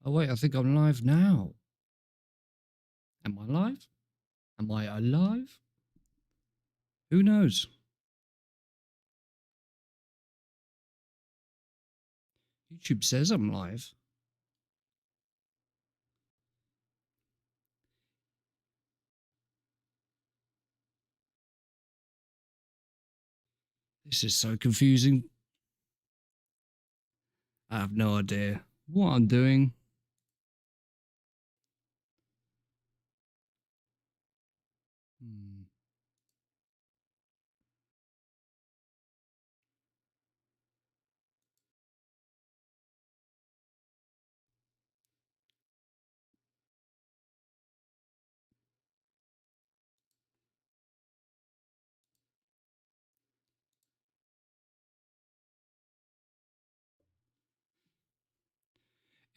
Oh, wait, I think I'm live now. Am I live? Am I alive? Who knows? YouTube says I'm live. This is so confusing. I have no idea what I'm doing.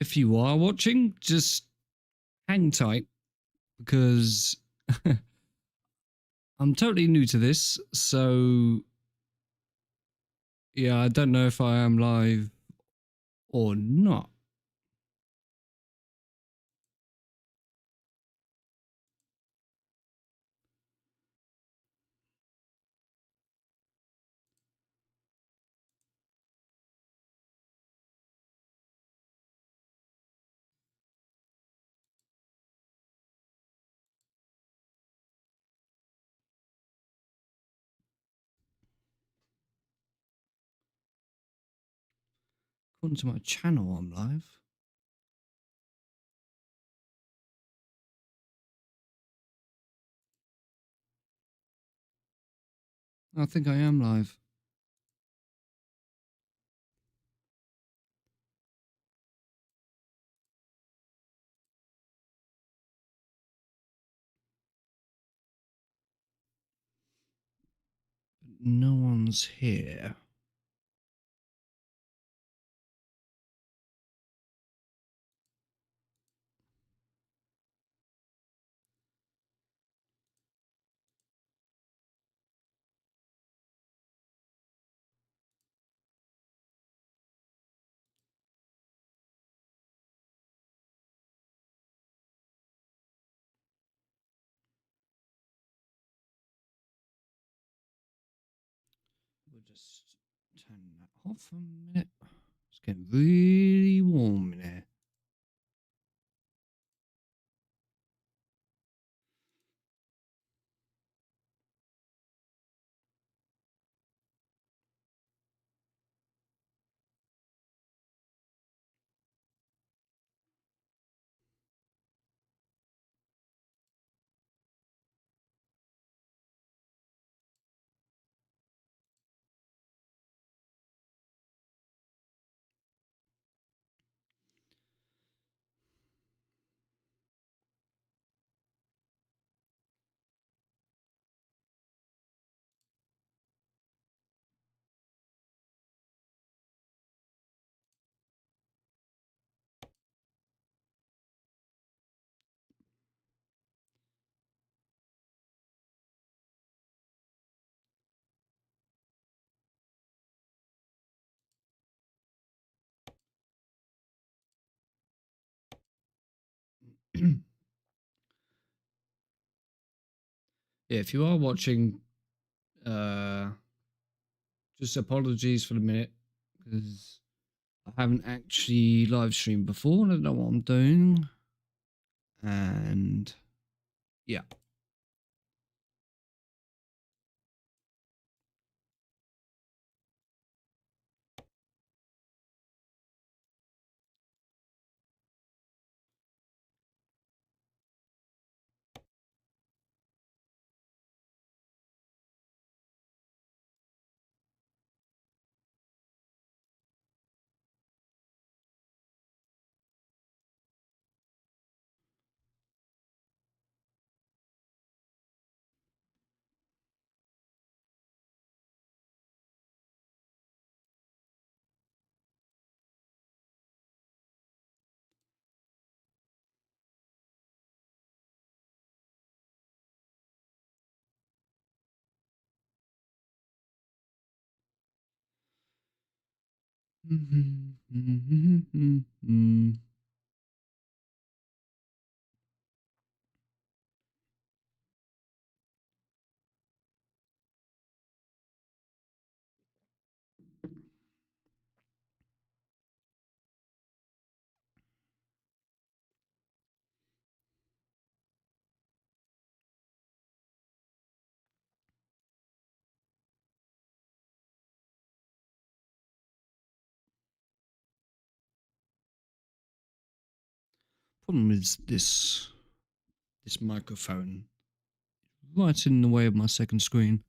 If you are watching, just hang tight because I'm totally new to this. So, yeah, I don't know if I am live or not. According to my channel, I'm live. I think I am live. No one's here. We'll just turn that off a minute. It's getting really warm in here. Yeah, if you are watching, just apologies for the minute because I haven't actually live streamed before. I don't know what I'm doing, and yeah. Problem is this microphone right in the way of my second screen.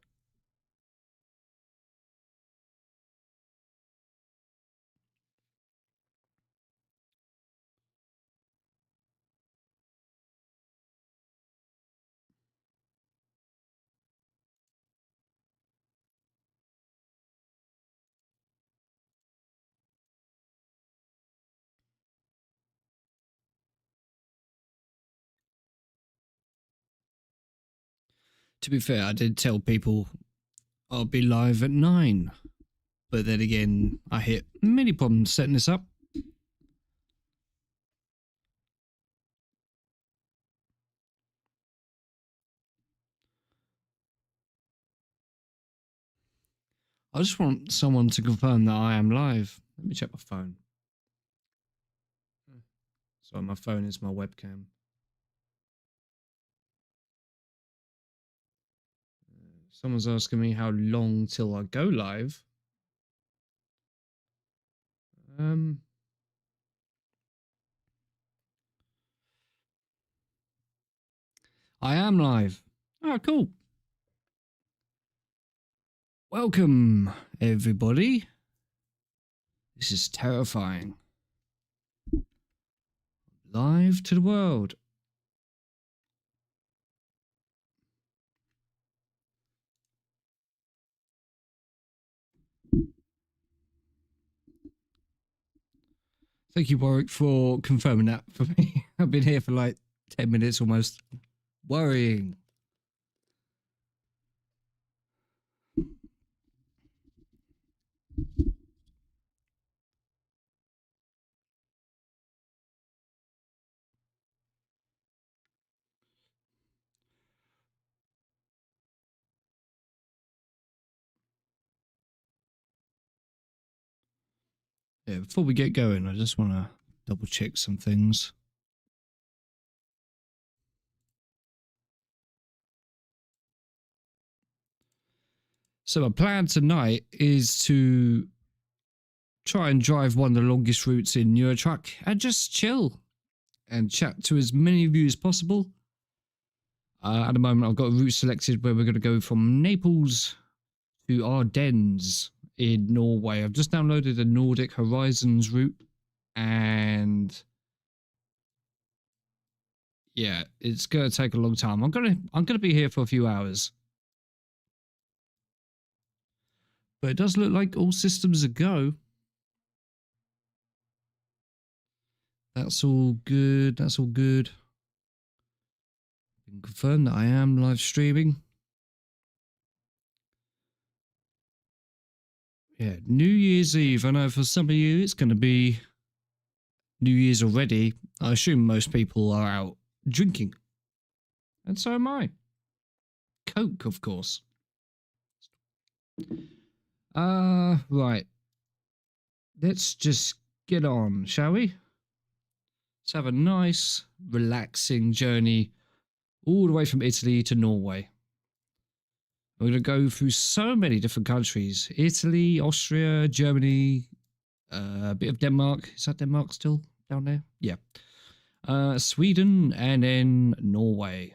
To be fair, I did tell people I'll be live at 9. But then again, I hit many problems setting this up. I just want someone to confirm that I am live. Let me check my phone. So my phone is my webcam. Someone's asking me how long till I go live. I am live. Oh, cool. Welcome, everybody. This is terrifying. Live to the world. Thank you, Warwick, for confirming that for me. I've been here for like 10 minutes almost. Worrying. Yeah, before we get going, I just want to double check some things. So my plan tonight is to try and drive one of the longest routes in Eurotruck and just chill and chat to as many of you as possible. At the moment, I've got a route selected where we're going to go from Naples to Ardennes in Norway. I've just downloaded the Nordic Horizons route, and yeah, it's going to take a long time. I'm gonna be here for a few hours, but it does look like all systems are go. That's all good. That's all good. I can confirm that I am live streaming. Yeah, New Year's Eve. I know for some of you it's going to be New Year's already. I assume most people are out drinking. And so am I. Coke, of course. Right. Let's just get on, shall we? Let's have a nice, relaxing journey all the way from Italy to Norway. We're going to go through so many different countries. Italy, Austria, Germany, a bit of Denmark. Is that Denmark still down there? Yeah. Sweden, and then Norway.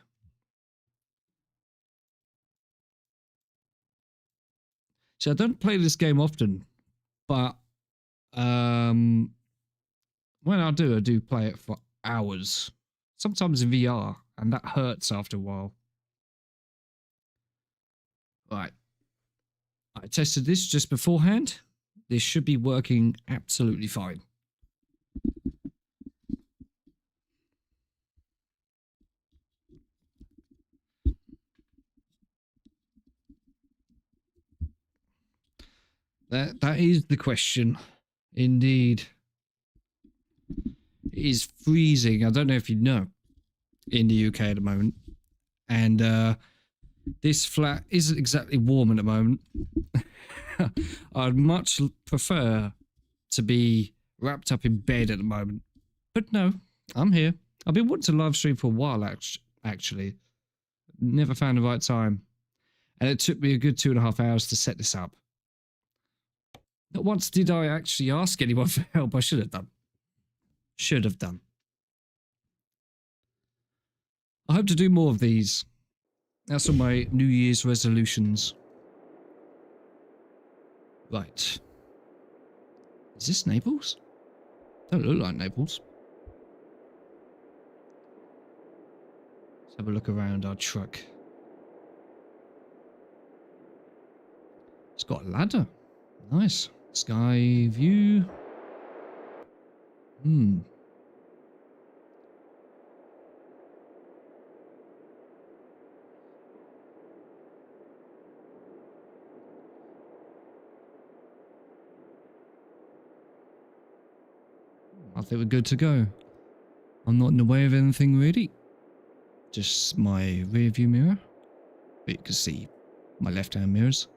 So I don't play this game often, but when I do play it for hours. Sometimes in VR, and that hurts after a while. Right. I tested this just beforehand. This should be working absolutely fine. That is the question. Indeed. It is freezing. I don't know if you know, in the UK at the moment. And this flat isn't exactly warm at the moment. I'd much prefer to be wrapped up in bed at the moment. But no, I'm here. I've been wanting to live stream for a while, actually. Never found the right time. And it took me a good 2.5 hours to set this up. Not once did I actually ask anyone for help. I should have done. Should have done. hope to do more of these. That's all my New Year's resolutions. Right. Is this Naples? Don't look like Naples. Let's have a look around our truck. It's got a ladder. Nice. Sky view. I think we're good to go. I'm not in the way of anything really. Just my rear view mirror. But you can see my left hand mirrors.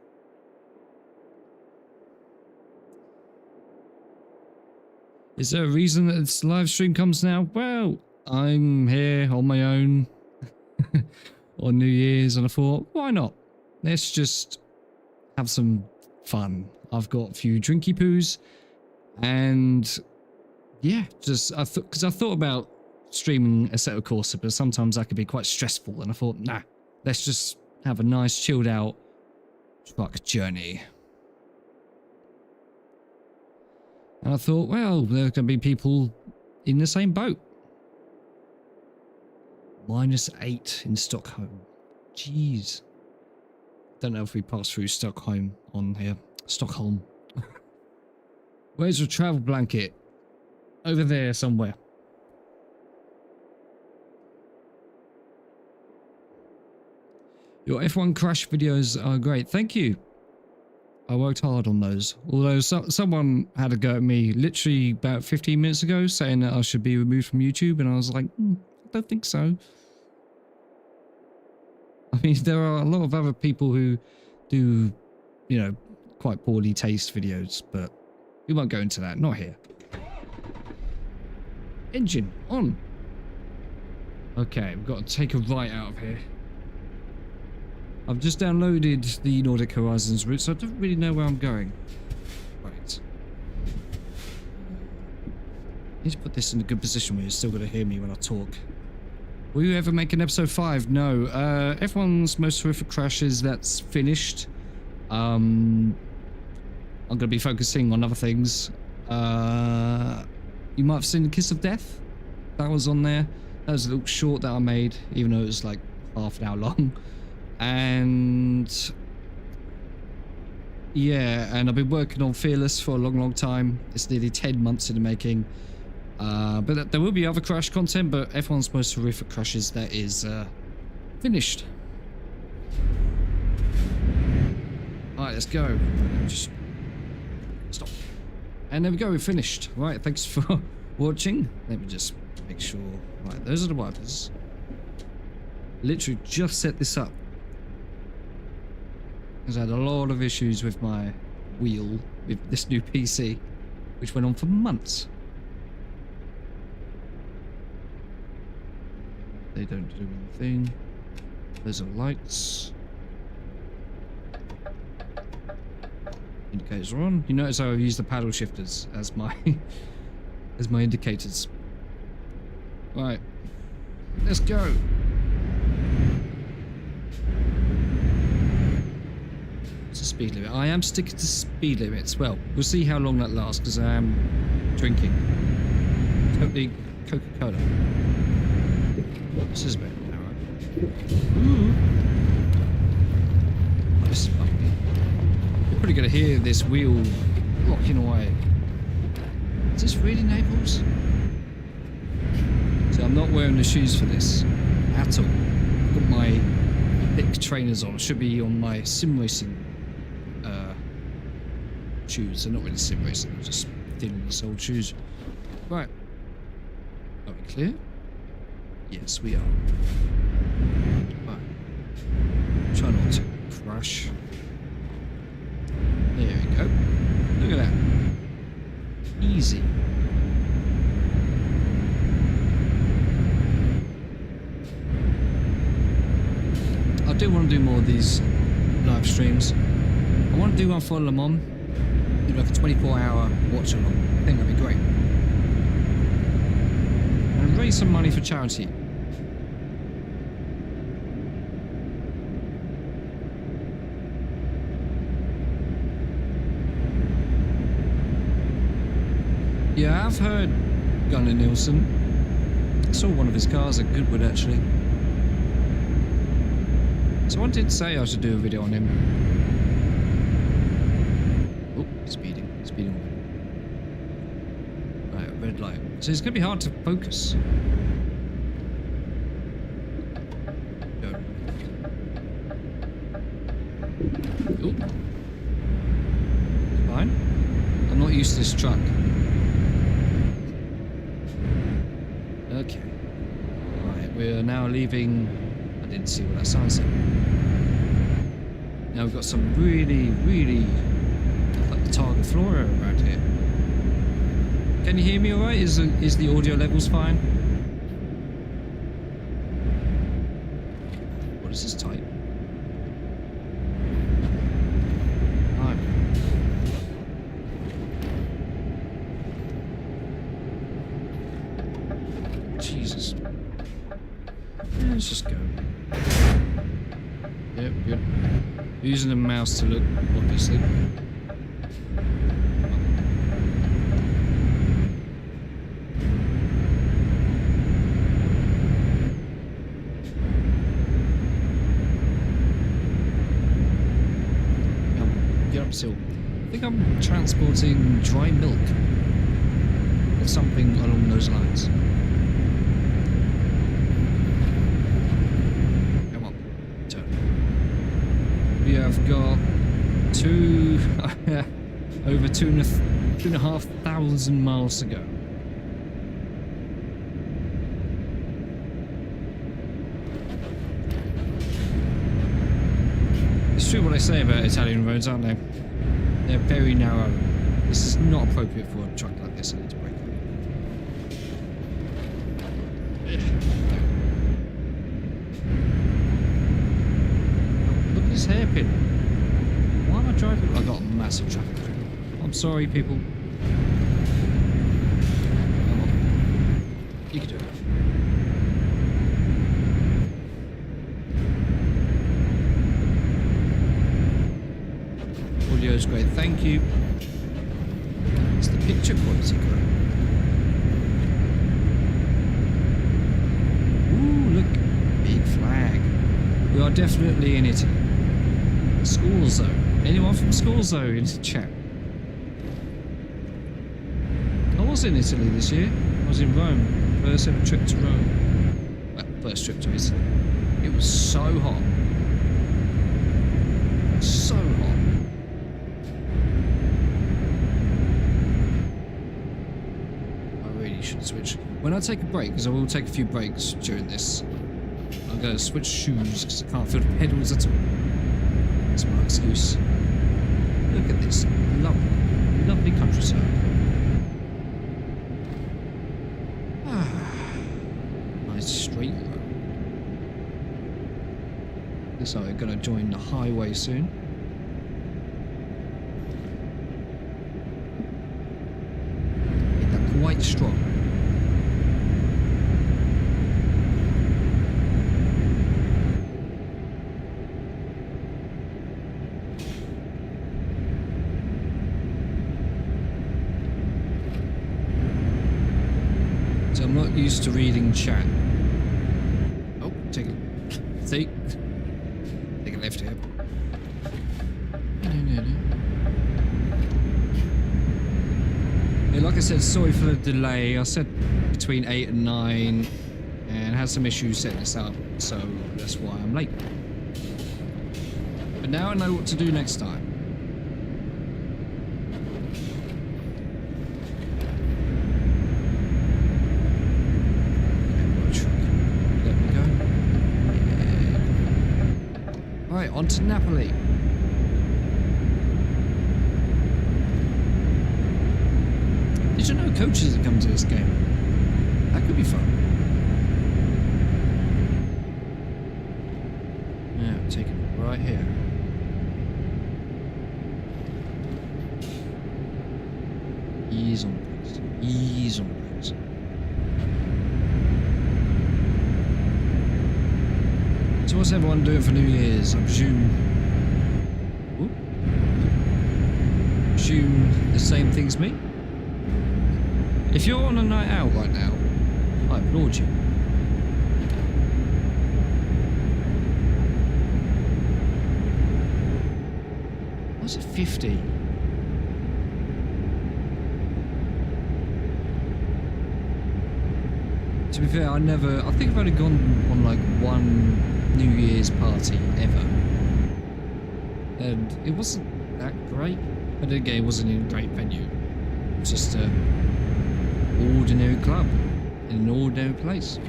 Is there a reason that this live stream comes now? Well, I'm here on my own on New Year's and I thought, why not? Let's just have some fun. I've got a few drinky poos and yeah, just because I thought about streaming Assetto Corsa, but sometimes that could be quite stressful and I thought, nah, let's just have a nice chilled out truck journey. And I thought, well, there are going to be people in the same boat. -8 in Stockholm. Jeez. Don't know if we pass through Stockholm on here. Stockholm. Where's your travel blanket? Over there somewhere. Your F1 crash videos are great. Thank you. I worked hard on those. Although someone had a go at me literally about 15 minutes ago saying that I should be removed from YouTube, and I was like, I don't think so. I mean, there are a lot of other people who do, you know, quite poorly taste videos, but we won't go into that. Not here. Engine on. Okay, we've got to take a right out of here. I've just downloaded the Nordic Horizons route, so I don't really know where I'm going. Right. I need to put this in a good position where you're still going to hear me when I talk. Will you ever make an episode 5? No. F1's most horrific crashes, that's finished. I'm going to be focusing on other things. You might have seen The Kiss of Death. That was on there. That was a little short that I made, even though it was like half an hour long. And yeah, and I've been working on Fearless for a long time. It's nearly 10 months in the making. But there will be other crash content, but F1's most horrific crashes, that is finished. Alright, let's go. Just stop. And there we go, we're finished. Right, thanks for watching. Let me just make sure. Right, those are the wipers. Literally just set this up. Because I had a lot of issues with my wheel with this new PC, which went on for months. They don't do anything. Those are lights. Indicators are on. You notice how I've used the paddle shifters as my as my indicators. Right, let's go. It's a speed limit. I am sticking to speed limits. Well, we'll see how long that lasts because I am drinking. Totally Coca-Cola. This is better now, right? Ooh. Oh, this is bumpy. You're probably going to hear this wheel rocking away. Is this really Naples? So I'm not wearing the shoes for this at all. I've got my thick trainers on. I should be on my sim racing shoes. They're not really sim racing, they're just thin soled shoes. Right. Are we clear? Yes, we are. Right. Try not to crash. There we go. Look at that. Easy. I do want to do more of these live streams. I want to do one for Le Mans. Do like a 24-hour watch along. I think that'd be great. And raise some money for charity. Yeah, I've heard Gunnar Nilsson. I saw one of his cars at Goodwood actually. Someone did say I should do a video on him. Oh, speeding already. Right, red light. So it's gonna be hard to focus. Go. Oh. Fine. I'm not used to this truck. Okay. Right, we're now leaving. I didn't see what that sign said. Now we've got some really like the Targa Flora around here. Can you hear me alright? Is the audio levels fine? What is this type? Jesus. Yeah, let's just go. Yep, good. Using the mouse to look, obviously. Get up still. I think I'm transporting dry milk. Or something along those lines. We have got over 2,500 miles to go. It's true what they say about Italian roads, aren't they? They're very narrow. This is not appropriate for a truck like this. I need to brake. Hairpin. Why am I driving? I got a massive traffic jam. I'm sorry, people. Come on. You can do it. Audio's great, thank you. Is the picture quality great? Ooh, look. Big flag. We are definitely in Italy. Scorzo. Anyone from Scorzo in the chat? I was in Italy this year. I was in Rome. First ever trip to Rome. Well, first trip to Italy. It was so hot. So hot. I really should switch. When I take a break, because I will take a few breaks during this, I'm going to switch shoes because I can't feel the pedals at all. That's my excuse. Look at this lovely countryside. Nice straight road. Looks like we're going to join the highway soon. Hit that quite strong. I'm not used to reading chat. Oh, take a left here. Yeah, like I said, sorry for the delay. I said between 8 and 9 and had some issues setting this up, so that's why I'm late. But now I know what to do next time. On to Napoli. Did you know coaches that come to this game? That could be fun. Yeah, we're taking it right here. Ease on the brakes. Ease on the brakes. So what's everyone doing for New Year's? I presume the same thing as me? If you're on a night out right now, I applaud you. Was it 50? To be fair, I think I've only gone on like one New Year's party ever. And it wasn't that great. But again, it wasn't in a great venue. It was just an ordinary club in an ordinary place.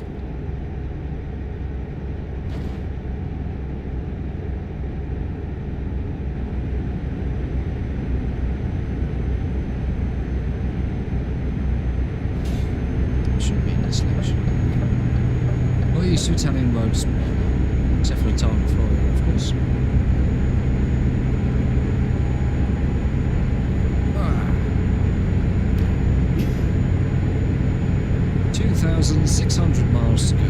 Shouldn't be in this selection. Well, used to Italian roads, except for the town of Florida, of course. 2,600 miles to go.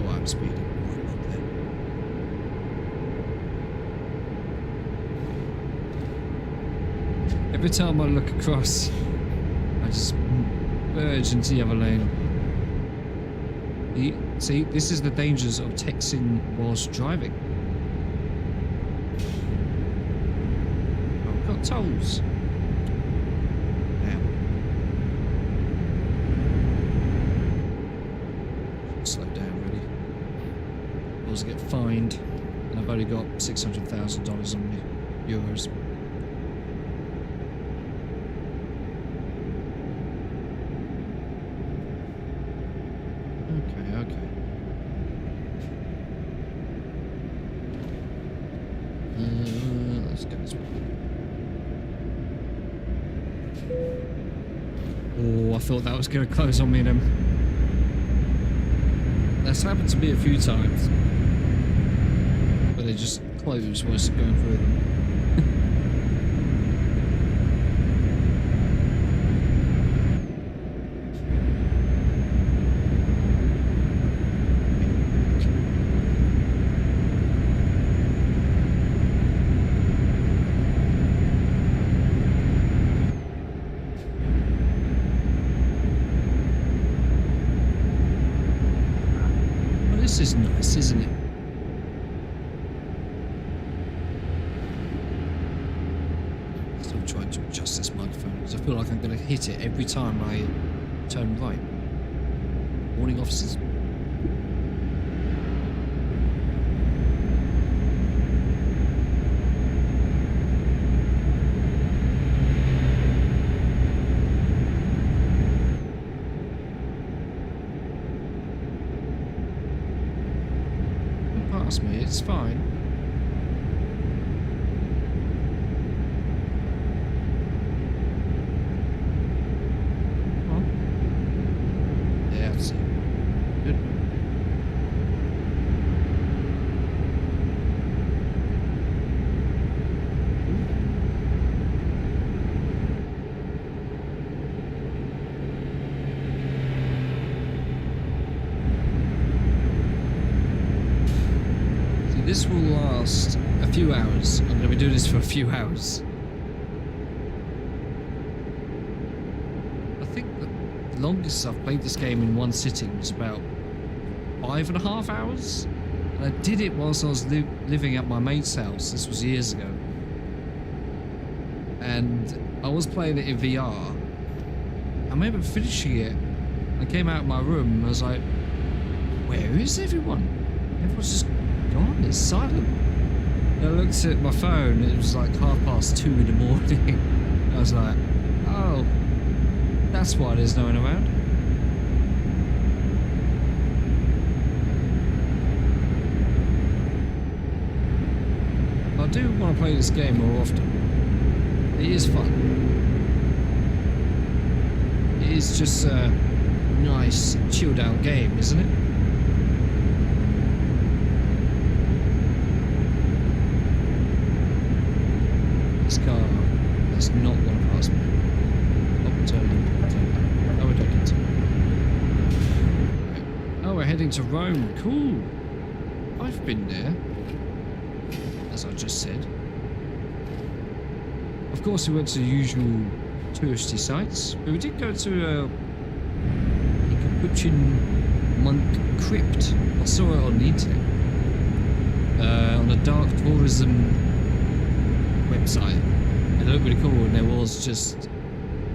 Oh, I'm speeding right up there. Every time I look across, I just merge into the other lane. See, this is the dangers of texting whilst driving. Oh, I've got tolls. Slow down, really. Otherwise I get fined, and I've only got $600,000 on me euros. Okay. Let's go this way. Oh, I thought that was going to close on me then. That's happened to me a few times, but they just close whilst going through them. This is nice, isn't it? Still trying to adjust this microphone because I feel like I'm going to hit it every time I turn right. Warning, officers. Me, it's fine. Oh. Yeah, that's it. Good. This will last a few hours. I'm going to be doing this for a few hours. I think the longest I've played this game in one sitting was about 5.5 hours. And I did it whilst I was living at my mate's house. This was years ago. And I was playing it in VR. I remember finishing it. I came out of my room and I was like, where is everyone? Everyone's just gone, it's silent. And I looked at my phone, it was like 2:30 in the morning. I was like, oh, that's why there's no one around. I do want to play this game more often. It is fun. It is just a nice, chilled out game, isn't it? This car does not want to pass me. Oh, turn. Oh, we don't need to. Right. Oh, we're heading to Rome. Cool. I've been there, as I just said. Of course, we went to the usual touristy sites. But we did go to a Capuchin monk crypt. I saw it on the internet. On a dark tourism website. It looked really cool, and there was just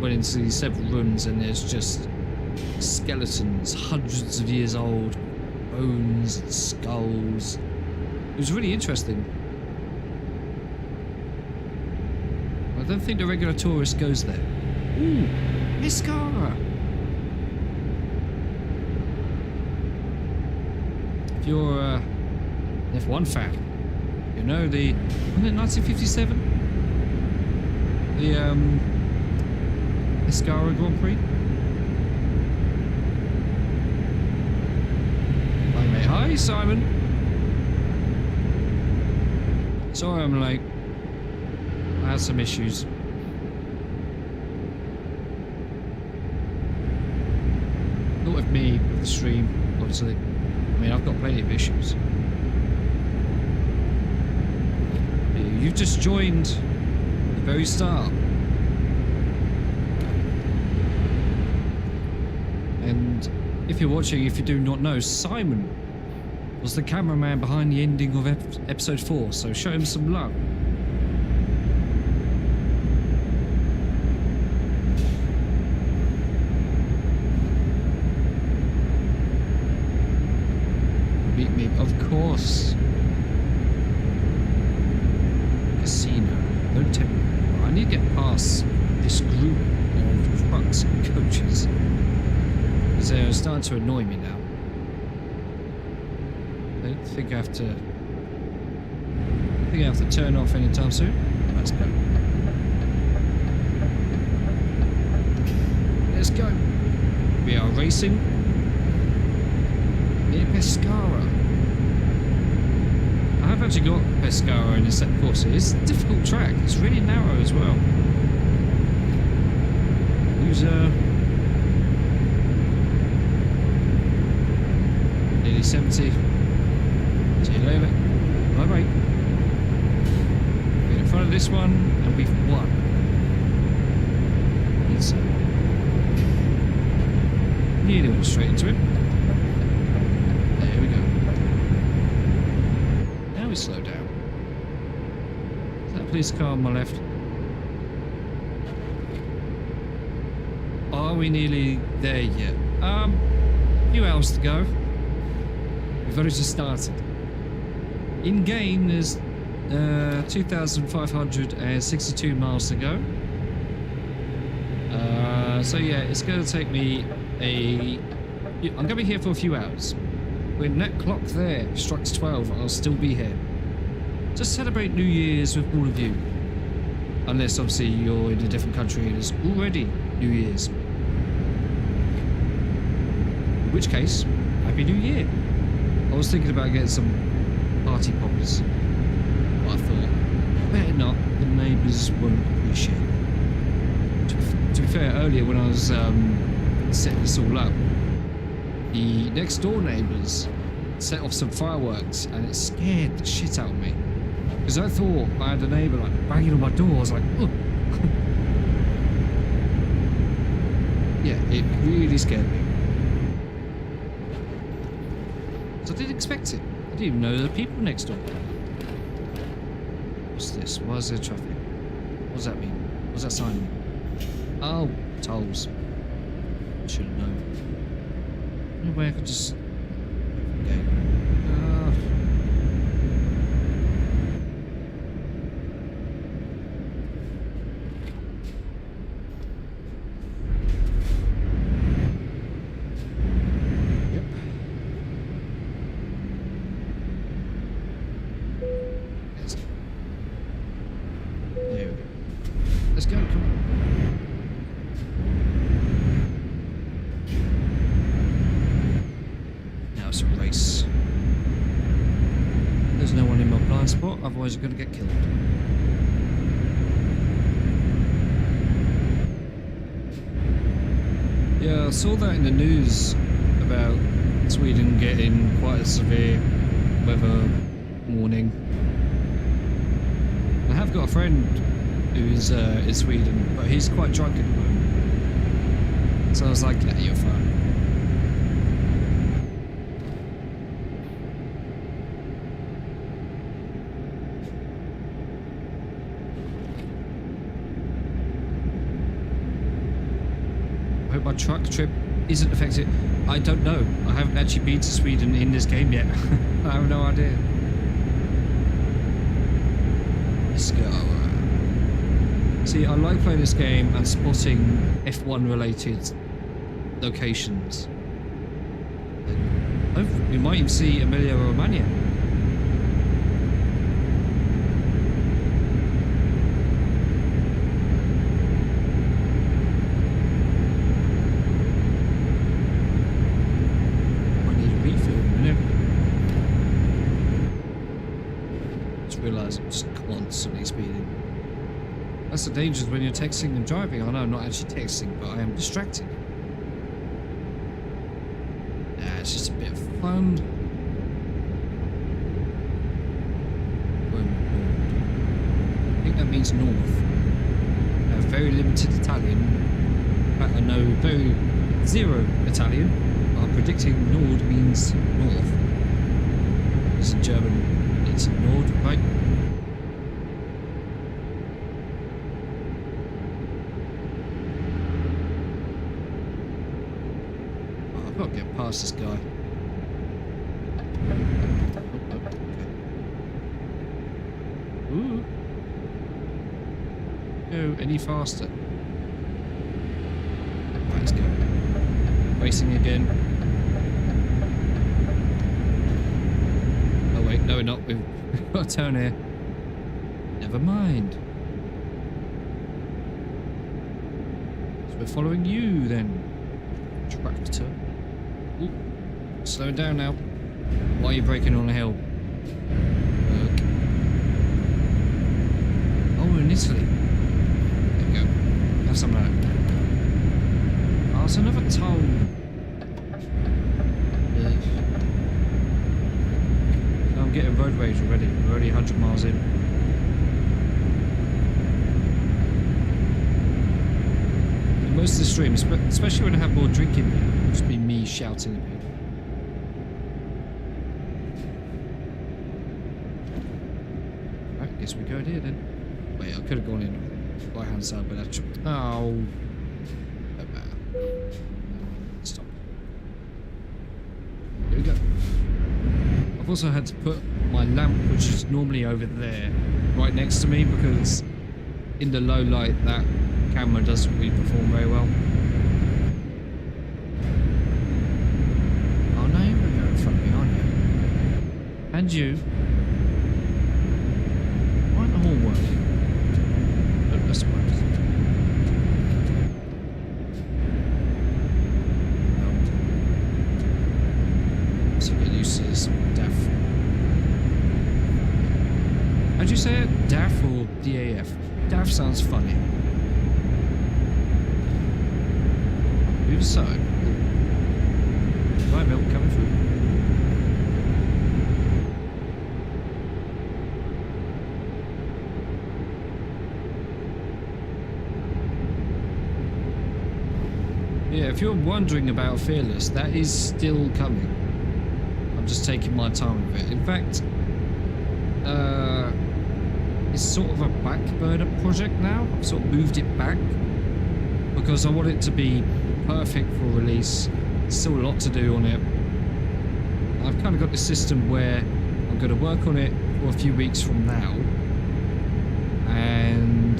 went into these several rooms, and there's just skeletons, hundreds of years old, bones and skulls. It was really interesting. I don't think the regular tourist goes there. Ooh, Pescara! If you're an F1 fan, you know the, wasn't it 1957? The Pescara Grand Prix? Hi mate, hi Simon! Sorry I'm late. I had some issues. Not with me, with the stream, obviously. I mean, I've got plenty of issues. You've just joined the very start. And if you're watching, if you do not know, Simon was the cameraman behind the ending of episode 4, so show him some love. Beat me, of course. Casino. Don't tempt me. I need to get past this group of trucks and coaches. Because they're starting to annoy me now. I don't think I have to turn off anytime soon. Let's go. Let's go. We are racing near Pescara. I have actually got Pescara in a set course. It's a difficult track. It's really narrow as well. Who's nearly 70. See you later. Bye bye. We're in front of this one and we've won. It's nearly went straight into it. There we go. Now we slow down. Is that a police car on my left? Are we nearly there yet? A few hours to go. We've only just started. In game, there's 2,562 miles to go. So yeah, it's going to take me I'm going to be here for a few hours. When that clock there strikes 12, I'll still be here. Just celebrate New Year's with all of you. Unless obviously you're in a different country and it's already New Year's. In which case, Happy New Year. I was thinking about getting some party poppers, but I thought, better not, the neighbours won't appreciate it. To be fair, earlier when I was setting this all up, the next door neighbours set off some fireworks and it scared the shit out of me. Because I thought I had a neighbour like banging on my door. I was like, oh. Yeah, it really scared me. So I didn't expect it. I didn't even know there were people next door. What's this? Why is there traffic? What does that mean? What's that sign mean? Oh, tolls. I should have known. No way I could just... Okay. Let's go, come on. Now it's a race. There's no one in my blind spot, otherwise you're going to get killed. Yeah, I saw that in the news about Sweden getting quite a severe weather warning. I have got a friend who's in Sweden, but he's quite drunk at the moment. So I was like, yeah, you're fine. I hope my truck trip isn't affected. I don't know. I haven't actually been to Sweden in this game yet. I have no idea. Let's go. See, I like playing this game and spotting F1 related locations. And hopefully we might even see Emilia Romagna. Realise I'm just constantly speeding. That's the danger when you're texting and driving. I know I'm not actually texting, but I am distracted. Nah, it's just a bit of fun. I think that means north. I have very limited Italian. In fact, I know very zero Italian. I'm predicting Nord means north. It's in German. It's Nord, right? Oh, I've got to get past this guy. Okay. Ooh. Go any faster. Right, let's go. Racing again. Wait, no, we're not. We've got a turn here. Never mind. So we're following you then. Tractor. Ooh. Slowing down now. Why are you braking on a hill? Look. Oh, we're in Italy. There we go. Have some of that. Oh, it's another toll. I'm getting road rage already. We're already 100 miles in. And most of the streams, especially when I have more drinking, it'll just be me shouting at people. Right, guess we go here then. Wait, I could have gone in right hand side, but that's oh. Don't matter. Stop. Here we go. I've also had to put my lamp, which is normally over there, right next to me, because in the low light that camera doesn't really perform very well. Oh no, you're going to go in front of me, aren't you? And you. Why aren't the horn working? Oh, that's working. No. So get used to this DAF. How'd you say it? DAF or DAF? DAF sounds funny. Even so. Right, milk coming through. Yeah, if you're wondering about Fearless, that is still coming. I'm just taking my time with it. In fact, it's sort of a back burner project now. I've sort of moved it back because I want it to be perfect for release. There's still a lot to do on it. I've kind of got this system where I'm going to work on it for a few weeks from now, and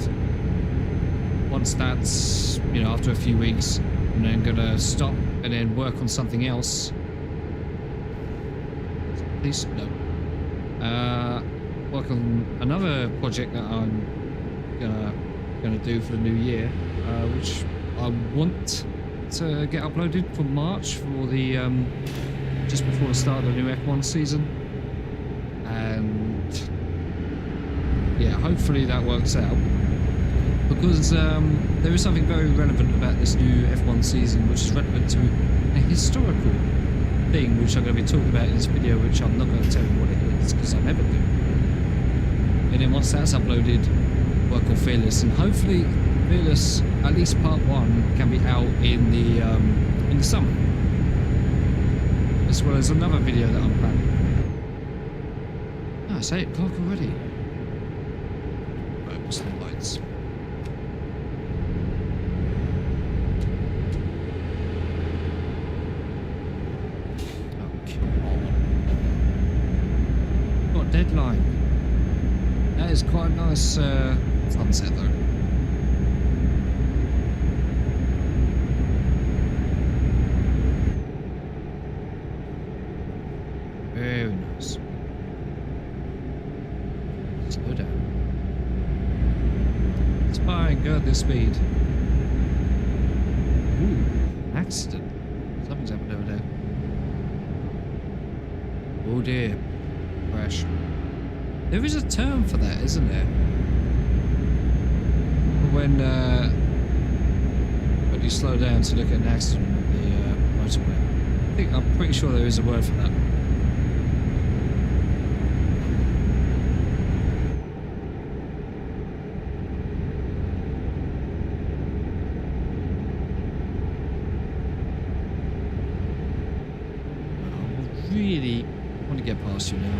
once that's, you know, after a few weeks, I'm then going to stop and then work on something else. Please no. Work on another project that I'm gonna do for the new year, which I want to get uploaded for March for the just before the start of the new F1 season, and yeah, hopefully that works out, because there is something very relevant about this new F1 season, which is relevant to a historical thing, which I'm going to be talking about in this video, which I'm not going to tell you what it is because I never do. And then once that's uploaded, work on Fearless, and hopefully Fearless, at least part 1, can be out in the summer, as well as another video that I'm planning. Oh, it's 8 o'clock already. Right, what's the lights? Deadline. That is quite a nice sunset though. Very nice. Slow down. It's fine, go at this speed. Ooh, accident. Something's happened over there. Oh dear. Crash. There is a term for that, isn't there? When you slow down to look at an accident on the motorway. I'm pretty sure there is a word for that. I really want to get past you now.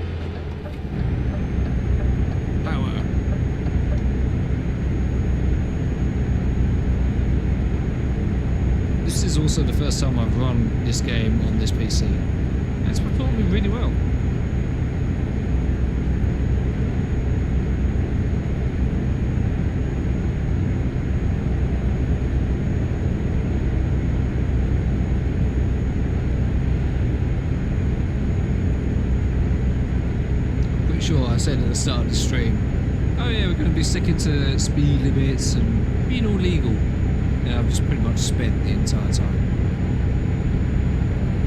This is also the first time I've run this game on this PC, and it's performing really well. I'm pretty sure I said at the start of the stream, oh yeah, we're going to be sticking to speed limits and being all legal. Yeah, I've just pretty much spent the entire time.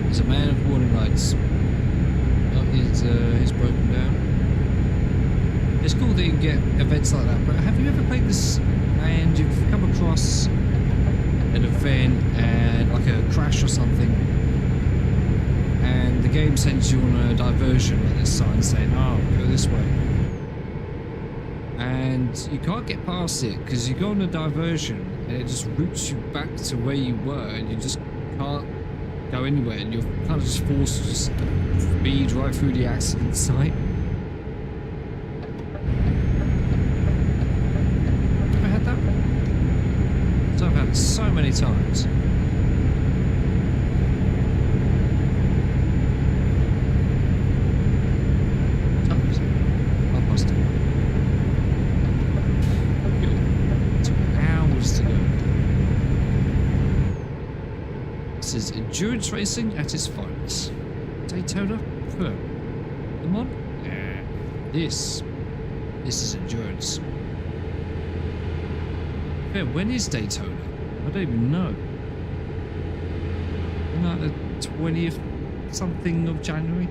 There's a man of warning lights. Oh, he's broken down. It's cool that you can get events like that, but have you ever played this and you've come across an event and like a crash or something, and the game sends you on a diversion like this sign saying, oh, go this way. And you can't get past it because you go on a diversion and it just routes you back to where you were, and you just can't go anywhere, and you're kind of just forced to just speed right through the accident site. Have I had that? So I've had it so many times. Is endurance racing at its finest. Daytona? Come on. This is endurance. Yeah, when is Daytona? I don't even know. Like the 20th something of January?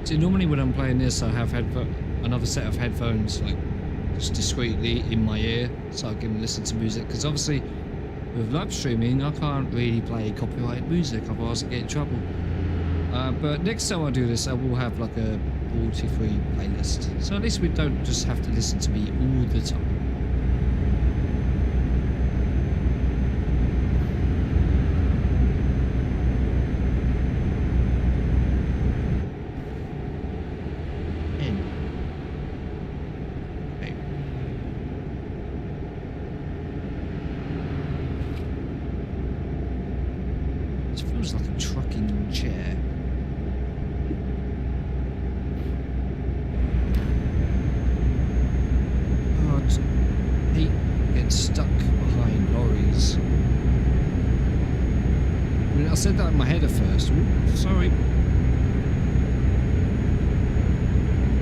See, normally when I'm playing this, I have another set of headphones, like just discreetly in my ear, so I can listen to music. Because obviously, with live streaming, I can't really play copyrighted music, otherwise I get in trouble. But next time I do this, I will have like a royalty-free playlist, so at least we don't just have to listen to me all the time. Like a trucking chair. Oh, I just hate getting stuck behind lorries. I mean, I said that in my head at first. Ooh, sorry.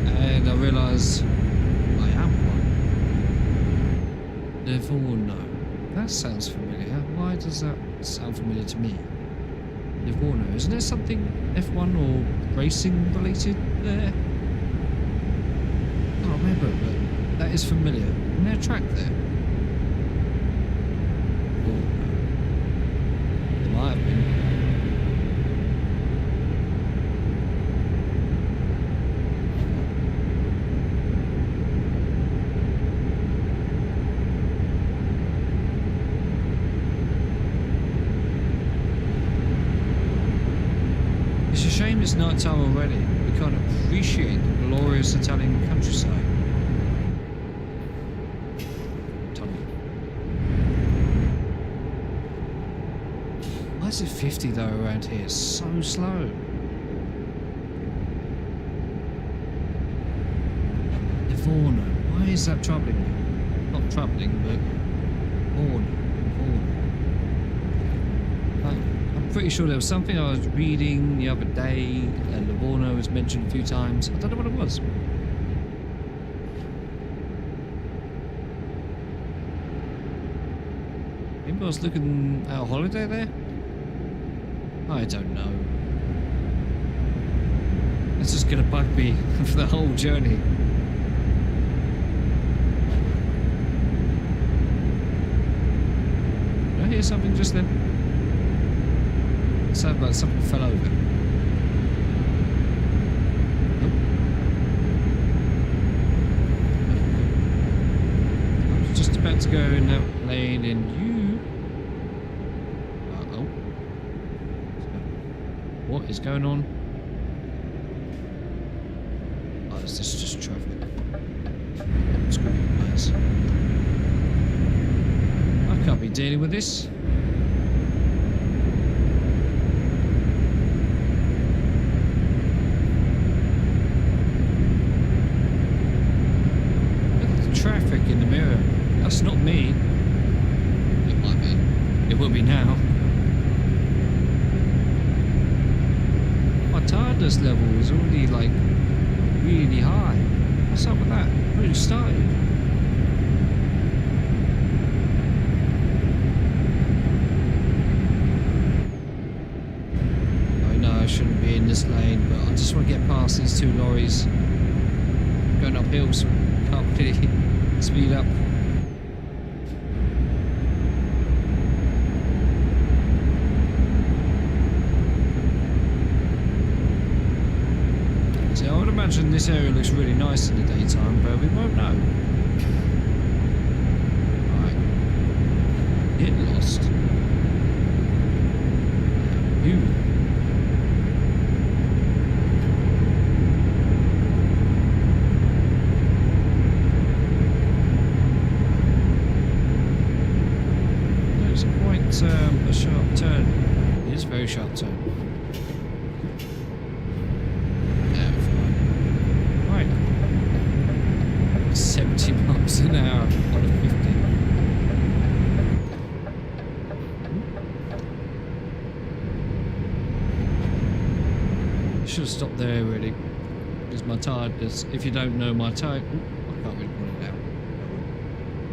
And I realised I am one. Livorno. That sounds familiar. Why does that sound familiar to me? Livorno. Isn't there something F1 or racing related there? I can't remember, but that is familiar. Isn't there a track there? it's night time already. We can't appreciate the glorious Italian countryside. Tunnel. Why is it 50 though around here? It's so slow. Livorno. Why is that troubling me? Not troubling, but Livorno. I'm pretty sure there was something I was reading the other day, and Livorno was mentioned a few times. I don't know what it was. Maybe I was looking at a holiday there? I don't know. It's just gonna bug me for the whole journey. Did I hear something just then? It sounded like something fell over. Nope. I was just about to go in that lane and you... Uh-oh. What is going on? Oh, is this just traffic? Screw you guys. I can't be dealing with this. Traffic in the mirror. That's not me. It might be. It will be now. My tiredness level is already like really high. What's up with that? I've already started. I know I shouldn't be in this lane, but I just want to get past these two lorries. Going up hills. Can't really speed up. So I would imagine this area looks really nice in the daytime, but we won't know. Right. Get lost. You. A sharp turn. It is a very sharp turn. Yeah, fine. Right. 70 miles an hour on a 50. Should have stopped there really. Because my tiredness, if you don't know my tire, I can't really put it down.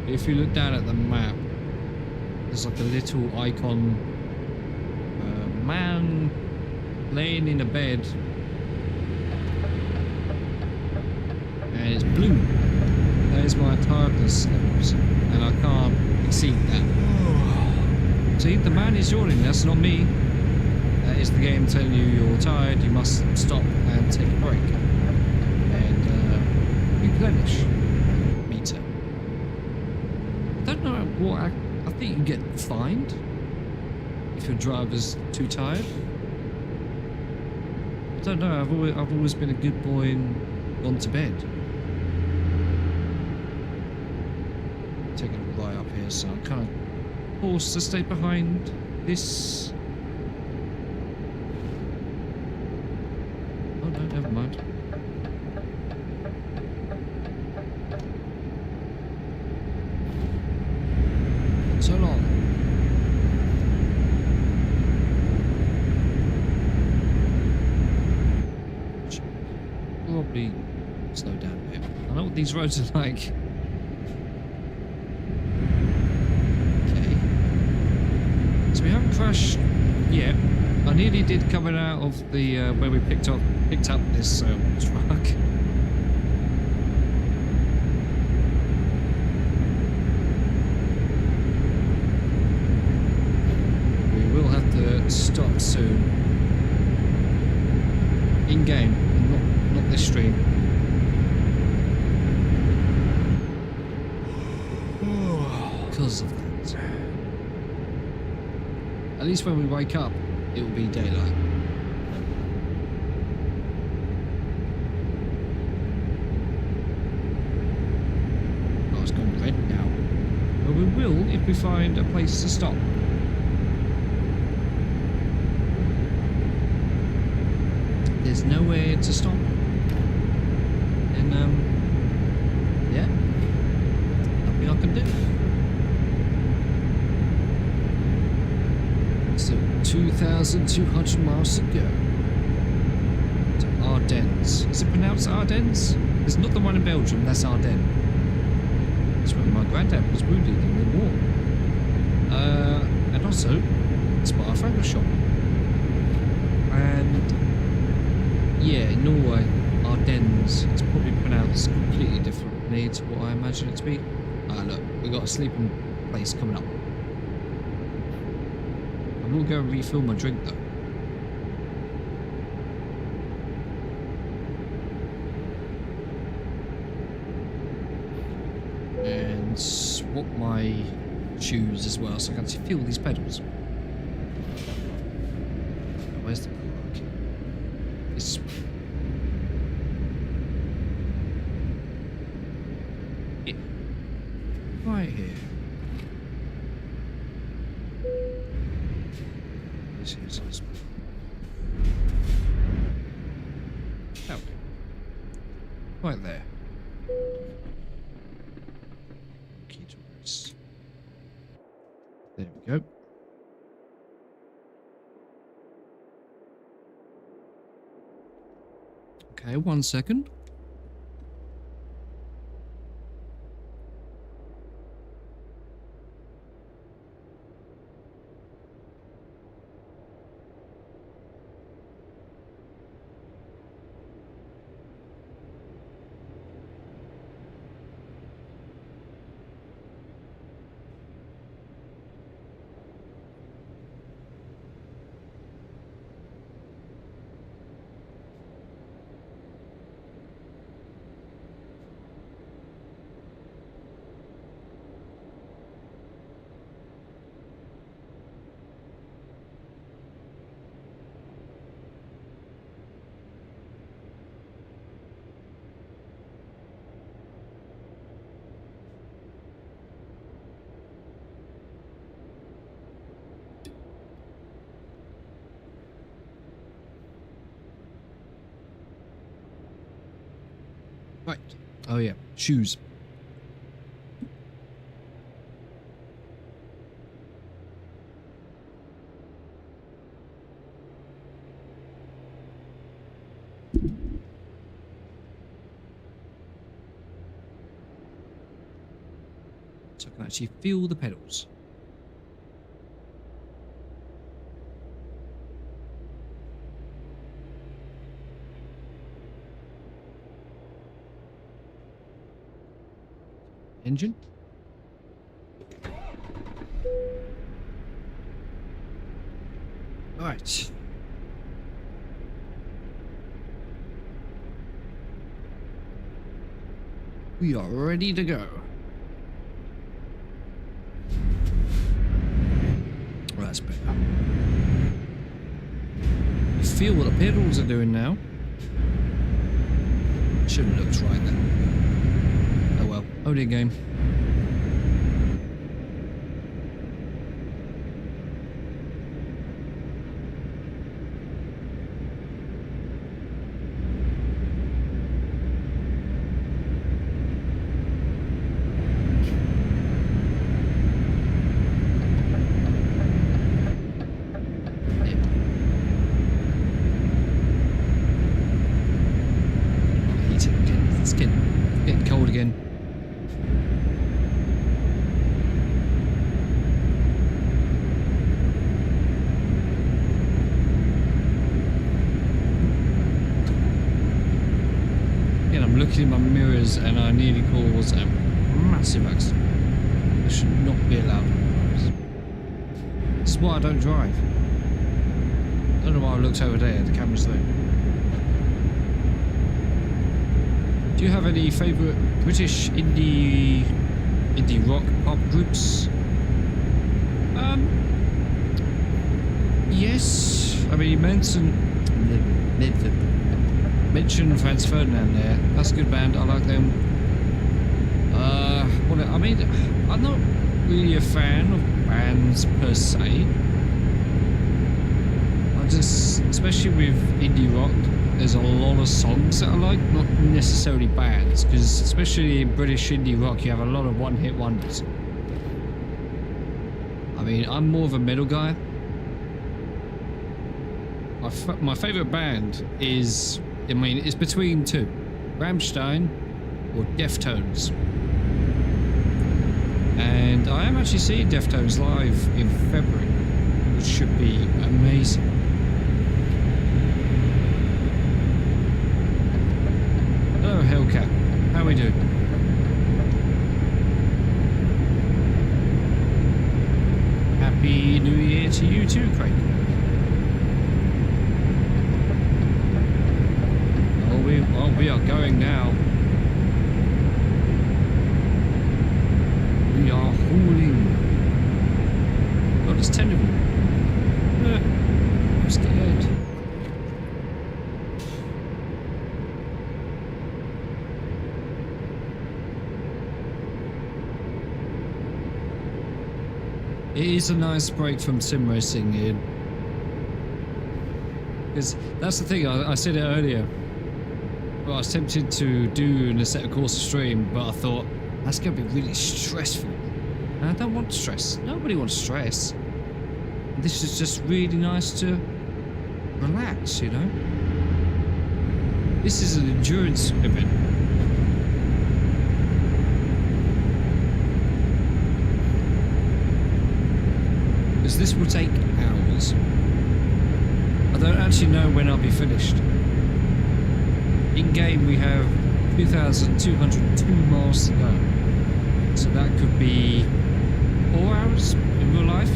If you look down at the map, there's like a little icon, man laying in a bed, and it's blue. That is my tiredness levels, and I can't exceed that. See, the man is yawning, that's not me. That is the game telling you you're tired, you must stop and take a break. And replenish meter. I don't know what I think you get fined if your driver's too tired. I don't know. I've always been a good boy and gone to bed. Taking a right up here, so I'm kind of forced to stay behind this. Oh no, never mind. So long. Probably slow down a bit. I know what these roads are like. Okay. So we haven't crashed yet. I nearly did coming out of the where we picked up this truck. Stop soon. In game, not this stream. Because of that. At least when we wake up, it will be daylight. will if we find a place to stop. There's nowhere to stop. And, yeah. Nothing I can do. So, 2,200 miles to go. To Ardennes. Is it pronounced Ardennes? It's not the one in Belgium, that's Ardennes. That's where my granddad was wounded in the war. And also, it's by a photo shop. And yeah, in Norway, Ardennes, it's probably pronounced completely differently to what I imagine it to be. Ah, look, we've got a sleeping place coming up. I will go and refill my drink though. And swap my shoes as well so I can actually feel these pedals. Where's the park? It's right here. This is us. Oh. Right there. There we go. Okay, 1 second. Right. Oh yeah, shoes. So I can actually feel the pedals. Engine. Right. We are ready to go. Well, that's better. You feel what the pedals are doing now. Shouldn't look right then. Oh well, only a game. It's getting cold again. Again, I'm looking in my mirrors and I nearly caused a massive accident. This should not be allowed. This is why I don't drive. I don't know why I looked over there, the camera's there. Do you have any favourite British indie rock pop groups? Yes. I mean, you mentioned Franz Ferdinand there. That's a good band. I like them. I mean, I'm not really a fan of bands per se. I just, especially with indie rock, there's a lot of songs that I like, not necessarily bands, because especially in British indie rock, you have a lot of one-hit wonders. I mean, I'm more of a metal guy. My favourite band is, I mean, it's between two, Rammstein or Deftones. And I am actually seeing Deftones live in February, which should be amazing. Hello, Hellcat. How we doing? Happy New Year to you too, Craig. We are going now. We are hauling. God, it's 10 of them. I'm scared. It is a nice break from sim racing, Ian. Because that's the thing, I said it earlier. Well, I was tempted to do an Assetto Corsa stream, but I thought, that's going to be really stressful. And I don't want stress. Nobody wants stress. And this is just really nice to relax, you know? This is an endurance event. Because this will take hours. I don't actually know when I'll be finished. In game we have 2,202 miles to go. So that could be 4 hours in real life.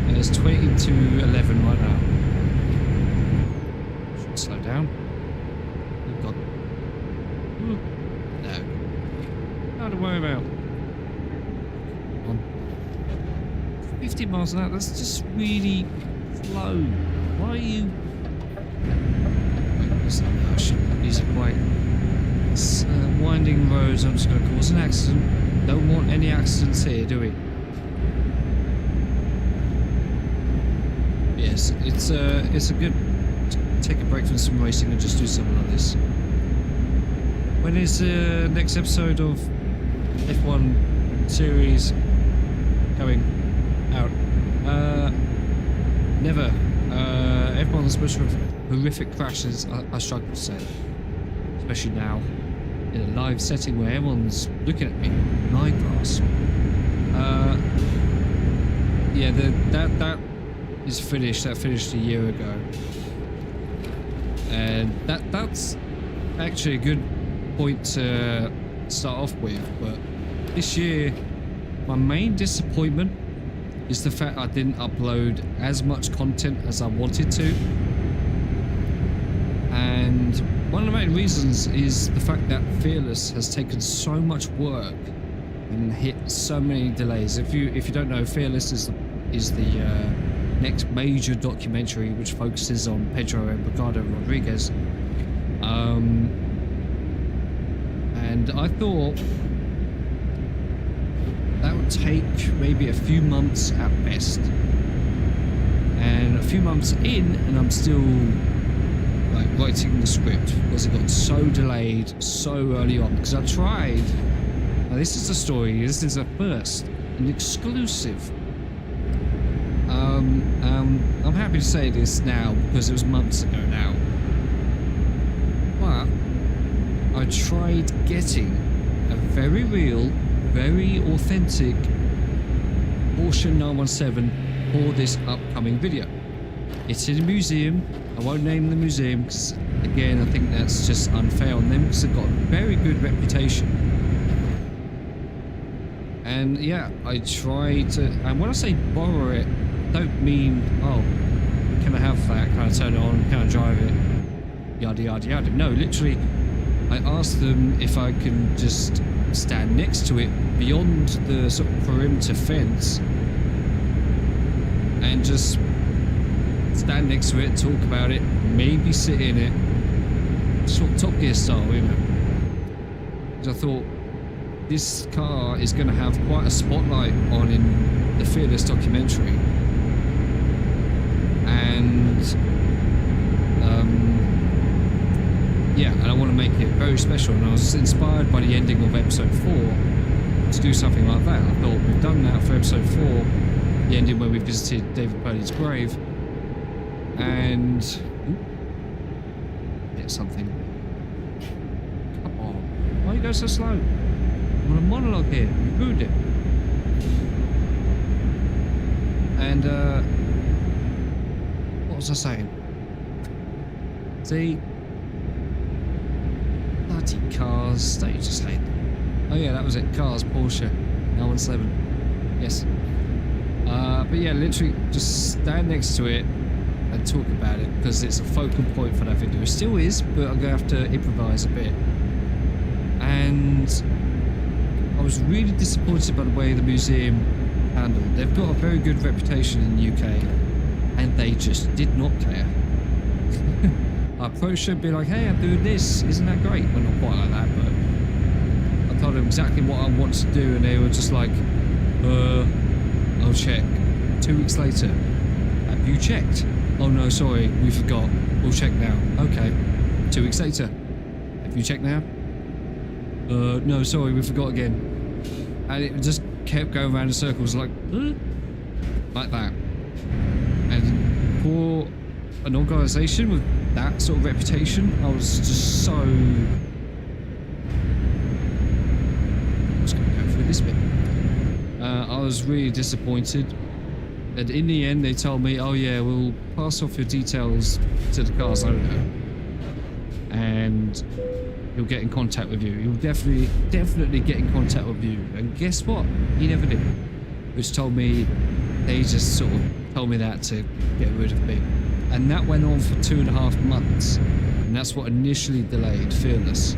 And it's 20 to 11 right now. Should slow down. Oh god. Ooh. No. Nothing to worry about. 50 miles an hour, that's just really slow. Why are you... These are quite winding roads. I'm just going to cause an accident. Don't want any accidents here, do we? Yes, it's a good take a break from some racing and just do something like this. When is the next episode of F1 series coming out? Never. F1's supposed to have horrific crashes, I struggle to say. Especially now, in a live setting where everyone's looking at me in my glass. Yeah, that is finished. That finished a year ago. And that's actually a good point to start off with. But this year, my main disappointment is the fact I didn't upload as much content as I wanted to. And one of the main reasons is the fact that Fearless has taken so much work and hit so many delays. If you don't know, Fearless is the next major documentary which focuses on Pedro and Ricardo Rodriguez. And I thought that would take maybe a few months at best. And a few months in, and I'm still like writing the script because it got so delayed so early on. Because I tried. Now this is the story. This is a first, an exclusive. I'm happy to say this now because it was months ago now. But I tried getting a very real, very authentic Porsche 917 for this upcoming video. It's in a museum. I won't name the museum because, again, I think that's just unfair on them because they've got a very good reputation. And yeah, I tried to, and when I say borrow it, I don't mean, oh, can I have that? Can I turn it on? Can I drive it? Yada, yada, yada. No, literally, I asked them if I can just stand next to it beyond the sort of perimeter fence and just stand next to it, talk about it, maybe sit in it, sort of Top Gear style, you know. Because I thought, this car is going to have quite a spotlight on in the Fearless documentary. And yeah, and I want to make it very special. And I was inspired by the ending of episode 4 to do something like that. I thought we've done that for episode 4, the ending where we visited David Purley's grave, and hit something. Come on, why you go so slow? I'm on a monologue here. You ruined it. And what was I saying? See, bloody cars. Don't you just hate them? Oh yeah, that was it. Cars, Porsche, 917. Yes. But yeah, literally just stand next to it and talk about it because it's a focal point for that video. It still is, but I'm gonna have to improvise a bit. And I was really disappointed by the way the museum handled. They've got a very good reputation in the UK, and they just did not care. I approached them, be like, "Hey, I'm doing this. Isn't that great?" Well, not quite like that, but I told them exactly what I want to do, and they were just like, I'll check." 2 weeks later, "Have you checked?" "Oh no, sorry, we forgot. We'll check now." "Okay." 2 weeks later, "Have you checked now?" No, sorry, we forgot again." And it just kept going around in circles like that. And for an organisation with that sort of reputation, I was just so... I'm just going to go through this bit. I was really disappointed. And in the end, they told me, "Oh yeah, we'll pass off your details to the car's owner, and he'll get in contact with you. He'll definitely get in contact with you." And guess what? He never did. Which told me they just sort of told me that to get rid of me. And that went on for 2.5 months. And that's what initially delayed Fearless.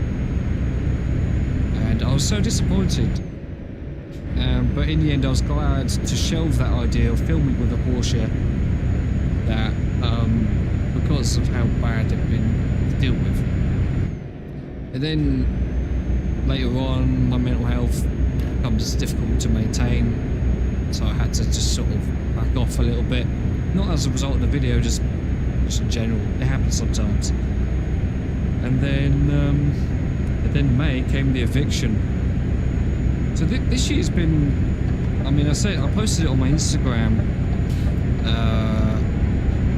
And I was so disappointed. But in the end, I was glad to shelve that idea of filming with a Porsche, that because of how bad it had been to deal with. And then later on, my mental health becomes difficult to maintain, so I had to just sort of back off a little bit. Not as a result of the video, just in general. It happens sometimes. And then May came the eviction. So this year's been, I mean, I posted it on my Instagram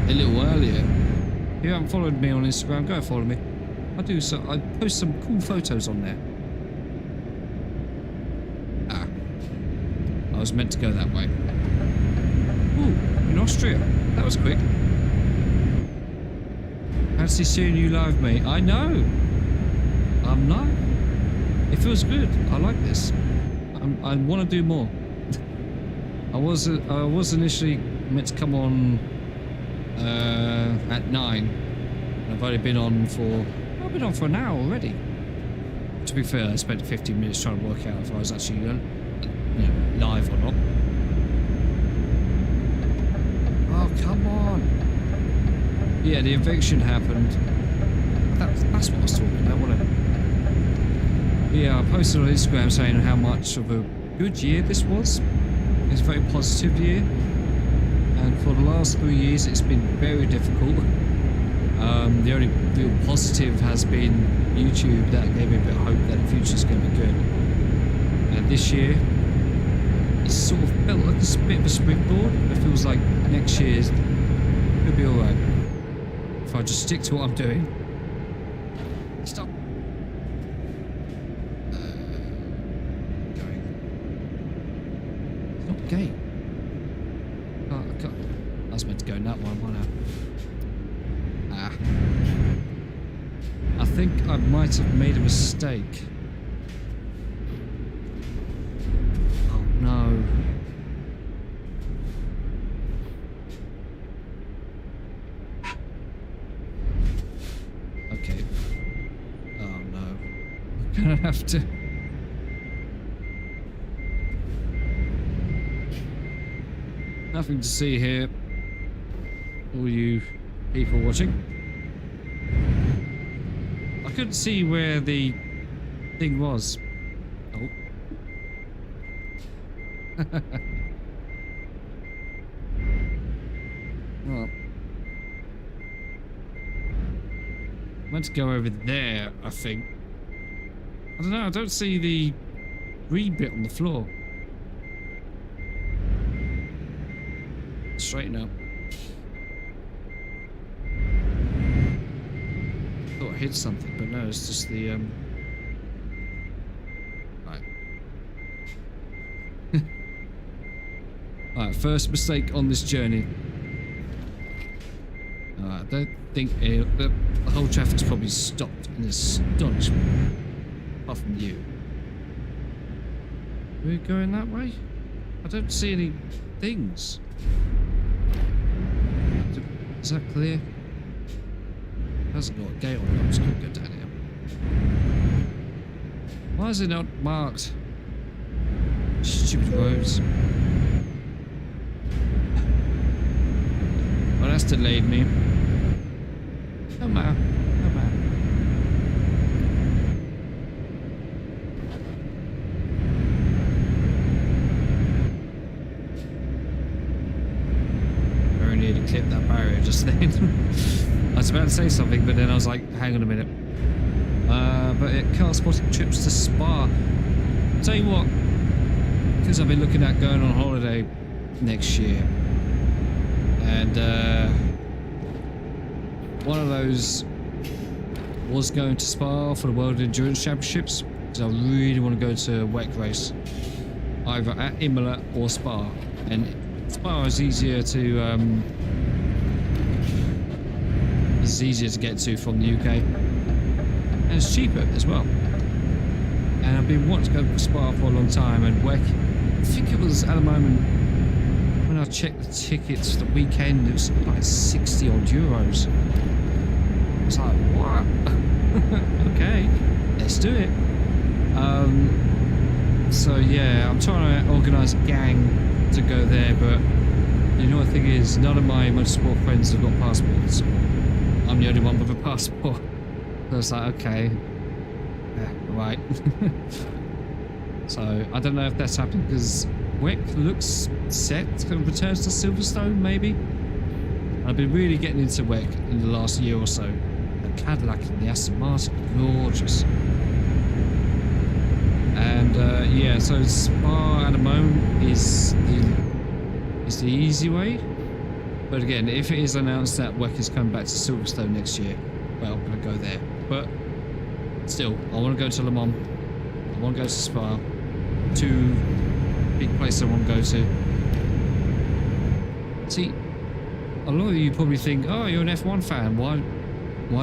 a little earlier. If you haven't followed me on Instagram, go follow me. I post some cool photos on there. I was meant to go that way. Ooh, in Austria. That was quick. Fancy seeing you live, mate. I know. I'm live. It feels good. I like this. I want to do more. I was initially meant to come on at 9. I've only been on for... I've been on for an hour already. To be fair, I spent 15 minutes trying to work out if I was actually live or not. Oh, come on. Yeah, the eviction happened. That's what I was talking about, wasn't it? Yeah, I posted on Instagram saying how much of a good year this was. It's a very positive year. And for the last 3 years, it's been very difficult. The only real positive has been YouTube. That gave me a bit of hope that the future's going to be good. And this year, it sort of felt like a bit of a springboard. It feels like next year could be alright. If I just stick to what I'm doing. Stop. Going. It's not the gate. I was meant to go in that one, wasn't I? I think I might have made a mistake. Oh no. Okay. Oh no. I'm gonna have to... Nothing to see here. All you people watching. I couldn't see where the thing was. Oh, Oh. I'm meant to go over there, I think. I don't know, I don't see the green bit on the floor. Straighten up. Thought I hit something, but no, it's just the Right. Alright, first mistake on this journey. I don't think the whole traffic's probably stopped in astonishment. Apart from you. Are we going that way? I don't see any things. Is that clear? It hasn't got a gate on it. I'm just gonna go down here. Why is it not marked? Stupid roads. Well, that's delayed me. No matter. No matter. Very near to clip that barrier just then. I was about to say something, but then I was like, hang on a minute. But it car spotting trips to Spa. Tell you what, because I've been looking at going on holiday next year. And one of those was going to Spa for the World Endurance Championships, because I really want to go to a WEC race, either at Imola or Spa. And Spa is easier to get to from the UK, and it's cheaper as well. And I've been wanting to go to Spa for a long time, and WEC, I think it was at the moment. When I checked the tickets for the weekend, it was like 60 odd euros. I was like, what? Okay, let's do it. So yeah, I'm trying to organise a gang to go there, but you know what the thing is, none of my motorsport friends have got passports. I'm the only one with a passport. So I was like, okay, yeah, right. So I don't know if that's happened because WEC looks set to return to Silverstone, maybe. I've been really getting into WEC in the last year or so. The Cadillac and the Aston Martin, gorgeous. And yeah, so Spa at the moment is the easy way. But again, if it is announced that WEC is coming back to Silverstone next year, well, I'm going to go there. But still, I want to go to Le Mans. I want to go to Spa. Two big places I want to go to. See, a lot of you probably think, oh, you're an F1 fan. Why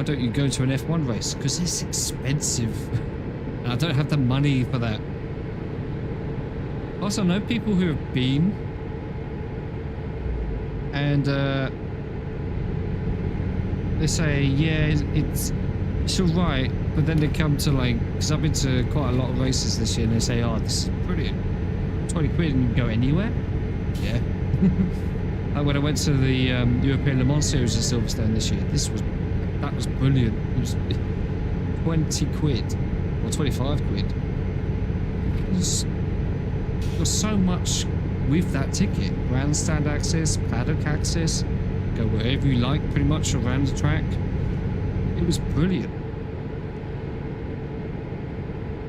don't you go to an F1 race? Because it's expensive. And I don't have the money for that. Also, I know people who have been, and they say, yeah, it's alright, but then they come to like, because I've been to quite a lot of races this year, and they say, oh, this is brilliant. 20 quid and you can go anywhere? Yeah. Like when I went to the European Le Mans Series in Silverstone this year, that was brilliant. It was 20 quid or 25 quid. There's so much with that ticket. Grandstand access, paddock access, go wherever you like pretty much around the track. It was brilliant.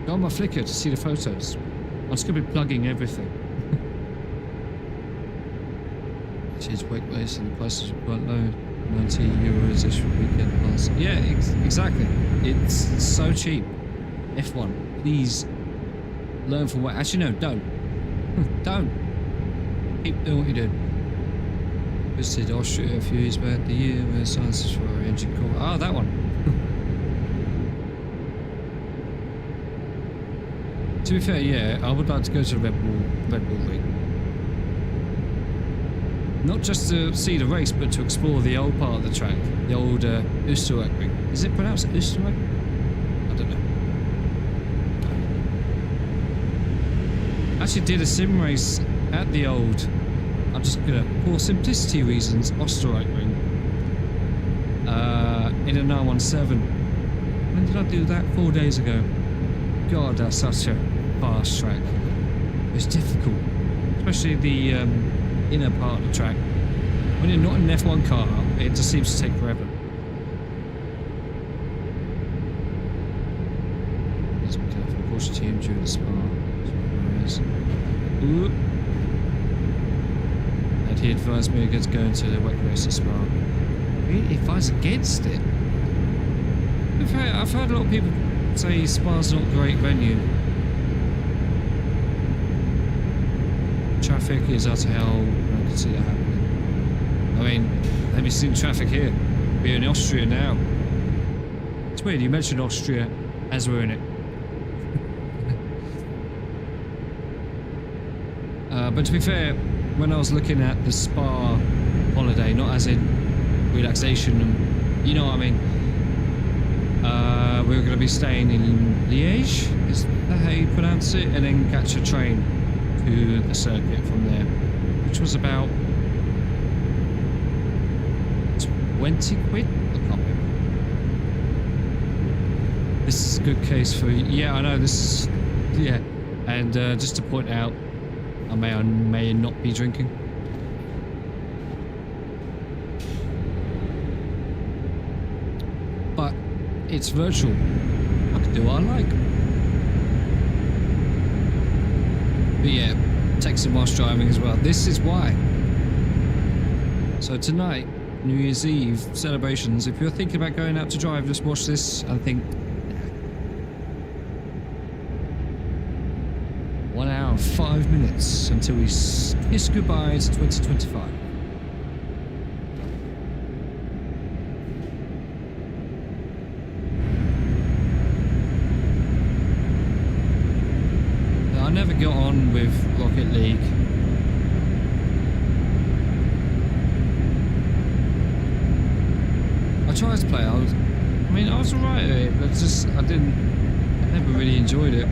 Go on my Flickr to see the photos. I'm just going to be plugging everything. Cheers, WEC race and the prices are quite low. 90 euros extra weekend pass. Yeah, exactly. It's so cheap. F1, please learn from WEC. Actually, no, don't. Don't. Keep doing what you're doing. Visited Austria a few years back. The year where science for our engine core. Oh, that one. To be fair, yeah, I would like to go to Red Bull Ring. Not just to see the race, but to explore the old part of the track, the old Oostenrijk ring. Is it pronounced Oostenrijk? I don't know. I actually did a sim race at the old, I'm just gonna, for simplicity reasons, Oostenrijk ring. In a 917. When did I do that? 4 days ago. God, that's such a fast track. It's difficult. especially the inner part of the track. When you're not in an F1 car, it just seems to take forever. Let's be careful. Caution team during the spa. Ooh. And he advised me against going to the wet racer spa. He advised against it? I've heard a lot of people say Spa's not a great venue. Traffic is utter hell. I can see that happening. I mean, have you seen traffic here? We're in Austria now. It's weird you mentioned Austria as we're in it. But to be fair, when I was looking at the spa holiday, not as in relaxation and you know what I mean, we were going to be staying in Liège, is that how you pronounce it, and then catch a train to the circuit from there, which was about 20 quid? I can't remember. This is a good case for, yeah, I know this is, yeah, and just to point out, I may not be drinking. But it's virtual. I can do what I like. But yeah, texting whilst driving as well. This is why. So tonight, New Year's Eve celebrations, if you're thinking about going out to drive, just watch this and think, 1 hour, 5 minutes until we kiss goodbye to 2025. Now, I never got on with Rocket League. I tried to play. I was alright at it, but I never really enjoyed it.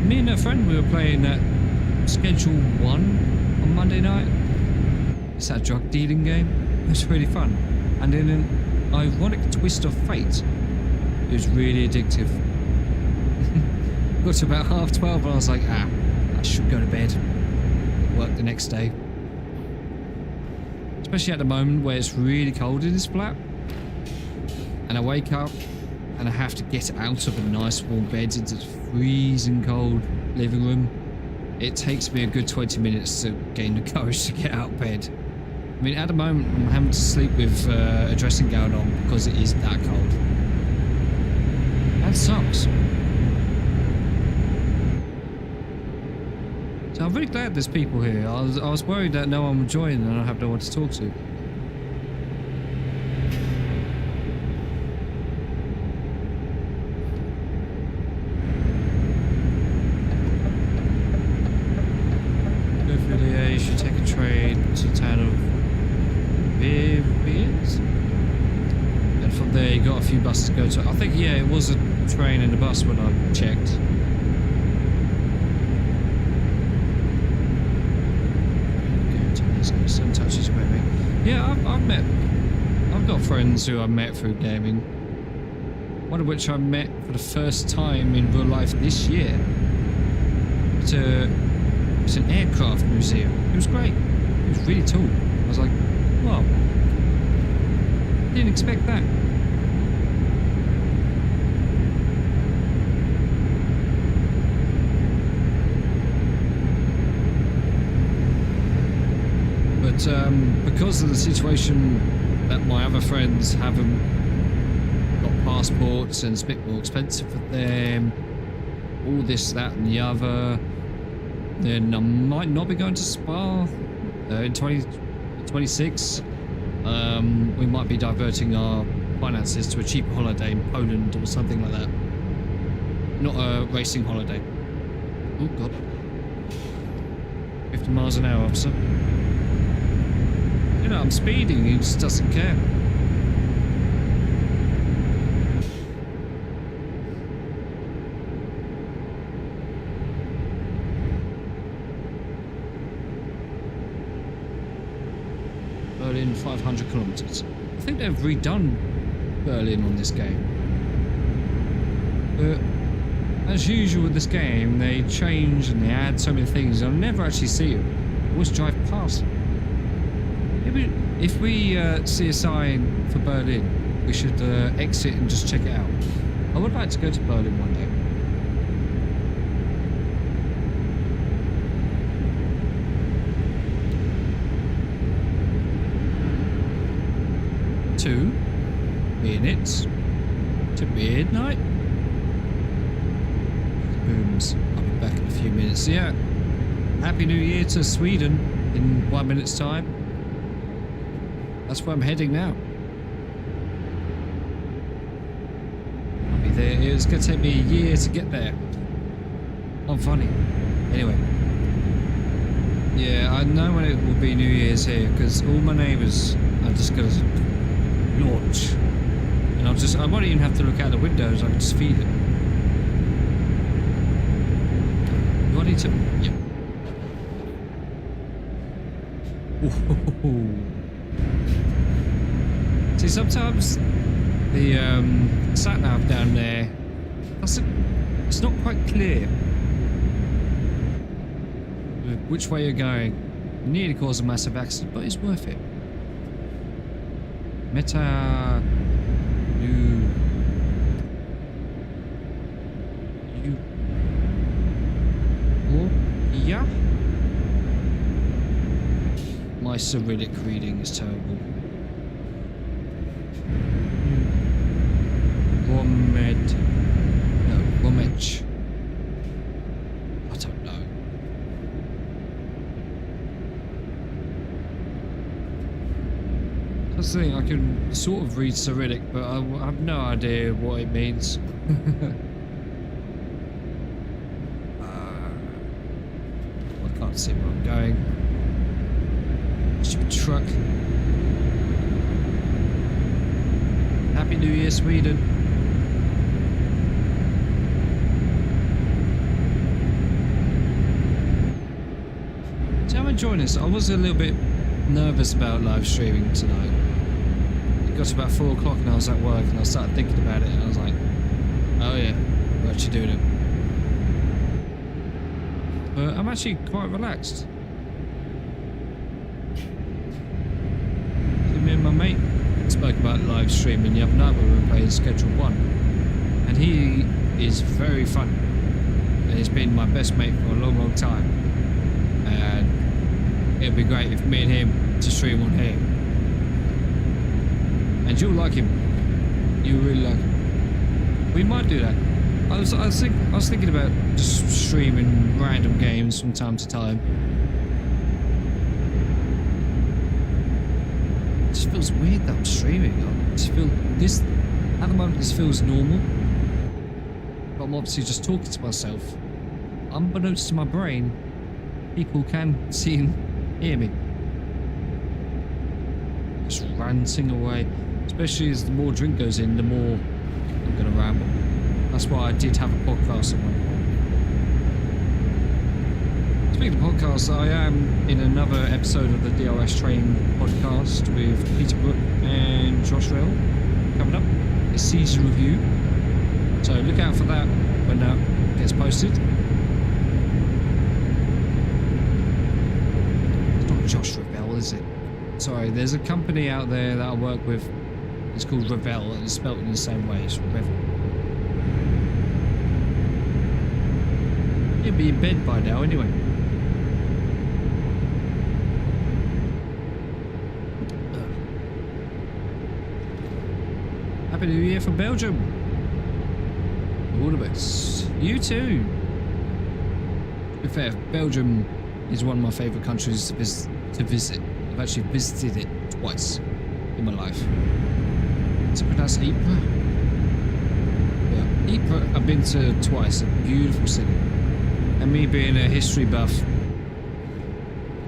Me and a friend, we were playing that Schedule 1 on Monday night. It's that drug dealing game. It was really fun. And in an ironic twist of fate, it was really addictive. Got to about 12:30 and I was like, I should go to bed. Work the next day. Especially at the moment where it's really cold in this flat. And I wake up and I have to get out of a nice warm bed into the freezing cold living room. It takes me a good 20 minutes to gain the courage to get out of bed. I mean, at the moment I'm having to sleep with a dressing gown on because it is that cold. That sucks. So I'm really glad there's people here. I was worried that no one would join and I have no one to talk to. You should take a train to the town of Viviers, and from there you got a few buses to go to. I think, yeah, it was a train and a bus when I checked. Some touches with me. Yeah, I've got friends who I met through gaming. One of which I met for the first time in real life this year. It's an aircraft museum. It was great. It was really cool. I was like, wow. Didn't expect that. But because of the situation that my other friends haven't got passports and it's a bit more expensive for them, all this, that and the other, then I might not be going to Spa in 2026. We might be diverting our finances to a cheaper holiday in Poland or something like that. Not a racing holiday. Oh god. 50 miles an hour, officer. You know, I'm speeding, he just doesn't care. Berlin, 500 kilometers. I think they've redone Berlin on this game. as usual with this game, they change and they add so many things. I'll never actually see them. I always drive past them. Maybe if we see a sign for Berlin, we should exit and just check it out. I would like to go to Berlin one day. Two minutes to midnight. Booms. I'll be back in a few minutes. Yeah. Happy New Year to Sweden in 1 minute's time. That's where I'm heading now. I'll be there. It's going to take me a year to get there. I'm funny. Anyway. Yeah, I know when it will be New Year's here because all my neighbours are just going to launch. And I won't even have to look out the windows. I can just feel it. Do I need to? Yeah. Ooh. See, sometimes the sat nav down there, it's not quite clear which way you're going. It nearly caused a massive accident, but it's worth it. Meta. Yeah. My Cyrillic reading is terrible. Romech. I don't know. That's the thing, I can sort of read Cyrillic, but I have no idea what it means. I can't see where I'm going. Stupid truck. Happy New Year, Sweden. So I'm enjoying this. I was a little bit nervous about live streaming tonight. It got to about 4 o'clock and I was at work and I started thinking about it and I was like, oh yeah, we're actually doing it. But I'm actually quite relaxed. So me and my mate spoke about live streaming the other night when we were playing Schedule 1. And he is very fun. And he's been my best mate for a long, long time. And it'd be great if me and him to stream on here. And you'll like him. You really like him. We might do that. I was thinking about just streaming random games from time to time. It just feels weird that I'm streaming. I just feel this at the moment. This feels normal, but I'm obviously just talking to myself. Unbeknownst to my brain, people can see and hear me. Just ranting away. Especially as the more drink goes in, the more I'm gonna ramble. That's why I did have a podcast at one point. Speaking of podcasts, I am in another episode of the DRS Train podcast with Peter Brook and Josh Rell coming up. A season review. So look out for that when that gets posted. It's not Josh Revell, is it? Sorry, there's a company out there that I work with. It's called Revell and it's spelled in the same way. It's Revel. He'll be in bed by now anyway. Happy New Year from Belgium. All the best. You too. To be fair, Belgium is one of my favourite countries to visit. I've actually visited it twice in my life. Is it pronounced Ypres? Yeah, Ypres I've been to twice. A beautiful city. And me being a history buff,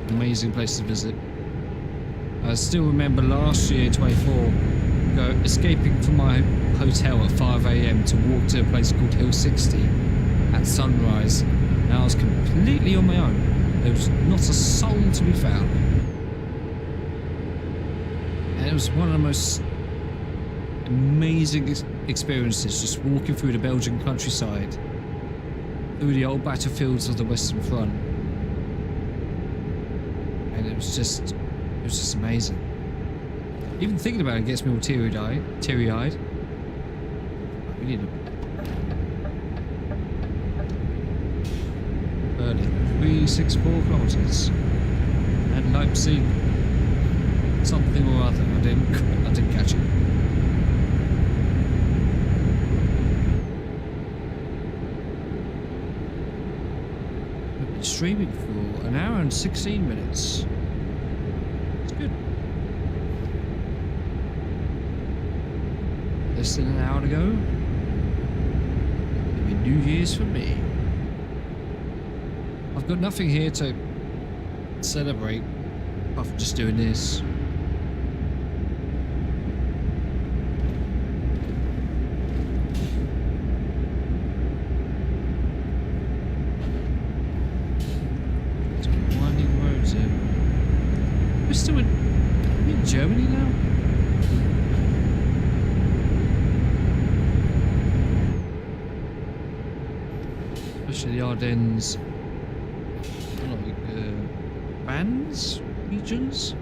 amazing place to visit. I still remember last year, 24, escaping from my hotel at 5 AM to walk to a place called Hill 60 at sunrise. And I was completely on my own. There was not a soul to be found. And it was one of the most amazing experiences, just walking through the Belgian countryside through the old battlefields of the Western Front. And it was just amazing. Even thinking about it gets me all teary-eyed. We need a Berlin, 364 kilometers, and Leipzig, something or other. I didn't catch it. We've been streaming for an hour and 16 minutes. It's good. Less than an hour to go. It'll be New Year's for me. I've got nothing here to celebrate apart from just doing this. Some winding roads here. We're still in Germany now? Especially the Ardennes. Bands? Regions?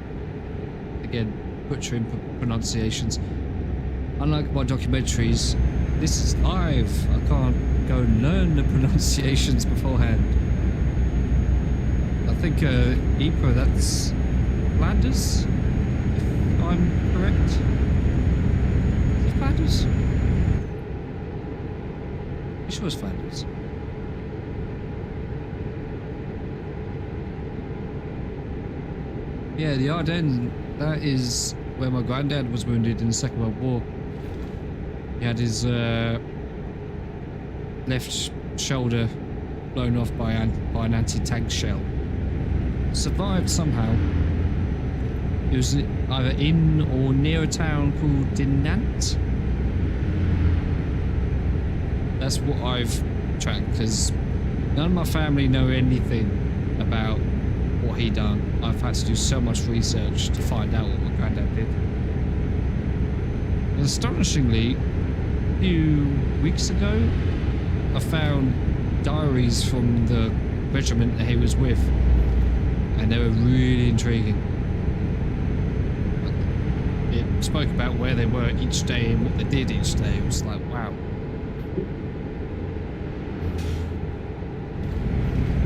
Again, butchering pronunciations. Unlike my documentaries, this is live. I can't go and learn the pronunciations beforehand. I think Ypres, that's Flanders, if I'm correct. Is it Flanders? I'm sure it's Flanders. Yeah, the Ardennes, that is where my granddad was wounded in the Second World War. He had his left shoulder blown off by an anti-tank shell. Survived somehow. It was either in or near a town called Dinant. That's what I've tracked, because none of my family know anything about what he done. I've had to do so much research to find out what my granddad did. And astonishingly, a few weeks ago, I found diaries from the regiment that he was with, and they were really intriguing. It spoke about where they were each day and what they did each day. It was like, wow.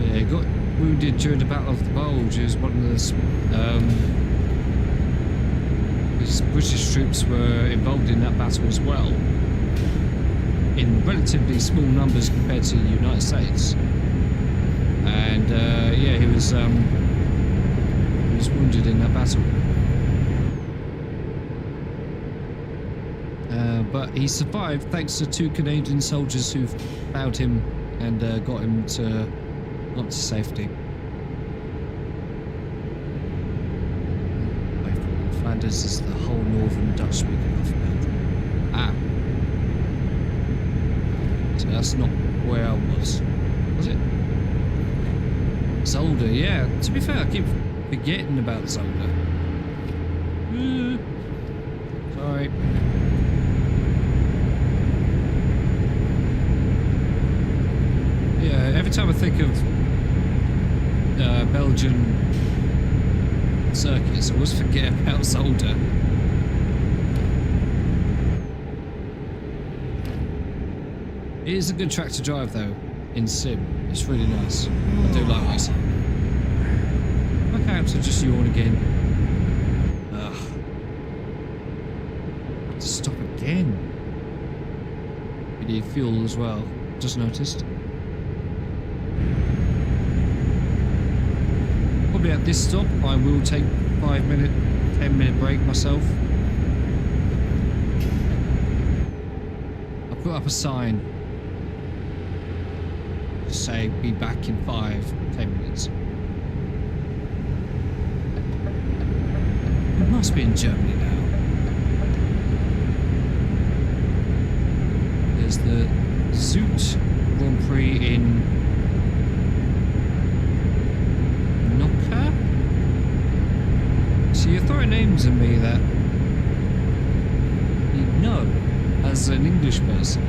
Yeah, he got wounded during the Battle of the Bulge. It was one of the British troops were involved in that battle as well, in relatively small numbers compared to the United States. And yeah, he was wounded in that battle. But he survived thanks to 2 Canadian soldiers who found him and got him to safety. Flanders is the whole northern Dutch-speaking alphabet. Ah. So that's not where I was. Was it? Zolder, yeah. To be fair, I keep forgetting about Zolder. Sorry. Yeah, every time I think of Belgian circuits, I always forget about Zolder. It is a good track to drive though, in sim. It's really nice. I do like racing. My character just yawned again. Ugh. I have to stop again. We need fuel as well. Just noticed. Probably at this stop, I will take 5-minute, 10-minute break myself. I'll put up a sign to say be back in 5-10 minutes. We must be in Germany now. There's the Zoot Grand Prix in So you're throwing names at me that you know as an English person.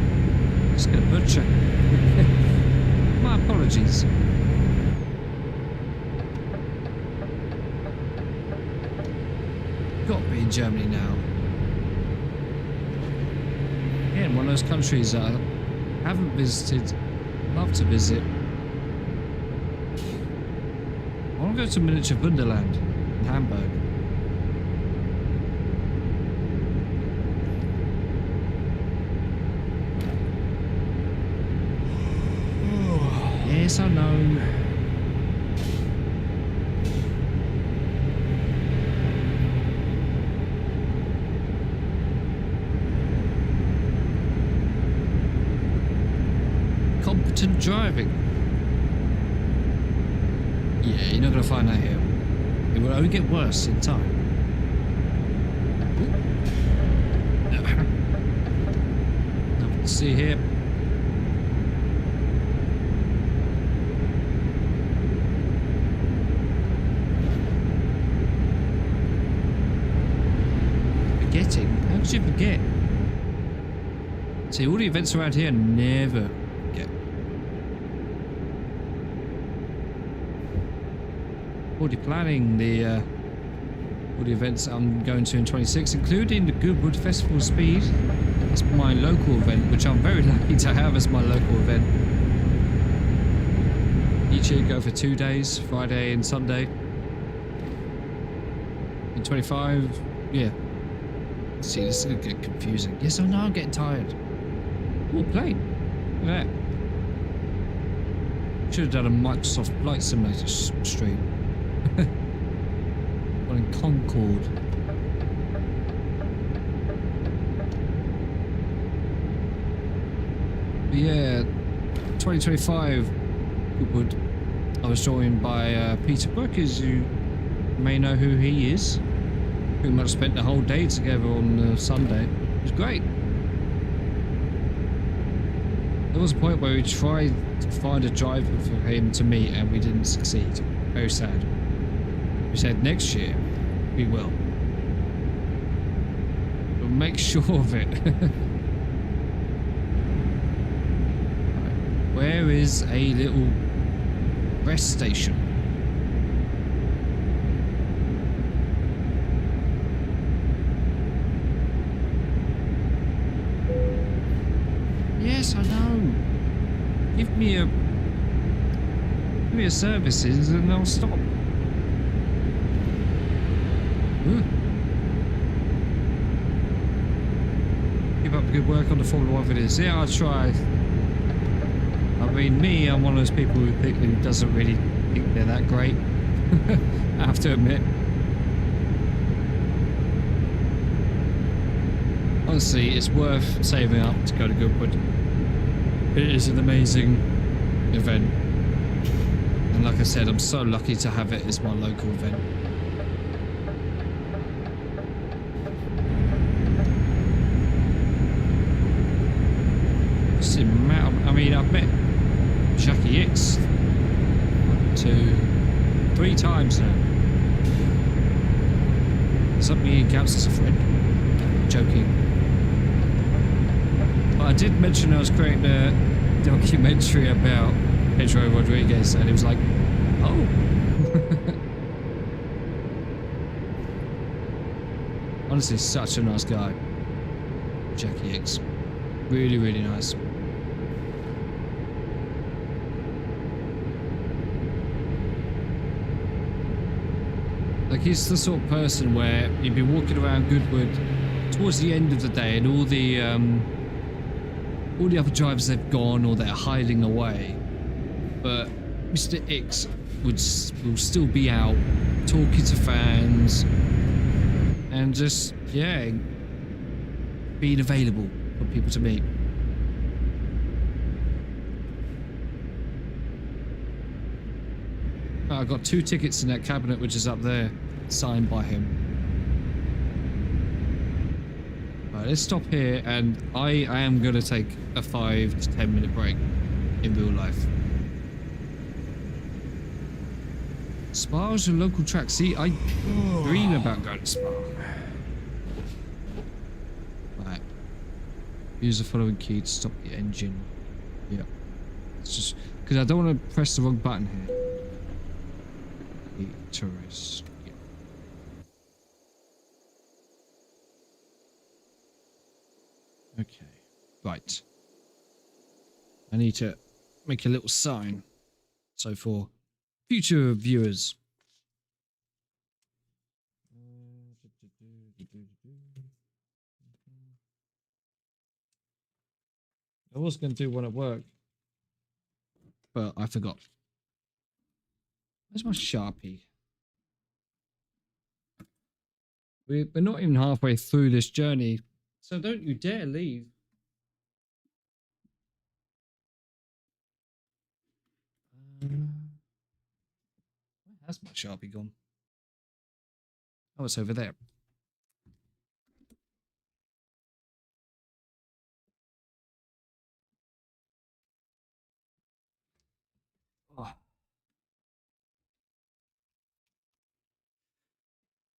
Just gonna butcher. My apologies. Got to be in Germany now. Again, one of those countries that I haven't visited. Love to visit. I want to go to Miniature Wonderland in Hamburg. Yes, I know. Competent driving. Yeah, you're not going to find that here. It will only get worse in time. Nothing to see here. Forgetting? How could you forget? See, all the events around here never forget. Already planning all the events I'm going to in 26, including the Goodwood Festival Speed. That's my local event, which I'm very lucky to have as my local event. Each year go for 2 days, Friday and Sunday. In 25, yeah. See, this is going to get confusing. Yes, I know, I'm getting tired. Oh, plane. Look at that. Should have done a Microsoft Flight Simulator stream. One in Concord. But yeah, 2025 Goodwood. I was joined by Peter Brook, as you may know who he is. Pretty much spent the whole day together on Sunday. It was great. There was a point where we tried to find a driver for him to meet and we didn't succeed. Very sad. We said next year we will. We'll make sure of it. Where is a little rest station? Yes, I know. Give me a services and I'll stop. Ooh. Keep up good work on the Formula 1 videos. Yeah, I'll try. I mean, I'm one of those people who doesn't really think they're that great. I have to admit. Honestly, it's worth saving up to go to Goodwood. It is an amazing event. And like I said, I'm so lucky to have it as my local event. I mean, I've met Jackie X 1, 2, 3 times now. Something he counts as a friend. Joking. But I did mention I was creating a documentary about Pedro Rodriguez, and he was like, oh. Honestly, such a nice guy. Jackie X. Really, really nice. Like, he's the sort of person where you'd be walking around Goodwood towards the end of the day and all the other drivers have gone or they're hiding away, but Mr. X will still be out talking to fans and just, yeah, being available for people to meet. I've got 2 tickets in that cabinet which is up there, signed by him. Right, let's stop here, and I am going to take a 5 to 10 minute break in real life. Spa is a local track. See, I dream about going to Spa. Right. Use the following key to stop the engine. Yep. Let's just because I don't want to press the wrong button here. Tourist. Yeah. Okay. Right. I need to make a little sign. So for future viewers. I was going to do one at work, but I forgot. Where's my Sharpie? We're not even halfway through this journey, so don't you dare leave. Where has my Sharpie gone? Oh, it's over there. Oh.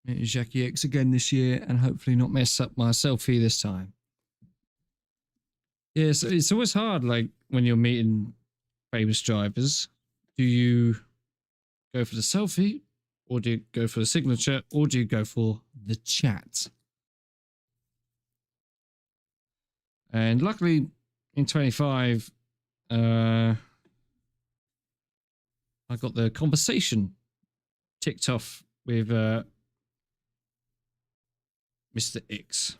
Jackie X again this year, and hopefully not mess up my selfie this time. Yeah, so it's always hard, like when you're meeting famous drivers. Do you go for the selfie, or do you go for the signature, or do you go for the chat? And luckily, in 25, I got the conversation ticked off with Mr. X.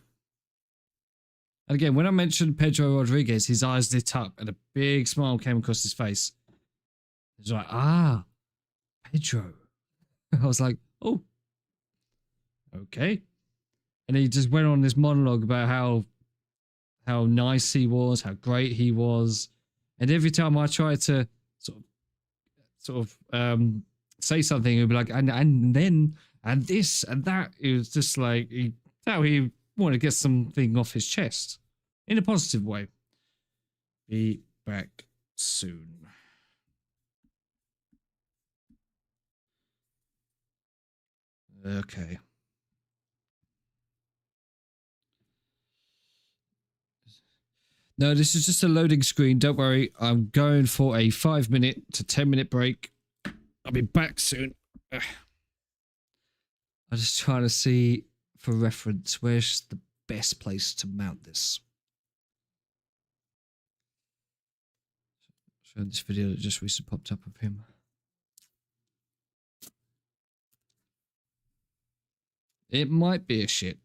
And again, when I mentioned Pedro Rodriguez, his eyes lit up and a big smile came across his face. It was like, ah, Pedro. I was like, oh, okay. And he just went on this monologue about how nice he was, how great he was. And every time I tried to sort of say something, he'd be like, and then and this and that. It was just like how he wanted to get something off his chest in a positive way. Be back soon. Okay. No, this is just a loading screen. Don't worry. I'm going for a 5-minute to 10-minute break. I'll be back soon. I'm just trying to see for reference where's the best place to mount this. Show this video that just recently popped up of him. It might be a shit.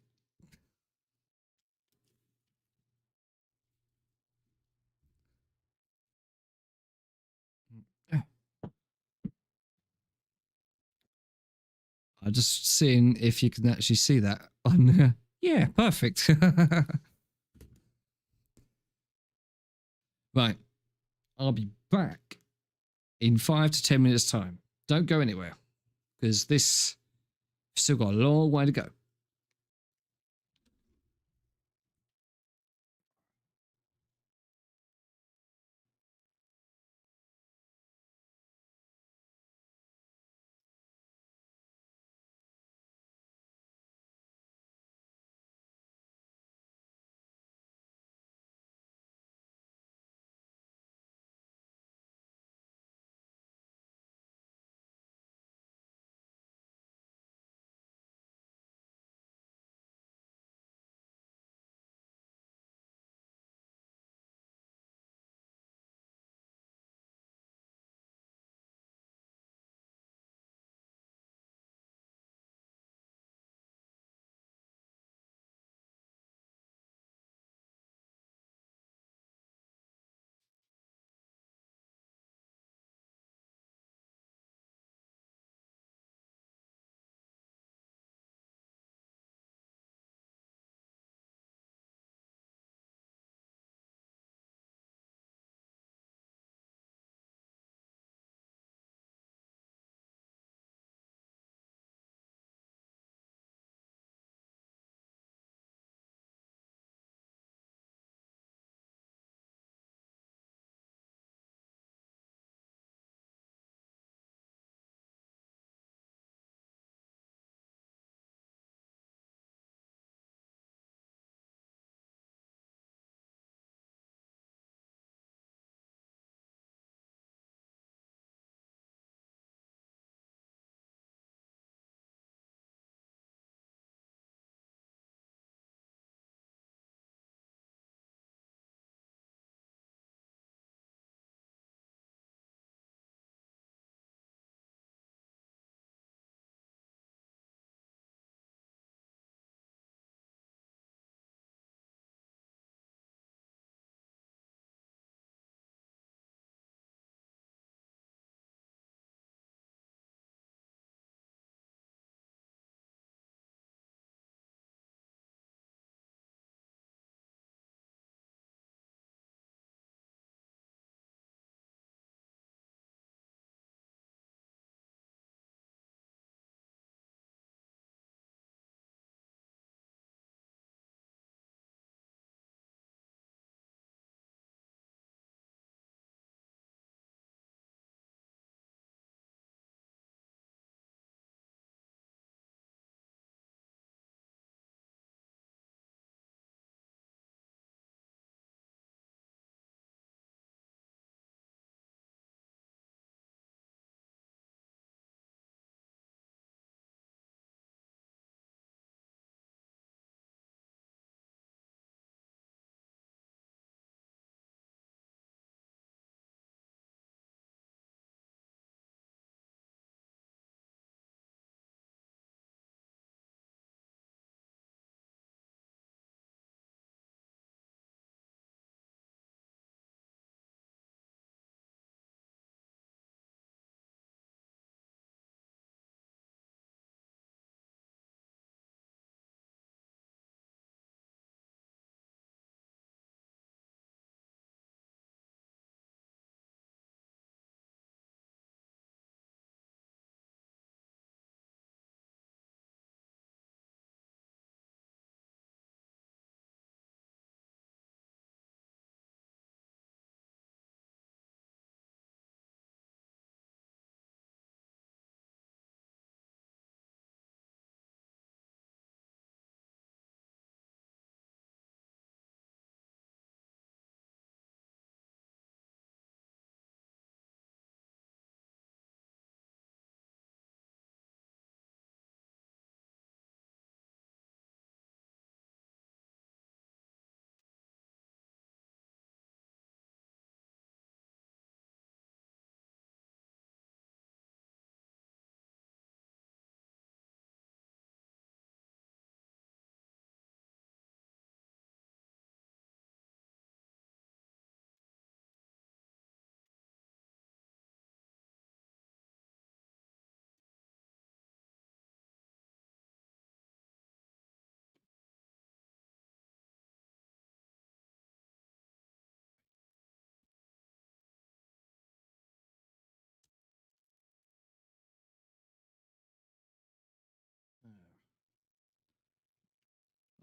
I'm just seeing if you can actually see that on. Yeah, perfect. Right, I'll be back in 5 to 10 minutes time. Don't go anywhere because this still got a long way to go.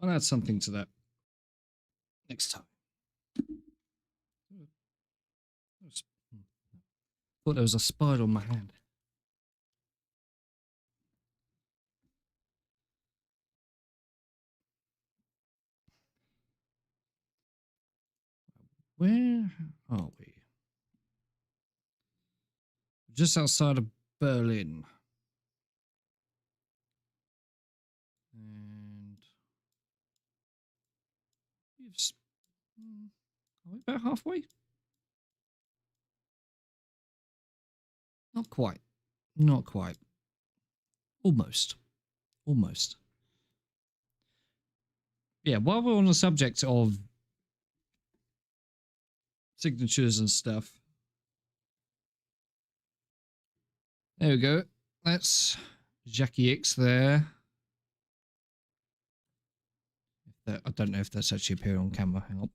I'll add something to that next time. Thought there was a spider on my hand. Where are we? Just outside of Berlin. And are we about halfway? Not quite. Not quite. Almost. Almost. Yeah, while we're on the subject of signatures and stuff. There we go. That's Jackie X there. I don't know if that's actually appearing on camera. Hang on.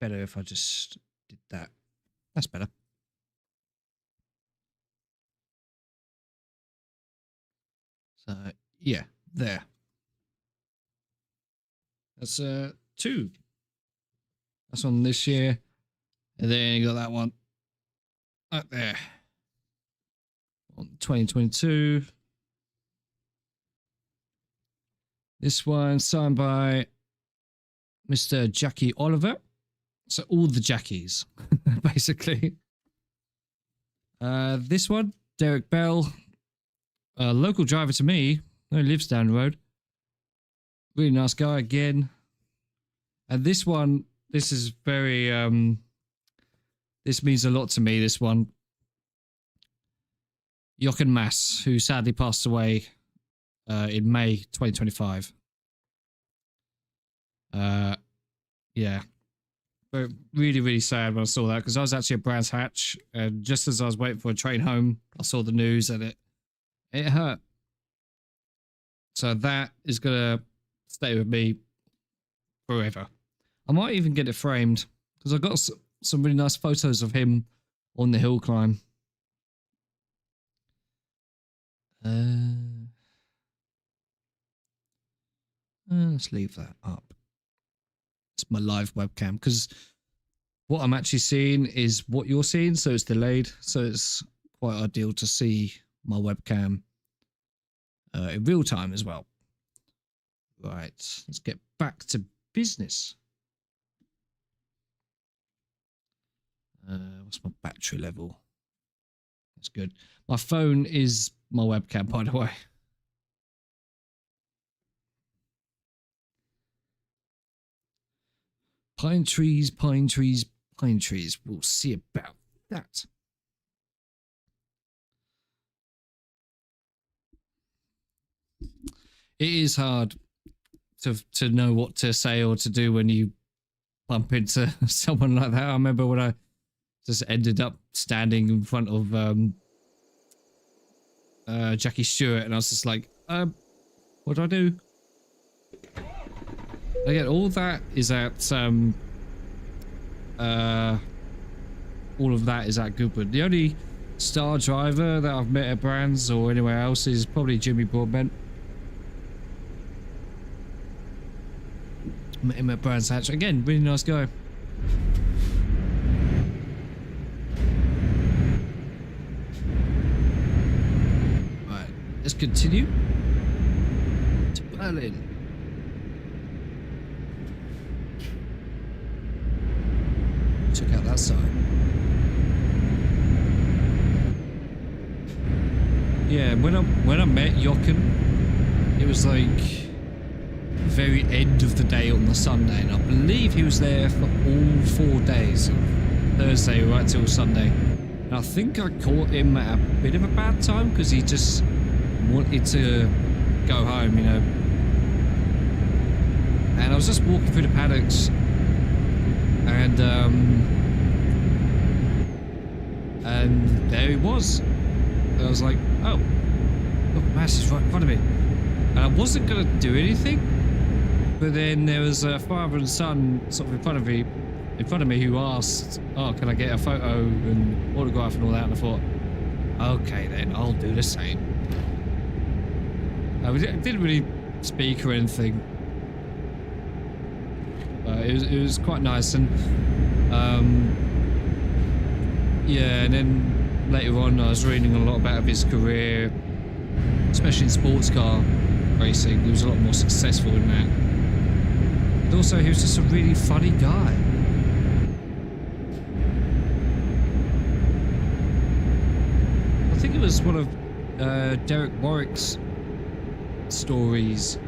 Better if I just did that. That's better. So, yeah, there. That's 2. That's on this year. And then you got that one up there on 2022. This one signed by Mr. Jackie Oliver. So all the Jackies, basically. This one, Derek Bell, a local driver to me. He lives down the road. Really nice guy again. And this one, this is very, this means a lot to me, this one. Jochen Mass, who sadly passed away in May 2025. Yeah. But really, really sad when I saw that, because I was actually at Brands Hatch, and just as I was waiting for a train home, I saw the news and it hurt. So that is going to stay with me forever. I might even get it framed, because I've got some really nice photos of him on the hill climb. Let's leave that up. It's my live webcam, because what I'm actually seeing is what you're seeing, so it's delayed, so it's quite ideal to see my webcam in real time as well. Right, let's get back to business. What's my battery level? That's good. My phone is my webcam, by the way. Pine trees, pine trees, pine trees. We'll see about that. It is hard to know what to say or to do when you bump into someone like that. I remember when I just ended up standing in front of Jackie Stewart, and I was just like, what do I do? Again, all that is at all of that is at Goodwood. The only star driver that I've met at Brands or anywhere else is probably Jimmy Broadbent. Met him at Brands Hatch. Again, really nice guy. Right, let's continue to Berlin. Check out that side. Yeah, when I met Jochen, it was like very end of the day on the Sunday, and I believe he was there for all 4 days, Thursday right till Sunday. And I think I caught him at a bit of a bad time because he just wanted to go home, you know. And I was just walking through the paddocks, and there he was. And I was like, oh, look, Mass is right in front of me. And I wasn't gonna do anything, but then there was a father and son sort of in front of me who asked, oh, can I get a photo and autograph and all that? And I thought, okay then, I'll do the same. We didn't really speak or anything. It was quite nice, and yeah, and then later on I was reading a lot about his career, especially in sports car racing. He was a lot more successful in that. And also he was just a really funny guy. I think it was one of Derek Warwick's stories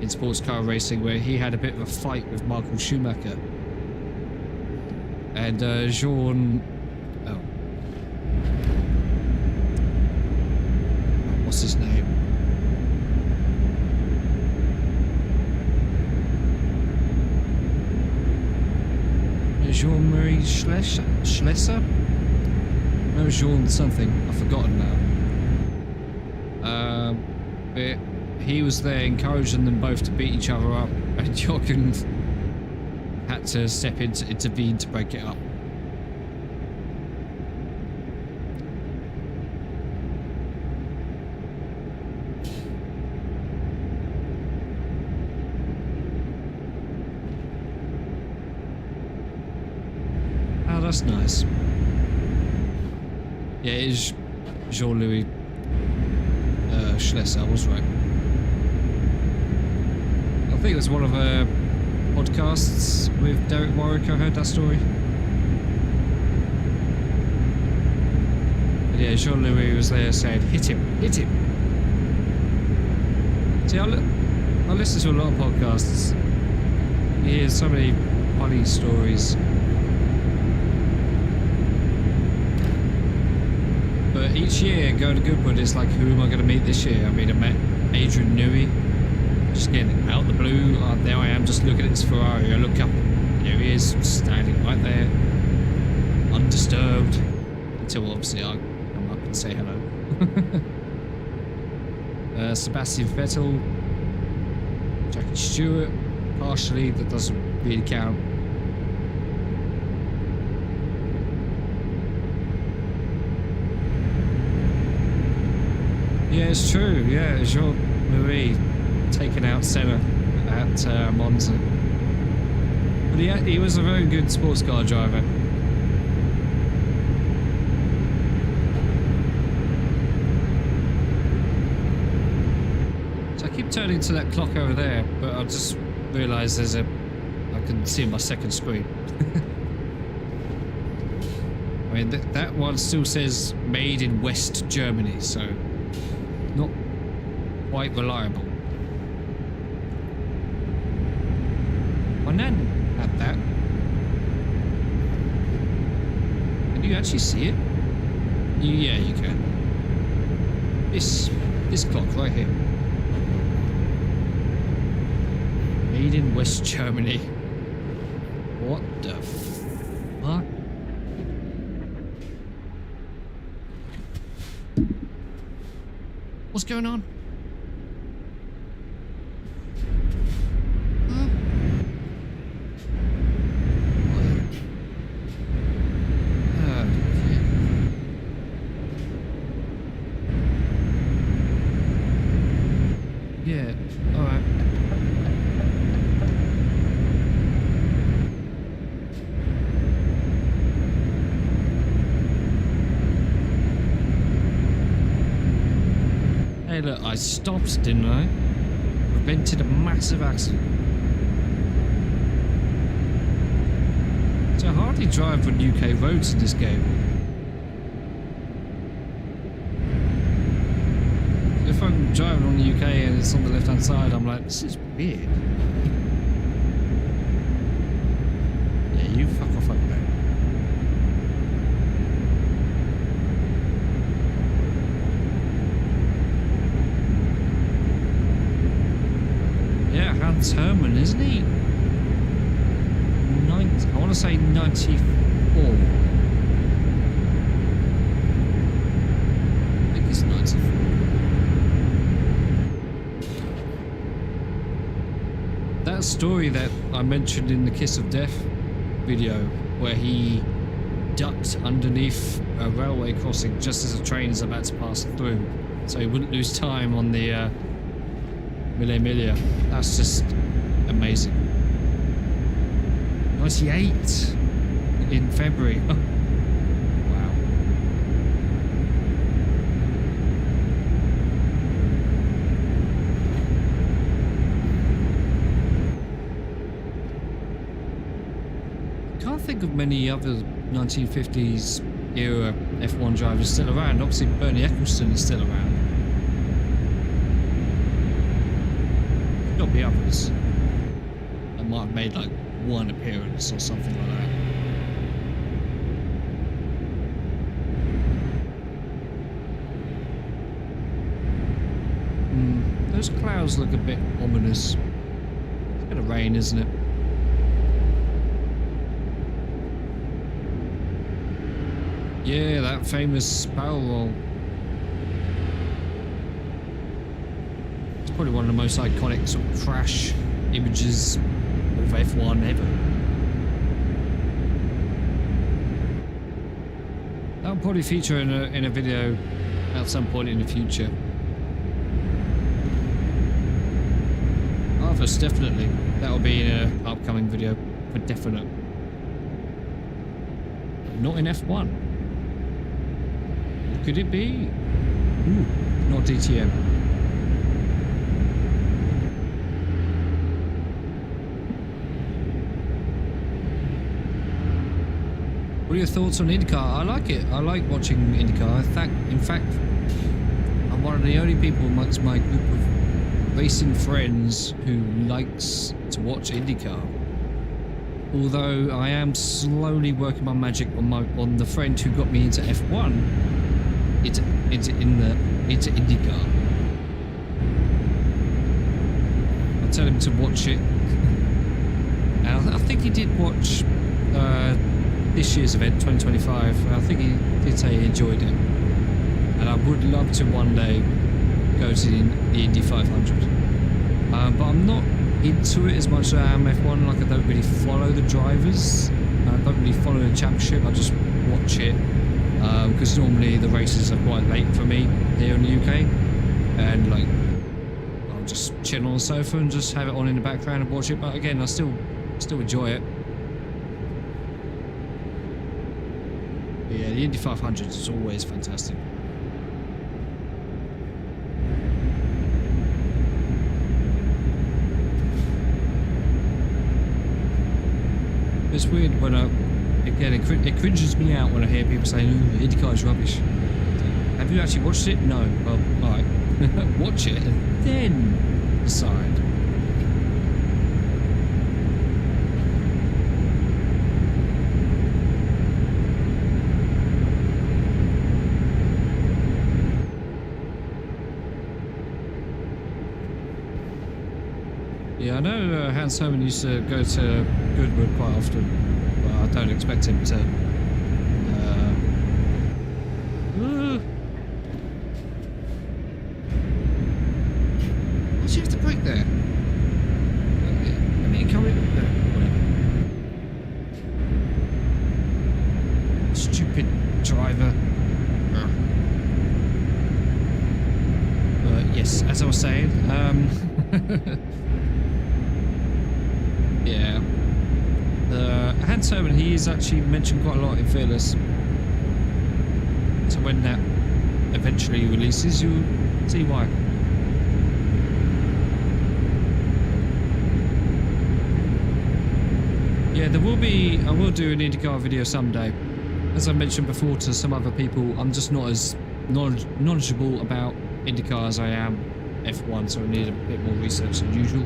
in sports car racing where he had a bit of a fight with Michael Schumacher. And Jean... Oh. What's his name? Jean-Marie Schlesser? No, Jean something. I've forgotten now. But he was there encouraging them both to beat each other up, and Jochen had to step in to intervene to break it up. Oh, that's nice. Yeah, it is Jean-Louis Schlesser, I was right. I think it was one of her podcasts with Derek Warwick. I heard that story. But yeah, Jean-Louis was there saying, hit him, hit him. See, I listen to a lot of podcasts. You hear so many funny stories. But each year, going to Goodwood, it's like, who am I going to meet this year? I mean, I met Adrian Newey. Just getting out of the blue. There I am, just looking at this Ferrari. I look up, and there he is, standing right there, undisturbed. Until obviously I come up and say hello. Sebastian Vettel, Jackie Stewart, partially, that doesn't really count. Yeah, it's true. Yeah, Jean-Louis taking out Senna at Monza. But he was a very good sports car driver. So I keep turning to that clock over there, but I just realised I can see my second screen. I mean, that one still says made in West Germany, so not quite reliable. My nan had that. Can you actually see it? Yeah, you can. This clock right here. Made in West Germany. What the fuck? What's going on? Yeah, alright. Hey look, I stopped, didn't I? Prevented a massive accident. So I hardly drive on UK roads in this game. If I'm driving on the UK and it's on the left hand side, I'm like, this is weird. Yeah, you fuck off over there. Yeah, Hans Hermann, isn't he? I want to say 94. I think it's 94. That story that I mentioned in the Kiss of Death video, where he ducked underneath a railway crossing just as a train is about to pass through, so he wouldn't lose time on the Mille Miglia. That's just amazing. 98 in February. Oh. Wow. Can't think of many other 1950s era F1 drivers still around. Obviously, Bernie Ecclestone is still around. There's got to be others that might have made like one appearance or something like that. Those clouds look a bit ominous. It's gonna rain, isn't it? Yeah, that famous barrel roll. It's probably one of the most iconic sort of crash images of F1 ever. That'll probably feature in a video at some point in the future. Arthur's definitely. That'll be in an upcoming video for definite. Not in F1. What could it be? Ooh, not DTM. What are your thoughts on IndyCar? I like it. I like watching IndyCar. In fact, I'm one of the only people amongst my group of racing friends who likes to watch IndyCar. Although I am slowly working my magic on the friend who got me into F1, into IndyCar. I tell him to watch it, and I think he did watch this year's event, 2025. I think he did say he enjoyed it, and I would love to one day go to the Indy 500. But I'm not into it as much as I am F1. Like, I don't really follow the drivers. I don't really follow the championship. I just watch it because normally the races are quite late for me here in the UK, and like I'll just chill on the sofa and just have it on in the background and watch it. But again, I still enjoy it. But yeah, the Indy 500 is always fantastic. It's weird when it cringes me out when I hear people saying, "Ooh, IndyCar is rubbish." Have you actually watched it? No. Well, alright. Watch it and then decide. Yeah, I know Hans Herman used to go to Goodwood quite often, but I don't expect him to. Why did you have to brake there? I mean, come in. Whatever. Stupid driver. Yes, as I was saying, yeah. Hans Herman, he is actually mentioned quite a lot in Fearless. So when that eventually releases, you'll see why. Yeah, there will be. I will do an IndyCar video someday. As I mentioned before to some other people, I'm just not as knowledgeable about IndyCar as I am F1, so I need a bit more research than usual.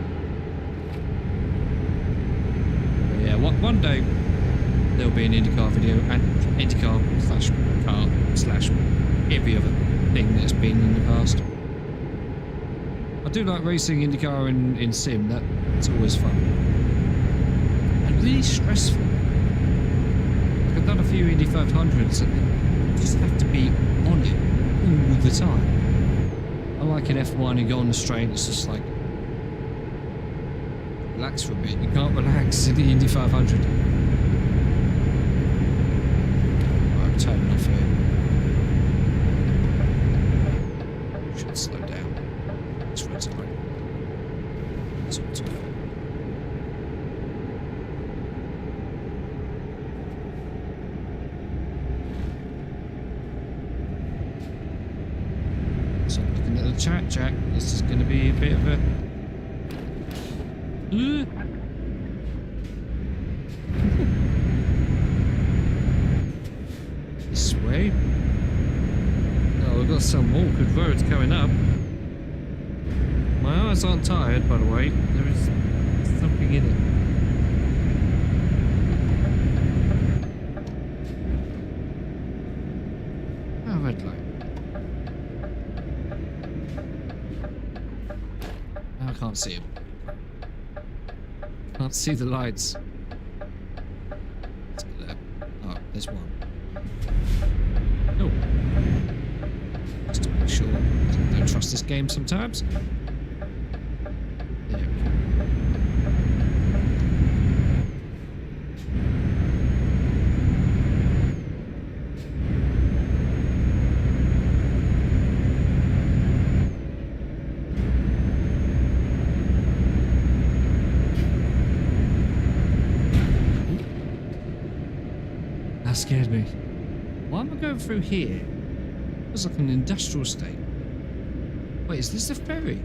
One day there'll be an IndyCar video and IndyCar / every other thing that's been in the past. I do like racing IndyCar in sim. That's always fun and really stressful. Like, I've done a few Indy 500s and you just have to be on it all the time. Unlike in F1, you go on the straight, it's just like relax for a bit. You can't relax in the Indy 500. I'm turning off here. Should slow down. It's red light. sort of. So looking at the chat, Jack, this is going to be a bit of a... This way. Oh, we've got some awkward roads coming up. My eyes aren't tired, by the way. There is something in it. Oh, red light. I can't see him. Can't see the lights. Let's get that. Oh, there's one. Oh. Just to make sure. I don't trust this game sometimes. There we go. That scared me. Why am I going through here? It was like an industrial estate. Wait, is this the ferry?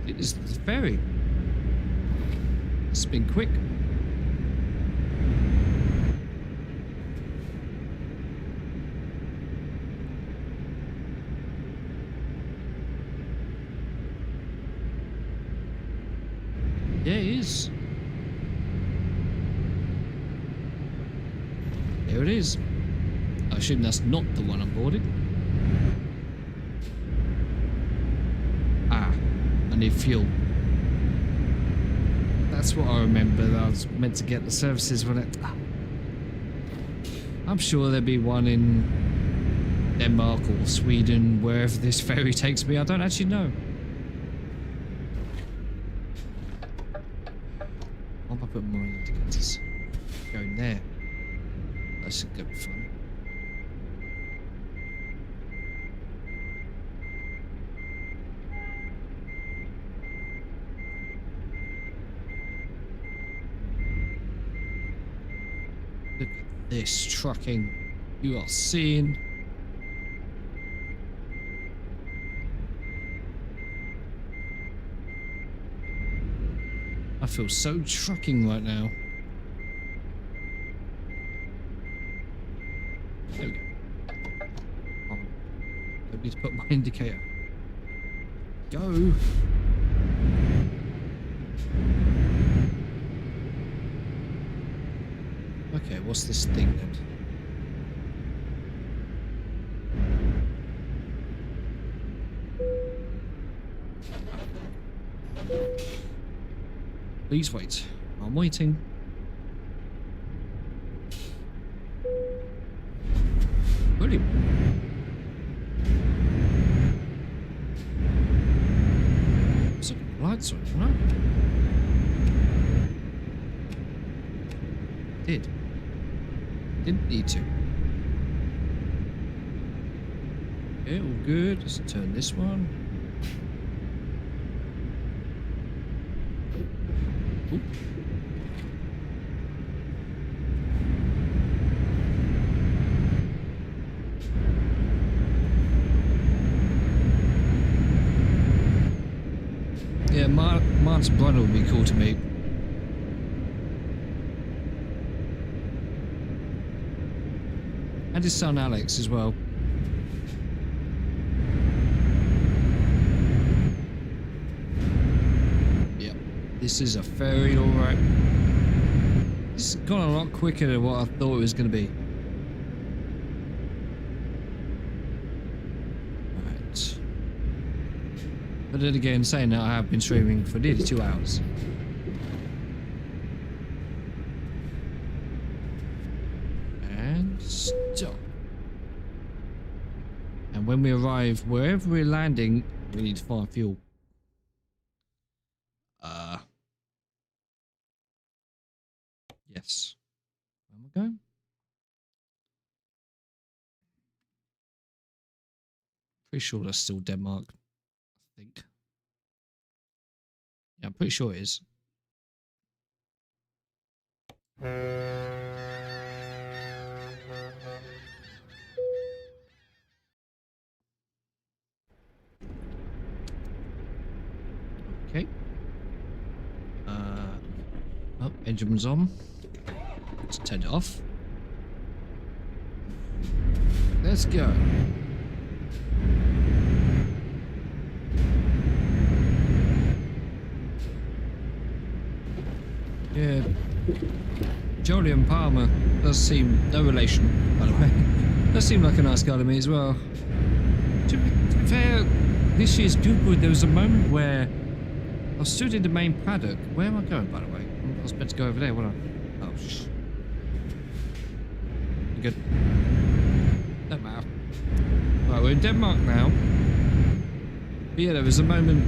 It is the ferry. It's been quick. Yeah, it is. There it is. I assume that's not the one I'm boarding. Ah, I need fuel. That's what I remember. That I was meant to get the services when it... I'm sure there'll be one in Denmark or Sweden, wherever this ferry takes me. I don't actually know. Why am I putting more indicators? Going there. That's gonna be fun. Look at this trucking you are seeing. I feel so trucking right now. There we go. Oh, don't need to put my indicator. Go. Okay, what's this thing then? Please wait. I'm waiting. Brilliant. So lights on, huh? Didn't need to. Okay, all good. Let's turn this one. Ooh. Yeah, Mark's brother would be cool to meet. And his son Alex as well. Yep, this is a ferry, alright. This has gone a lot quicker than what I thought it was going to be. Right. But then again, saying that, I have been streaming for nearly 2 hours. And stop. And when we arrive, wherever we're landing, we need to find fuel. Yes. Where am I going? Pretty sure that's still Denmark, I think. Yeah, I'm pretty sure it is. Okay. Oh, engine was on. Let's turn it off. Let's go. Yeah. Jolyon Palmer does seem, no relation, by the way, does seem like a nice guy to me as well. To be fair, this year's Goodwood, there was a moment where I stood in the main paddock. Where am I going, by the way? I was meant to go over there, wasn't I? Oh, shh. You good? Don't matter. Right, we're in Denmark now. But yeah, there was a moment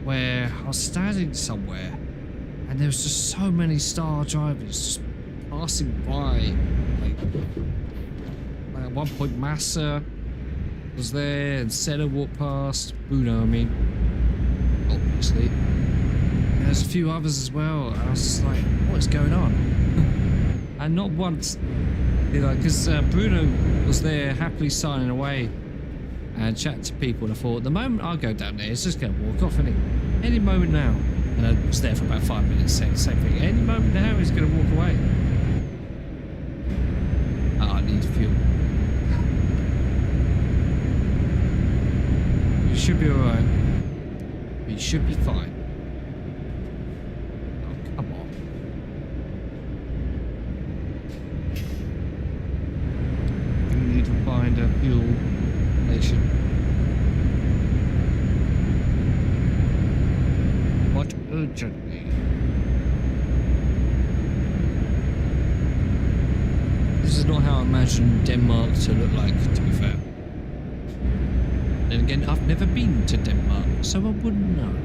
where I was standing somewhere and there was just so many star drivers just passing by. Like at one point, Massa was there and Senna walked past. Bruno, I mean, obviously. And there's a few others as well. And I was just like, what is going on? And not once, you know, because Bruno was there happily signing away and chatting to people. And I thought, the moment I go down there, it's just going to walk off, isn't it? Any moment now. And I was there for about 5 minutes saying the same thing. Any moment now, he's going to walk away. Oh, I need fuel. You should be alright. You should be fine. Oh, come on. You need to find a fuel station. What urgently? This is not how I imagine Denmark to look like, to be fair. Then again, I've never been to Denmark, so I wouldn't know.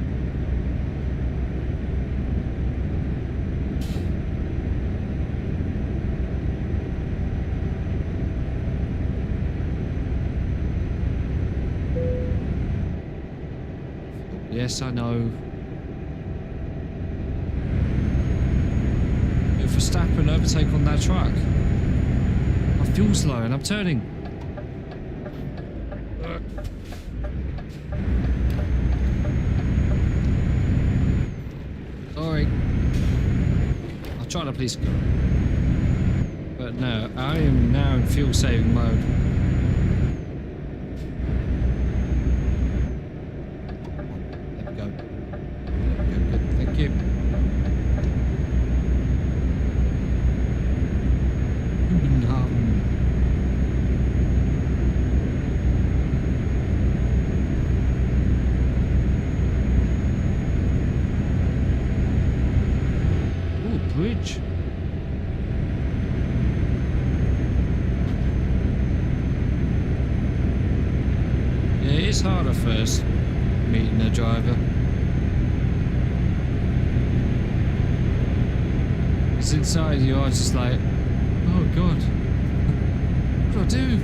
Yes, I know. If Verstappen overtake on that truck, my fuel's low and I'm turning. Sorry. I'll try to please go. But no, I am now in fuel saving mode. There we go. Good. Thank you. Bridge. Yeah, it's harder first meeting a driver. It's inside you are just like, oh god, what do I do?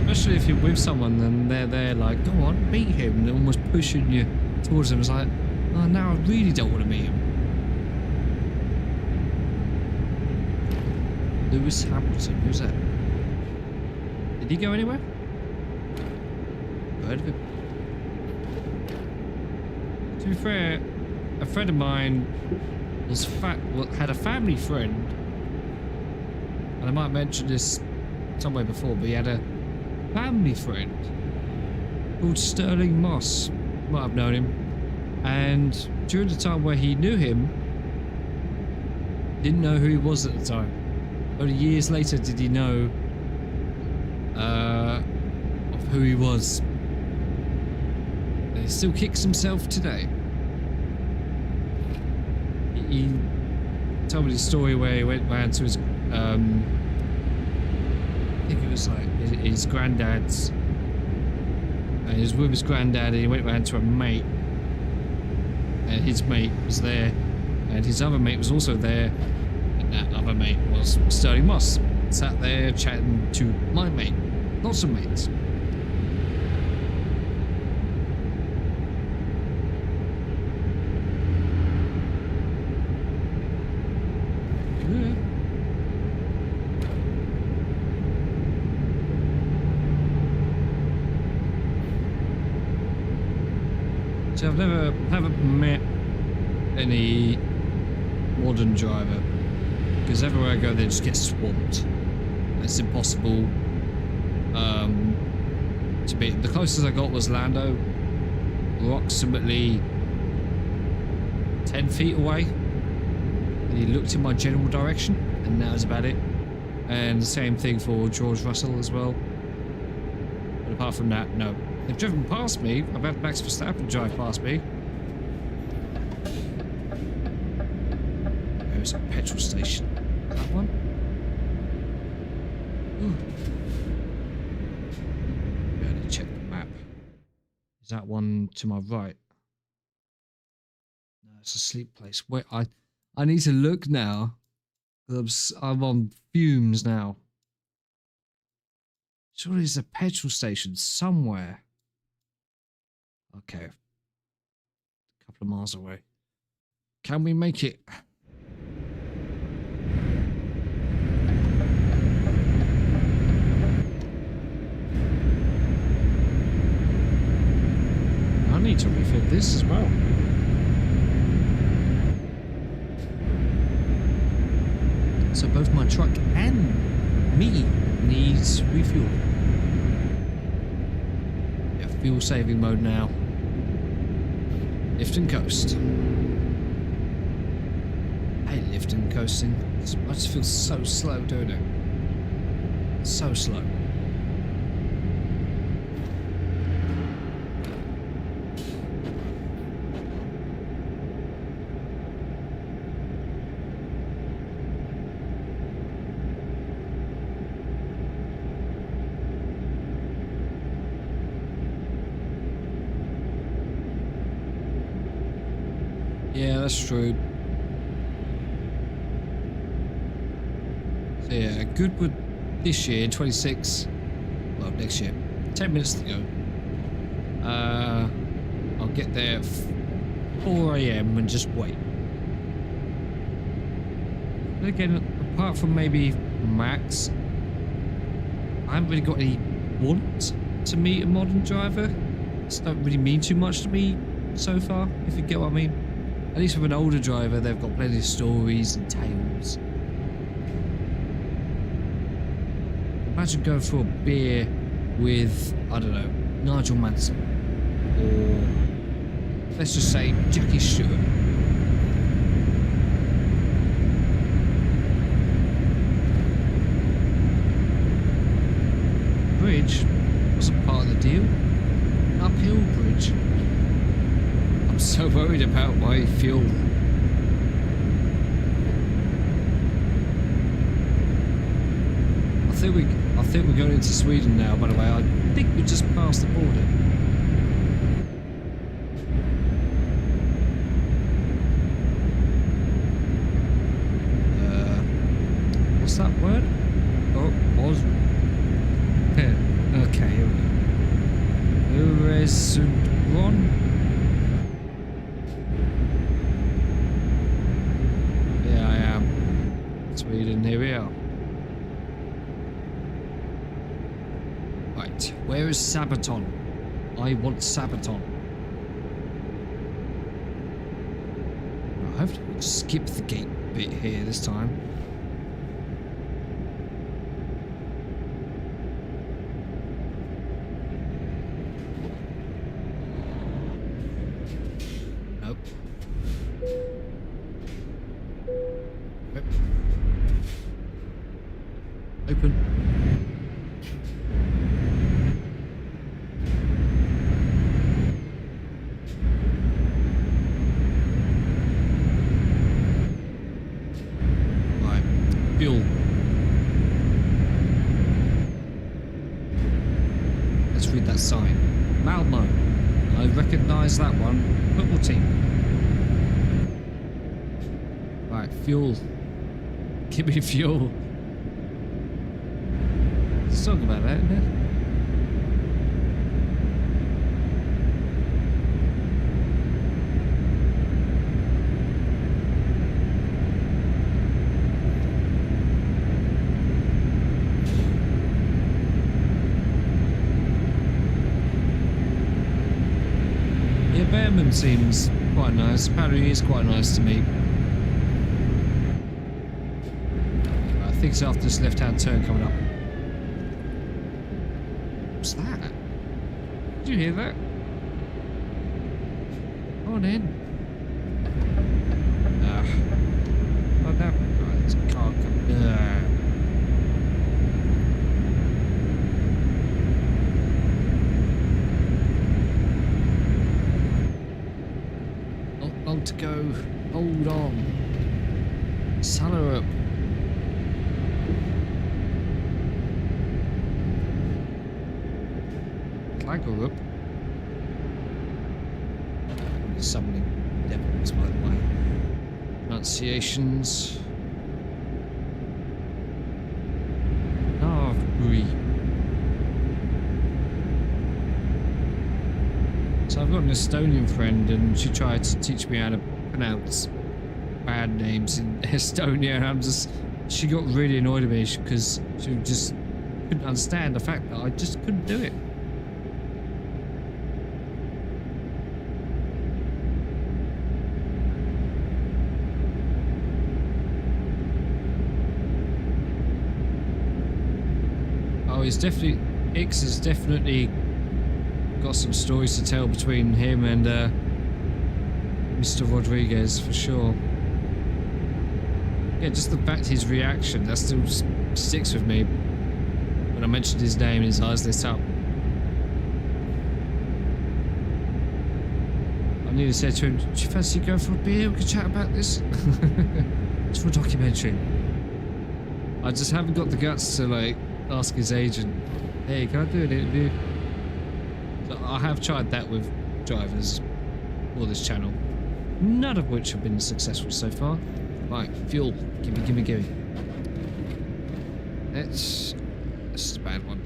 Especially if you're with someone and they're there like, go on, meet him, and they're almost pushing you towards him. It's like, oh, now I really don't want to meet him. Lewis Hamilton, who's that? Did he go anywhere? Heard of him. To be fair, a friend of mine had a family friend, and I might mention this somewhere before, but he had a family friend called Sterling Moss. You might have known him. And during the time where he knew him, didn't know who he was at the time. Only years later did he know of who he was. And he still kicks himself today. He told me the story where he went round to his I think it was like his granddad's, and he was with his granddad, and he went round to a mate, and his mate was there, and his other mate was also there, and that other mate was Sterling Moss. Sat there chatting to my mate. Lots of mates. So I've haven't met any modern driver, because everywhere I go they just get swamped. It's impossible to beat. The closest I got was Lando, approximately 10 feet away, and he looked in my general direction, and that was about it. And the same thing for George Russell as well. But apart from that, no. They've driven past me. I've had Max Verstappen drive past me. There's a petrol station. That one? Ooh. Better check the map. Is that one to my right? No, it's a sleep place. Wait, I need to look now. I'm on fumes now. Surely there's a petrol station somewhere. Okay. A couple of miles away. Can we make it? I need to refit this as well. So both my truck and me needs refuel. Yeah, fuel saving mode now. Lift and coast. I hate lift and coasting. I just feel so slow doing it. So slow. Yeah, that's true. So yeah, Goodwood this year, 26. Well, next year. 10 minutes to go. I'll get there at 4 AM and just wait. But again, apart from maybe Max, I haven't really got any want to meet a modern driver. It's don't really mean too much to me so far, if you get what I mean. At least with an older driver, they've got plenty of stories and tales. Imagine going for a beer with, I don't know, Nigel Mansell. Or, let's just say, Jackie Stewart. Bridge wasn't part of the deal. Uphill bridge. I'm so worried about my fuel. I think we're going into Sweden now, by the way. I think we just passed the border. What's that word? Oh, Oz. Okay, here we go. Öresundbron. Yeah, I am. Sweden, here we are. Right, where is Sabaton? I want Sabaton. I hope we skip the gate bit here this time. Nope. Nope. Open. Fuel. Let's read that sign. Malmo. I recognise that one. Football team. Right, fuel. Give me fuel. Let's talk about that, isn't it? Bearman seems quite nice. Apparently he is quite nice to me. I think it's after this left-hand turn coming up. What's that? Did you hear that? Come on in. Oh no. Right, this car come. Long to go. Hold on. Saddle up. Flagger up. Summoning devils, by the way. Pronunciations. So I've got an Estonian friend and she tried to teach me how to pronounce bad names in Estonia, and she got really annoyed at me because she just couldn't understand the fact that I just couldn't do it. Oh, Ix has definitely got some stories to tell between him and Mr. Rodriguez, for sure. Yeah, just the fact his reaction, that still sticks with me. When I mentioned his name, his eyes lit up. I nearly said to him, do you fancy going for a beer? We could chat about this? It's for a documentary. I just haven't got the guts to, like, ask his agent, hey, can I do an interview? So I have tried that with drivers for this channel, none of which have been successful so far. Right, fuel, gimme. This is a bad one.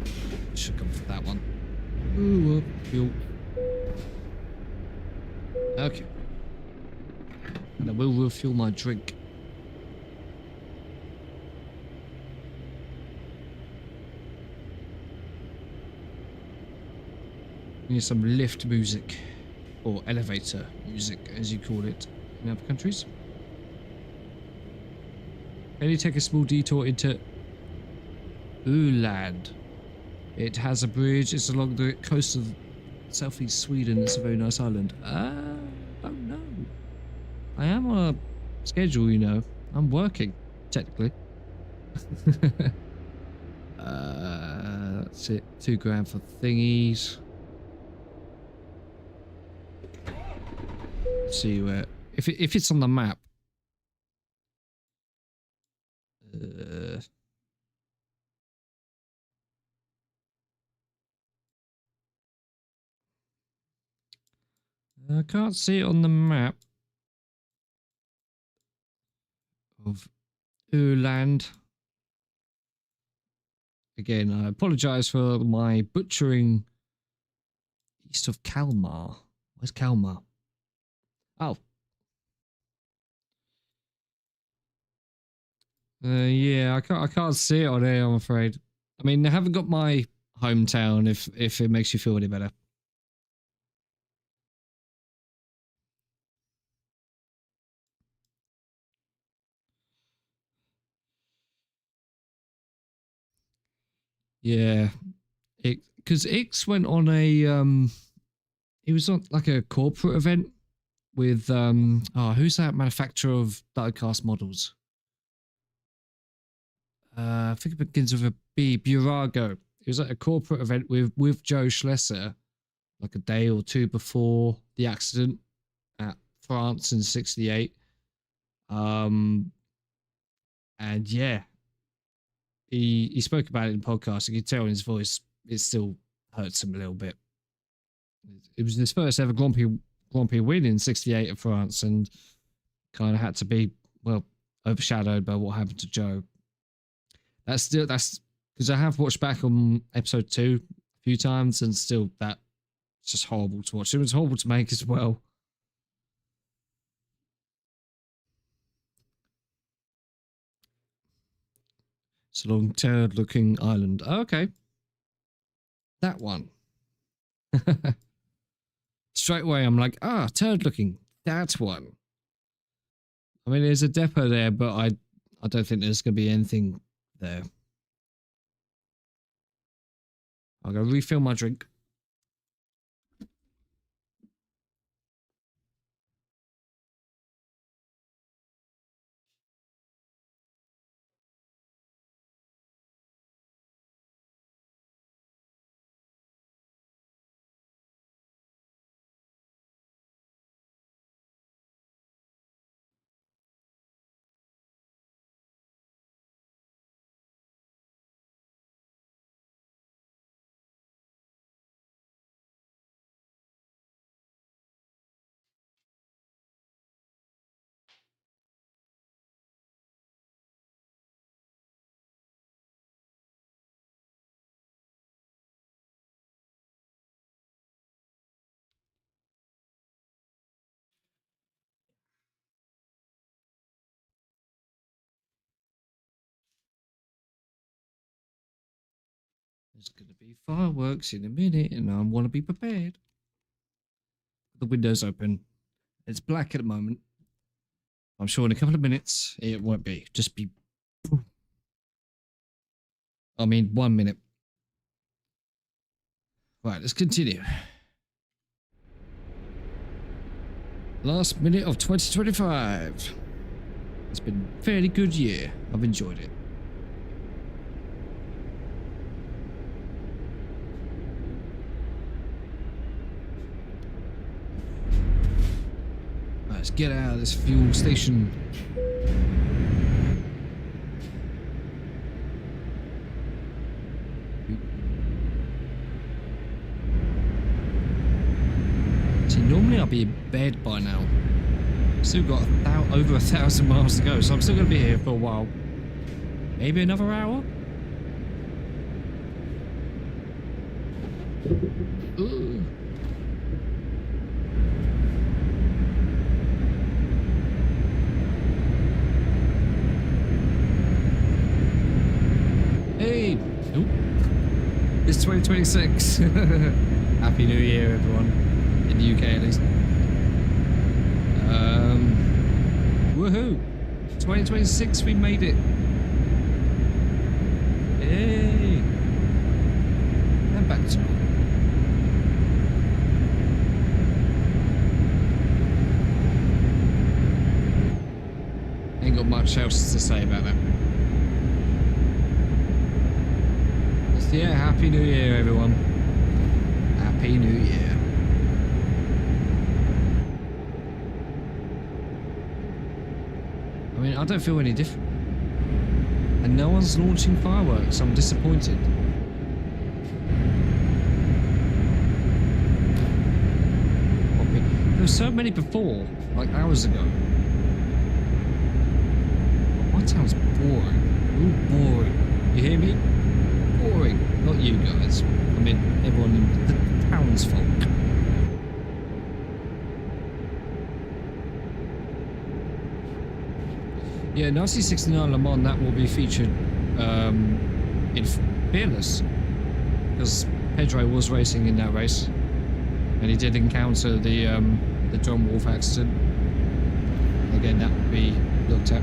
Should come for that one. Ooh, fuel. Okay. And I will refuel my drink. Need some lift music, or elevator music, as you call it in other countries. Can you take a small detour into Öland? It has a bridge. It's along the coast of southeast Sweden. It's a very nice island. Oh no. I am on a schedule, you know. I'm working, technically. That's it. £2 for thingies. Let's see where, if it's on the map. I can't see it on the map of Öland. Again, I apologize for my butchering. East of Kalmar. Where's Kalmar? Oh. Yeah, I can't see it on here, I'm afraid. I mean, I haven't got my hometown if it makes you feel any better. Yeah. Because Ix went on a he was on like a corporate event with who's that manufacturer of diecast models? I think it begins with a B. Burago. It was at a corporate event with Joe Schlesser, like a day or two before the accident at France in '68. And yeah, he spoke about it in the podcast. You could tell in his voice it still hurts him a little bit. It was his first ever Grand Prix win in '68 at France, and kind of had to be, well, overshadowed by what happened to Joe. That's because I have watched back on episode 2 a few times, and still that's just horrible to watch. It was horrible to make as well. It's a long turd looking island. Oh, okay. That one. Straight away I'm like, turd looking. That one. I mean, there's a depot there, but I don't think there's going to be anything there. I'll go refill my drink. There's going to be fireworks in a minute, and I want to be prepared. The window's open. It's black at the moment. I'm sure in a couple of minutes it won't be. Just be. I mean, 1 minute. Right, let's continue. Last minute of 2025. It's been a fairly good year. I've enjoyed it. Let's get out of this fuel station. See, normally I'll be in bed by now. Still got over 1,000 miles to go, so I'm still going to be here for a while. Maybe another hour? Ooh. Hey! Ooh. It's 2026. Happy New Year, everyone. In the UK, at least. Woohoo! 2026, we made it. Yay! And back to normal. Ain't got much else to say about that. So yeah, Happy New Year, everyone. Happy New Year. I mean, I don't feel any different. And no one's launching fireworks. I'm disappointed. There were so many before, like hours ago. My town's boring. Ooh, boring. You hear me? Boring. Not you guys. I mean, everyone in the townsfolk. Yeah, 1969 Le Mans, that will be featured in Fearless, because Pedro was racing in that race, and he did encounter the John Wolf accident. Again, that will be looked at.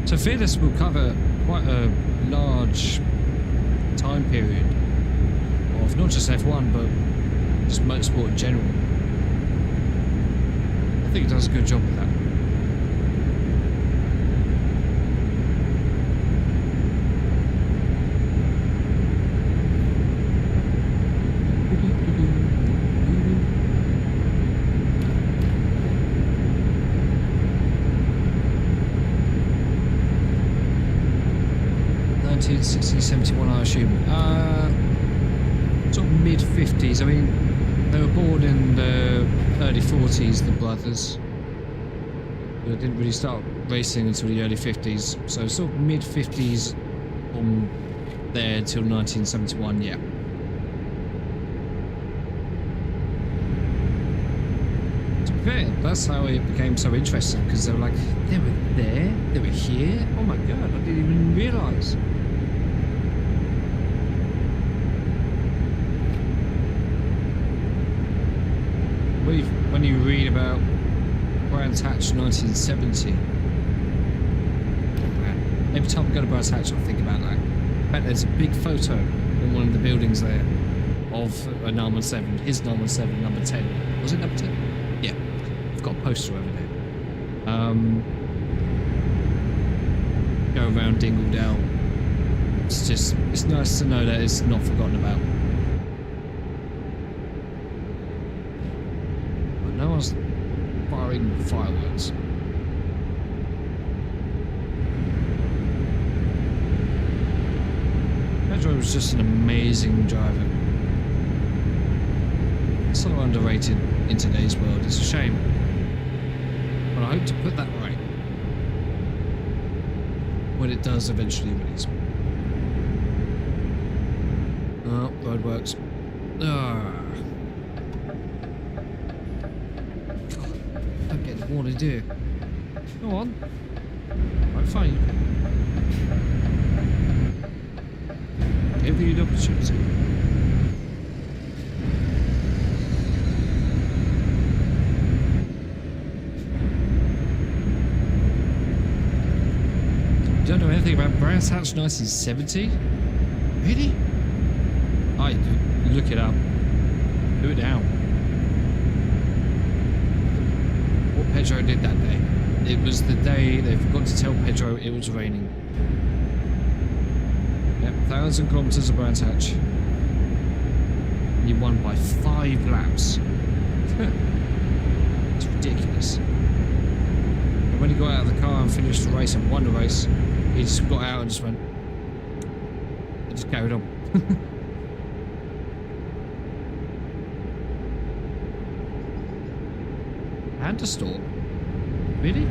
So Fearless will cover quite a large time period of not just F1 but just motorsport in general. I think it does a good job with that. '60s, 71, I assume. Sort of mid-50s. I mean, they were born in the early 40s, the brothers. But it didn't really start racing until the early 50s. So sort of mid 50s on there until 1971. Yeah. To be fair, that's how it became so interesting, because they were like, they were there, they were here. Oh my god, I didn't even realise. When you read about Brands Hatch 1970, man, every time I go to Brands Hatch, I think about that. In fact, there's a big photo on one of the buildings there of a 917, his 917, number 10. Was it number 10? Yeah, I've got a poster over there. Go around Dingledale. It's nice to know that it's not forgotten about. No one's firing fireworks. Pedro was just an amazing driver. So underrated in today's world. It's a shame. But I hope to put that right when it does eventually release. Oh, roadworks. Ah. What to do? Go on. Right, fine. Give you the opportunity. Don't know anything about Brands Hatch 1970? Really? Look it up. Do it now. Pedro did that day. It was the day they forgot to tell Pedro it was raining. Yep, 1,000 kilometers of Brands Hatch. He won by 5 laps. It's ridiculous. And when he got out of the car and finished the race and won the race, he just got out and just went. He just carried on. And a storm. Really?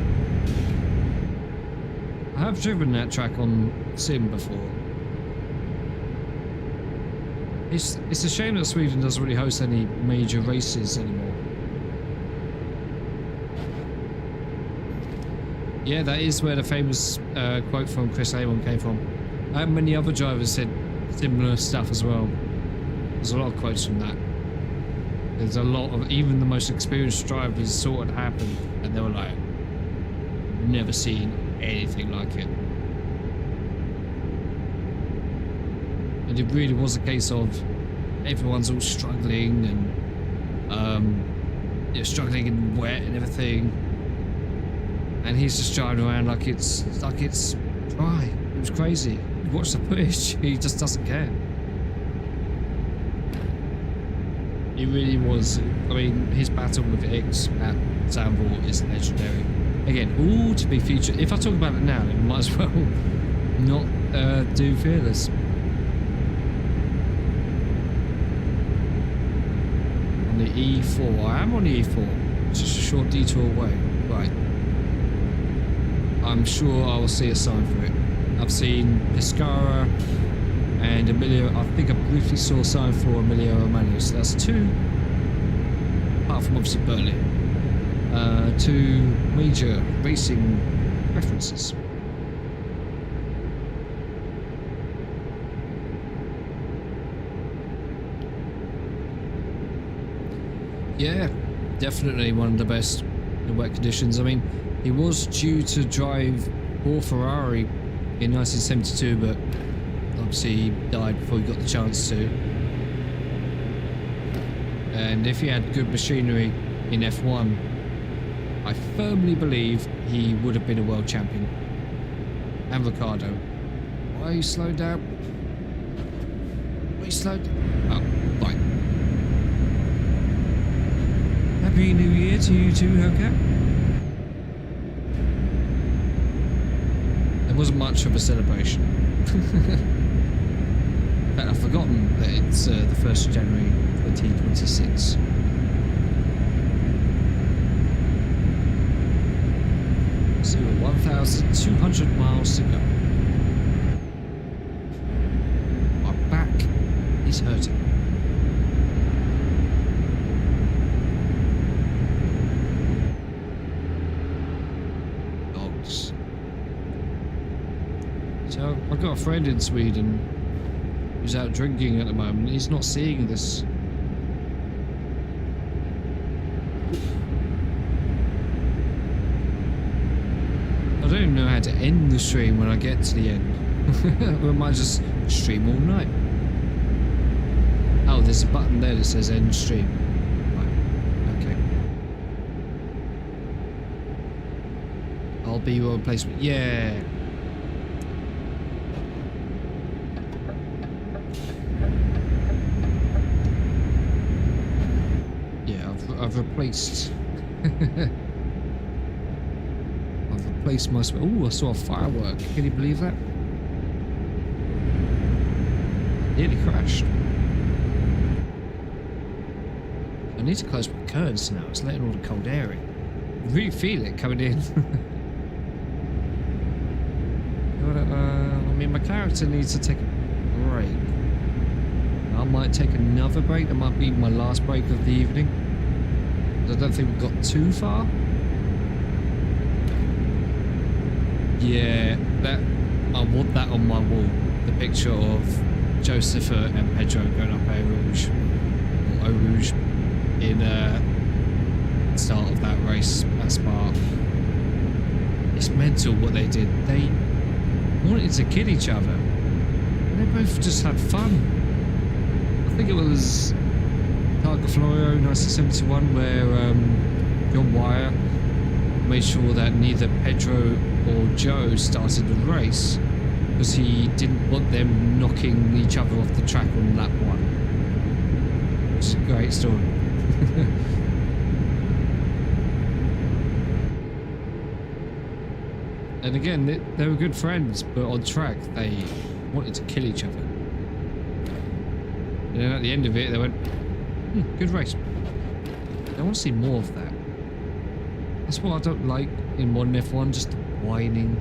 I have driven that track on Sim before. It's a shame that Sweden doesn't really host any major races anymore. Yeah, that is where the famous quote from Chris Amon came from. And many other drivers said similar stuff as well. There's a lot of quotes from that. There's a lot of, even the most experienced drivers saw it happen and they were like, never seen anything like it. And it really was a case of everyone's all struggling and struggling in wet and everything. And he's just driving around like it's dry. It was crazy. You watch the footage, he just doesn't care. He really was. I mean, his battle with X at Zandvoort is legendary. Again, all to be featured. If I talk about it now, then I might as well not do Fearless. On the E4. I am on the E4. It's just a short detour away. Right. I'm sure I will see a sign for it. I've seen Pescara and Emilio. I think I briefly saw a sign for Emilio Romagna. So that's 2, apart from obviously Berlin, 2 major racing references. Yeah, definitely one of the best in wet conditions. I mean, he was due to drive for Ferrari in 1972, but obviously he died before he got the chance to. And if he had good machinery in F1, I firmly believe he would have been a world champion. And Ricciardo. Why are you slowed down? Why are you slowed down? Oh, right. Happy New Year to you too, Hellcat. There wasn't much of a celebration. In fact, I've forgotten that it's the 1st of January 2026. So to 1,200 miles to go. My back is hurting. Dogs. So I've got a friend in Sweden who's out drinking at the moment. He's not seeing this. I don't even know how to end the stream when I get to the end. I might just stream all night. Oh, there's a button there that says end stream. Right. Okay. I'll be your replacement. Yeah. Yeah, I've replaced. Replace my... Oh, I saw a firework. Can you believe that? Nearly crashed. I need to close my curtains now. It's letting all the cold air in. I really feel it coming in. I mean, my character needs to take a break. I might take another break. That might be my last break of the evening. I don't think we've got too far. Yeah, that I want that on my wall. The picture of Joseph and Pedro going up Eau Rouge in the start of that race at Spa. It's mental what they did. They wanted to kill each other. And they both just had fun. I think it was Targa Florio 1971 where John Wyer made sure that neither Pedro or Joe started the race because he didn't want them knocking each other off the track on lap 1. Which is a great story. And again, they were good friends, but on track they wanted to kill each other. And then at the end of it, they went, good race. I want to see more of that. That's what I don't like in modern F1, just the whining.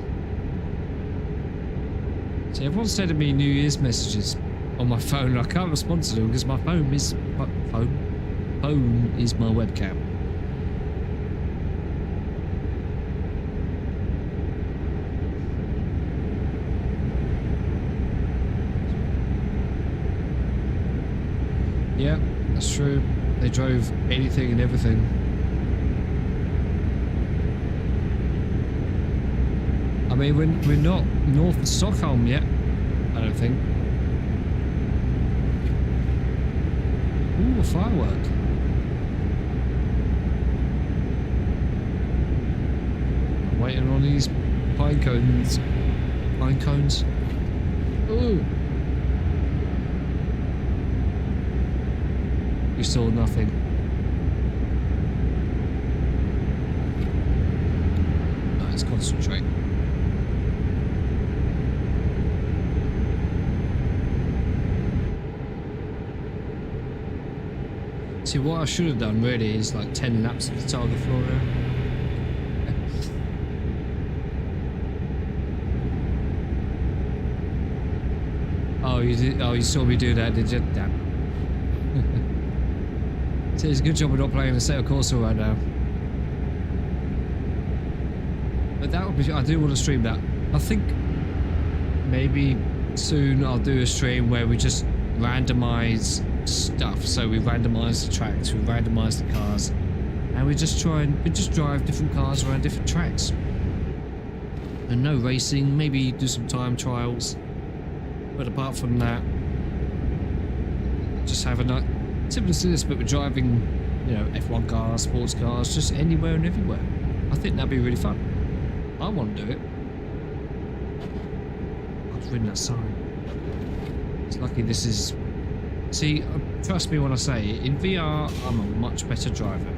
So everyone's sending me New Year's messages on my phone. I can't respond to them because my phone is my webcam. Yeah, that's true. They drove anything and everything. I mean, we're not north of Stockholm yet, I don't think. Ooh, a firework. I'm waiting on these pine cones. Pine cones. Ooh. We saw nothing. Let's concentrate. See, what I should have done really is like 10 laps of the Targa Florio. Oh, you did? Oh, you saw me do that, did you? Damn. So it's a good job we're not playing the Assetto Corsa right now. But that would be... I do want to stream that. I think maybe soon I'll do a stream where we just randomize stuff. So we randomize the tracks, we randomize the cars, and we just drive different cars around different tracks. And no racing, maybe do some time trials. But apart from that, just have a night similar to this, but we're driving, you know, F1 cars, sports cars, just anywhere and everywhere. I think that'd be really fun. I want to do it. I've ridden that sign. It's lucky this is... See, trust me when I say, in VR, I'm a much better driver.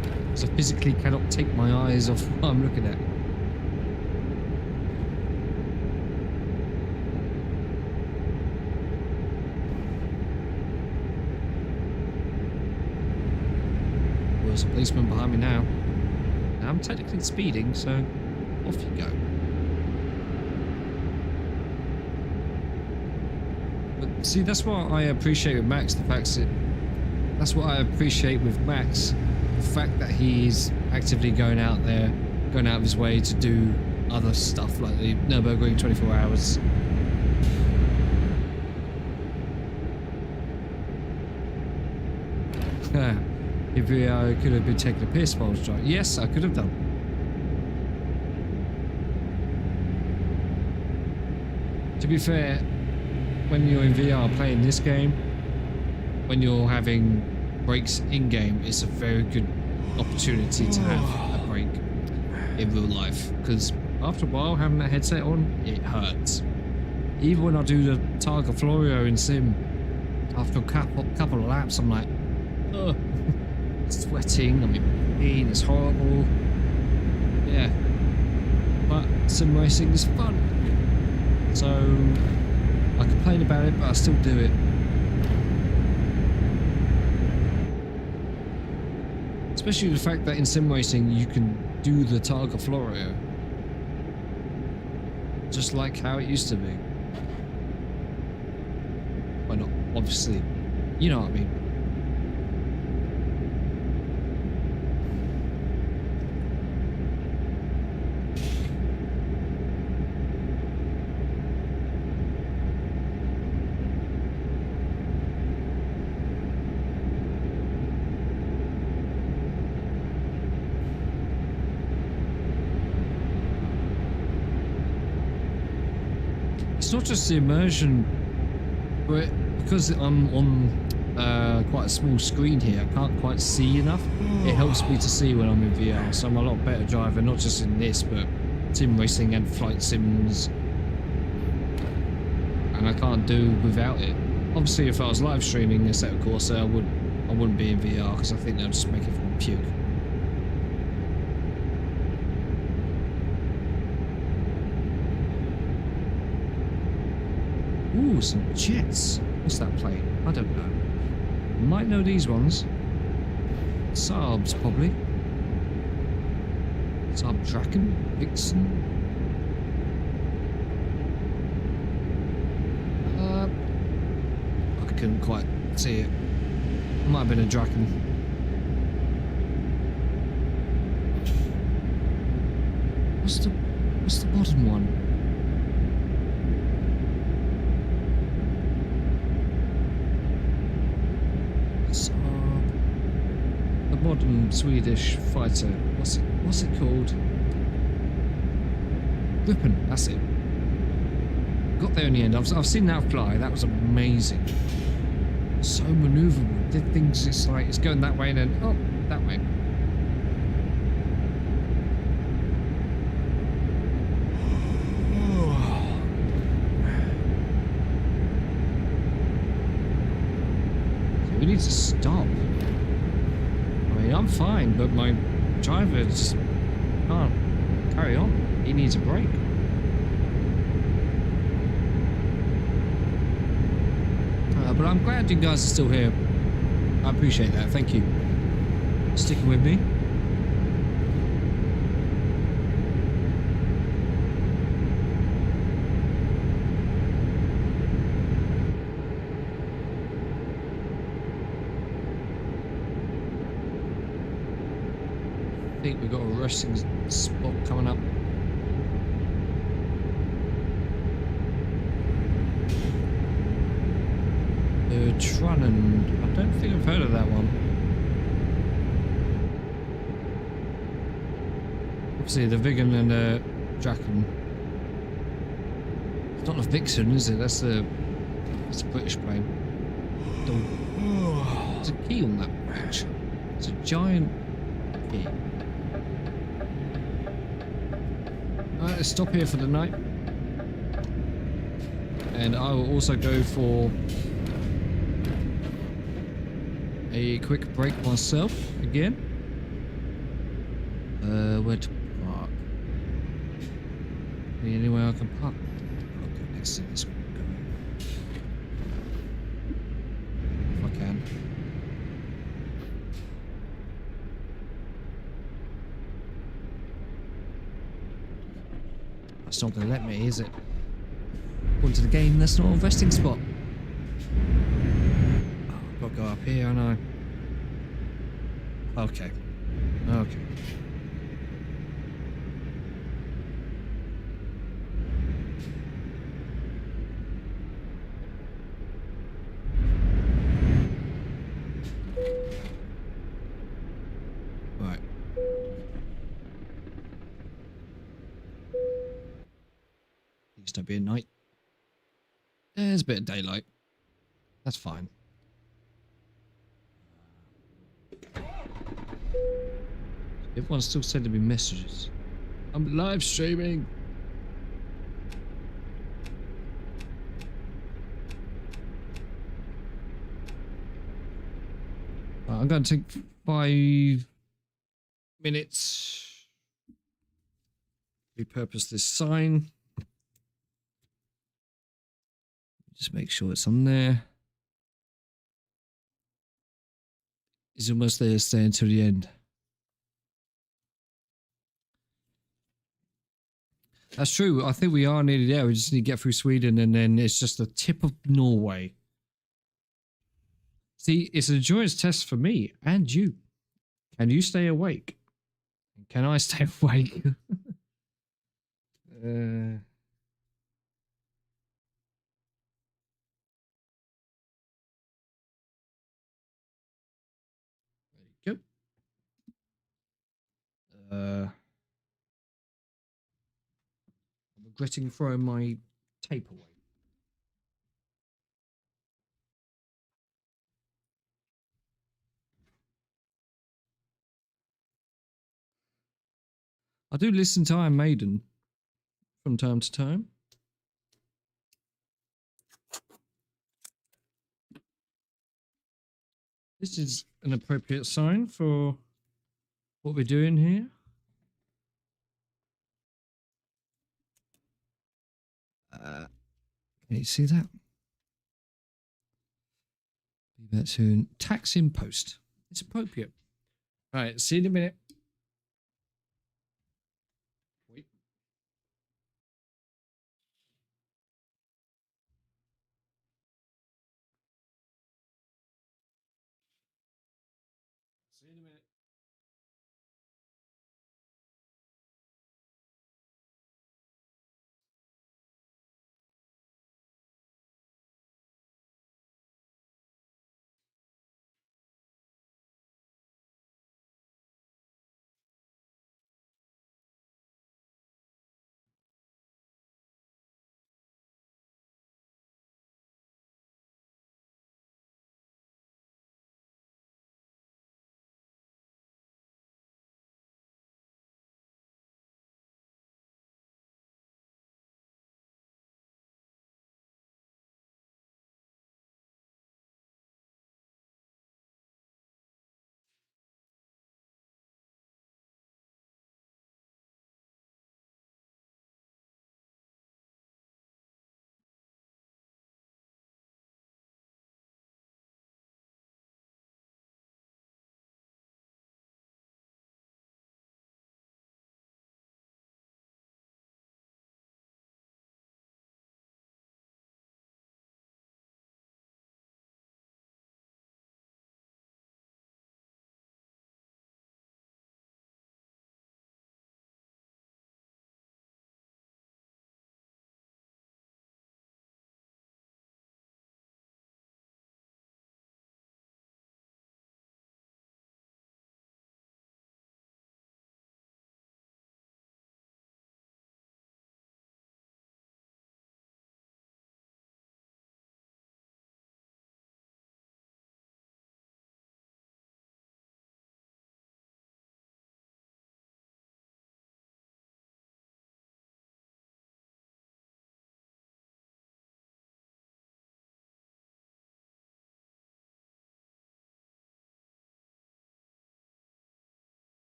Because I physically cannot take my eyes off what I'm looking at. There's a policeman behind me now. I'm technically speeding, so off you go. But see, that's what I appreciate with Max. That's what I appreciate with Max. The fact that he's actively going out there, going out of his way to do other stuff like the Nürburgring 24 hours. If I could have been taking a piss while I was driving. Yes, I could have done. To be fair, when you're in VR playing this game, when you're having breaks in-game, it's a very good opportunity to have a break in real life. Because after a while, having that headset on, it hurts. Even when I do the Targa Florio in Sim, after a couple of laps, I'm like, ugh. Sweating, I'm in pain, it's horrible. Yeah. But sim racing is fun. So I complain about it, but I still do it. Especially the fact that in sim racing you can do the Targa Florio. Just like how it used to be. Well, not obviously. You know what I mean. It's not just the immersion, but because I'm on quite a small screen here, I can't quite see enough. It helps me to see when I'm in VR, so I'm a lot better driver, not just in this, but sim racing and flight sims. And I can't do without it. Obviously, if I was live streaming this at Corsa, I wouldn't be in VR because I think that would just make everyone puke. Ooh, some jets. What's that plane? I don't know. Might know these ones. Saabs, probably. Saab Draken? Vixen? I couldn't quite see it. Might have been a Draken. What's the bottom one? Modern Swedish fighter. What's it called? Gripen, that's it. Got there in the end. I've seen that fly. That was amazing. So maneuverable. Did things. It's like it's going that way and then oh, that way. So we need to stop. I'm fine, but my driver just can't carry on. He needs a break. But I'm glad you guys are still here. I appreciate that. Thank you. Sticking with me. I think we've got a resting spot coming up. Trunnen. I don't think I've heard of that one. Obviously the Vigan and the Draken. It's not a Vixen, is it? That's a British plane. There's a key on that bridge. It's a giant key. Alright, let's stop here for the night. And I will also go for a quick break myself again. Where to park? Anywhere I can park? I'll go next to this one. If I can. That's not going to let me, is it? According to the game, that's not a resting spot. Oh, I've got to go up here, aren't I? Okay. Okay. Right. Please don't be at night. There's a bit of daylight. That's fine. Everyone's still sending me messages. I'm live streaming. Right, I'm going to take 5 minutes. Repurpose this sign. Just make sure it's on there. It's almost there. Stay until the end. That's true. I think we are nearly there. We just need to get through Sweden and then it's just the tip of Norway. See, it's an endurance test for me and you. Can you stay awake? Can I stay awake? There you go. I'm regretting throwing my tape away. I do listen to Iron Maiden from time to time. This is an appropriate sign for what we're doing here. Can you see that? Be back soon. Tax impost. It's appropriate. All right, see you in a minute. Wait. See you in a minute.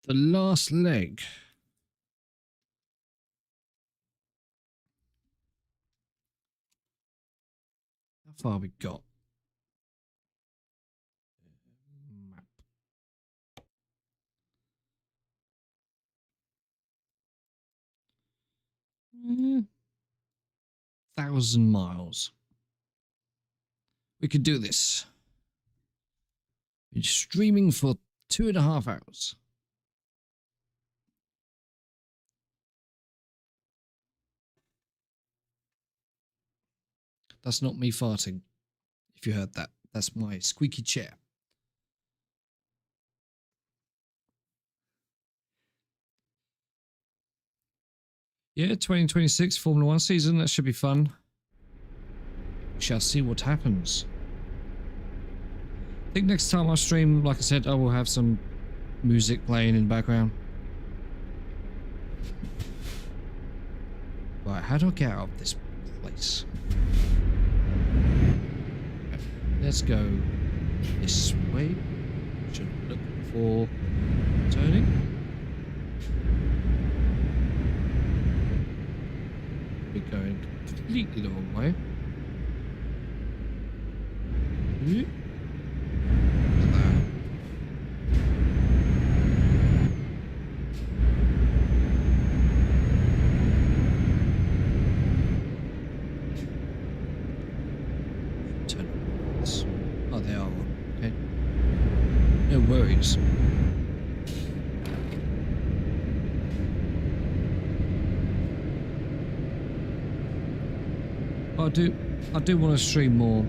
The last leg. How far we got? Map. Mm, 1,000 miles. We could do this. We're streaming for 2.5 hours. That's not me farting. If you heard that, that's my squeaky chair. Yeah, 2026 Formula 1 season. That should be fun. We shall see what happens. I think next time I stream, like I said, I will have some music playing in the background. Right, how do I get out of this place? Okay, let's go this way. Should look for turning. We're going completely the wrong way. Oh, they are on. Okay. No worries. I do want to stream more.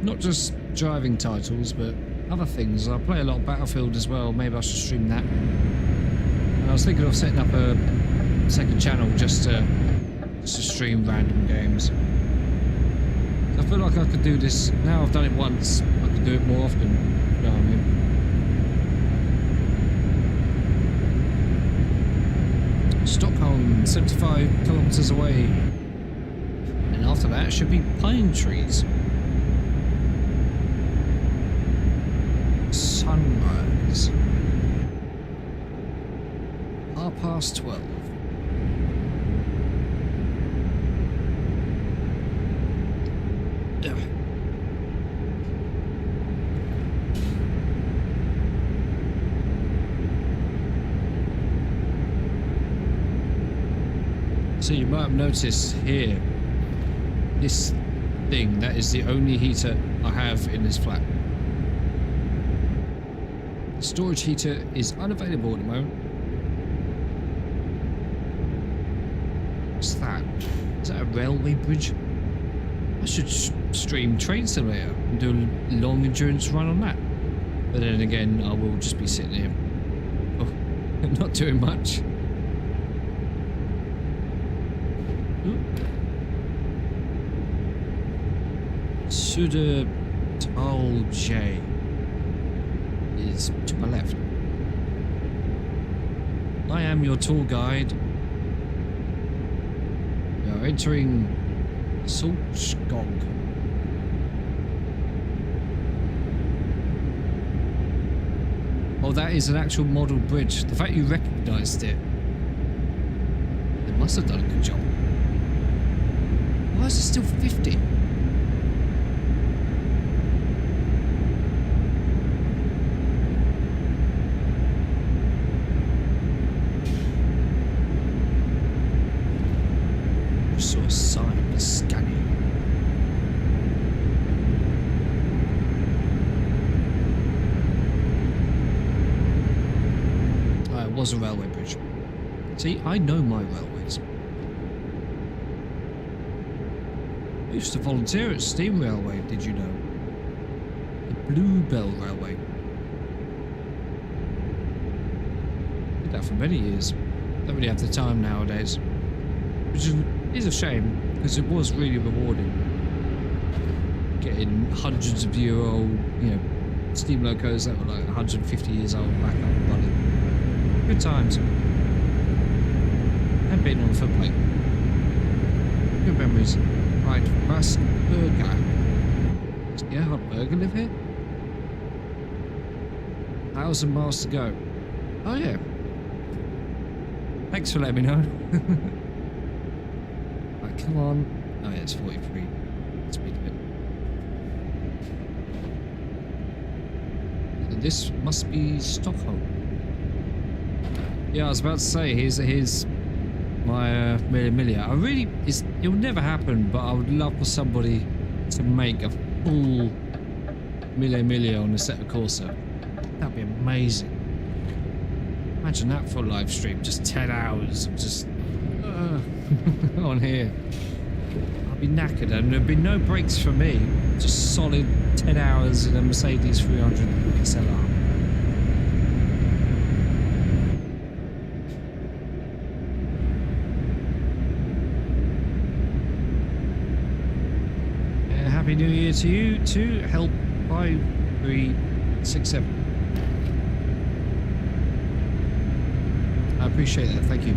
Not just driving titles, but other things. I play a lot of Battlefield as well. Maybe I should stream that. And I was thinking of setting up a second channel just to stream random games. I feel like I could do this. Now I've done it once, I could do it more often. You know what I mean? Stockholm, 75 kilometers away. And after that should be pine trees. Sunrise. 12:30. So you might have noticed here, this thing, that is the only heater I have in this flat. The storage heater is unavailable at the moment. What's that? Is that a railway bridge? I should stream Train Simulator and do a long endurance run on that. But then again, I will just be sitting here, not doing much. Södertälje is to my left. I am your tour guide. We are entering Saltskog. Oh, that is an actual model bridge. The fact you recognised it, they must have done a good job. Why is it still 50? I saw a sign scanning. Oh, it was a railway bridge. See, I know my railways. I used to volunteer at Steam Railway, did you know? The Bluebell Railway. Did that for many years. Don't really have the time nowadays. Which is a shame, because it was really rewarding. Getting hundreds of year old, steam locos that were like 150 years old back up and running. Good times. And being on the footplate. Good memories. Right, Russ Burger. Does Gerhard Berger live here? 1,000 miles to go. Oh yeah, Thanks for letting me know. Right, come on. Oh yeah, it's 43. Speed limit. This must be Stockholm. Yeah, I was about to say, here's my Mille Miglia. It will never happen, but I would love for somebody to make a full Mille Miglia on the set of Corsa. That'd be amazing. Imagine that for a live stream, just 10 hours of just on here. I'd be knackered and there'd be no breaks for me. Just solid 10 hours in a Mercedes 300 SLR. Happy New Year to you too. Help 5367. I appreciate that. Thank you.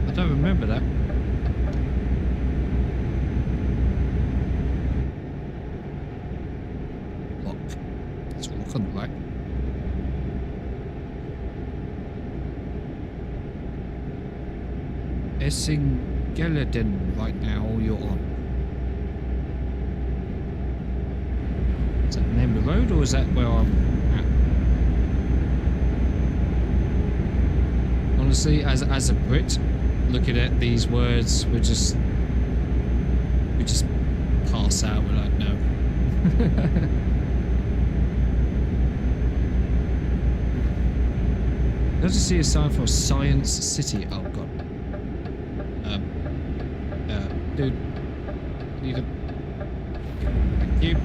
I don't remember that. Right. Essingeleden right now you're on. Is that the name of the road or is that where I'm at? Honestly, as a Brit, looking at these words, we just pass out. We're like, no. I just see a sign for Science City. Oh god. Dude. Need a... Thank you.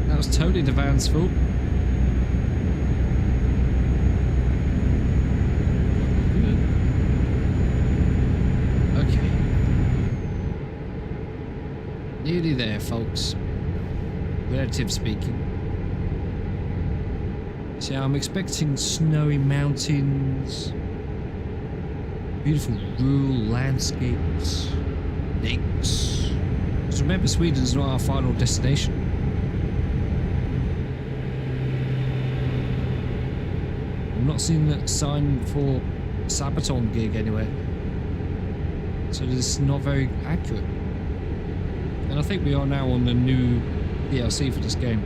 That was totally the van's fault. Okay. Nearly there, folks. Relative speaking. So I'm expecting snowy mountains, beautiful rural landscapes, lakes. Because remember, Sweden's not our final destination. I'm not seeing that sign for Sabaton gig anywhere. So this is not very accurate. And I think we are now on the new DLC for this game.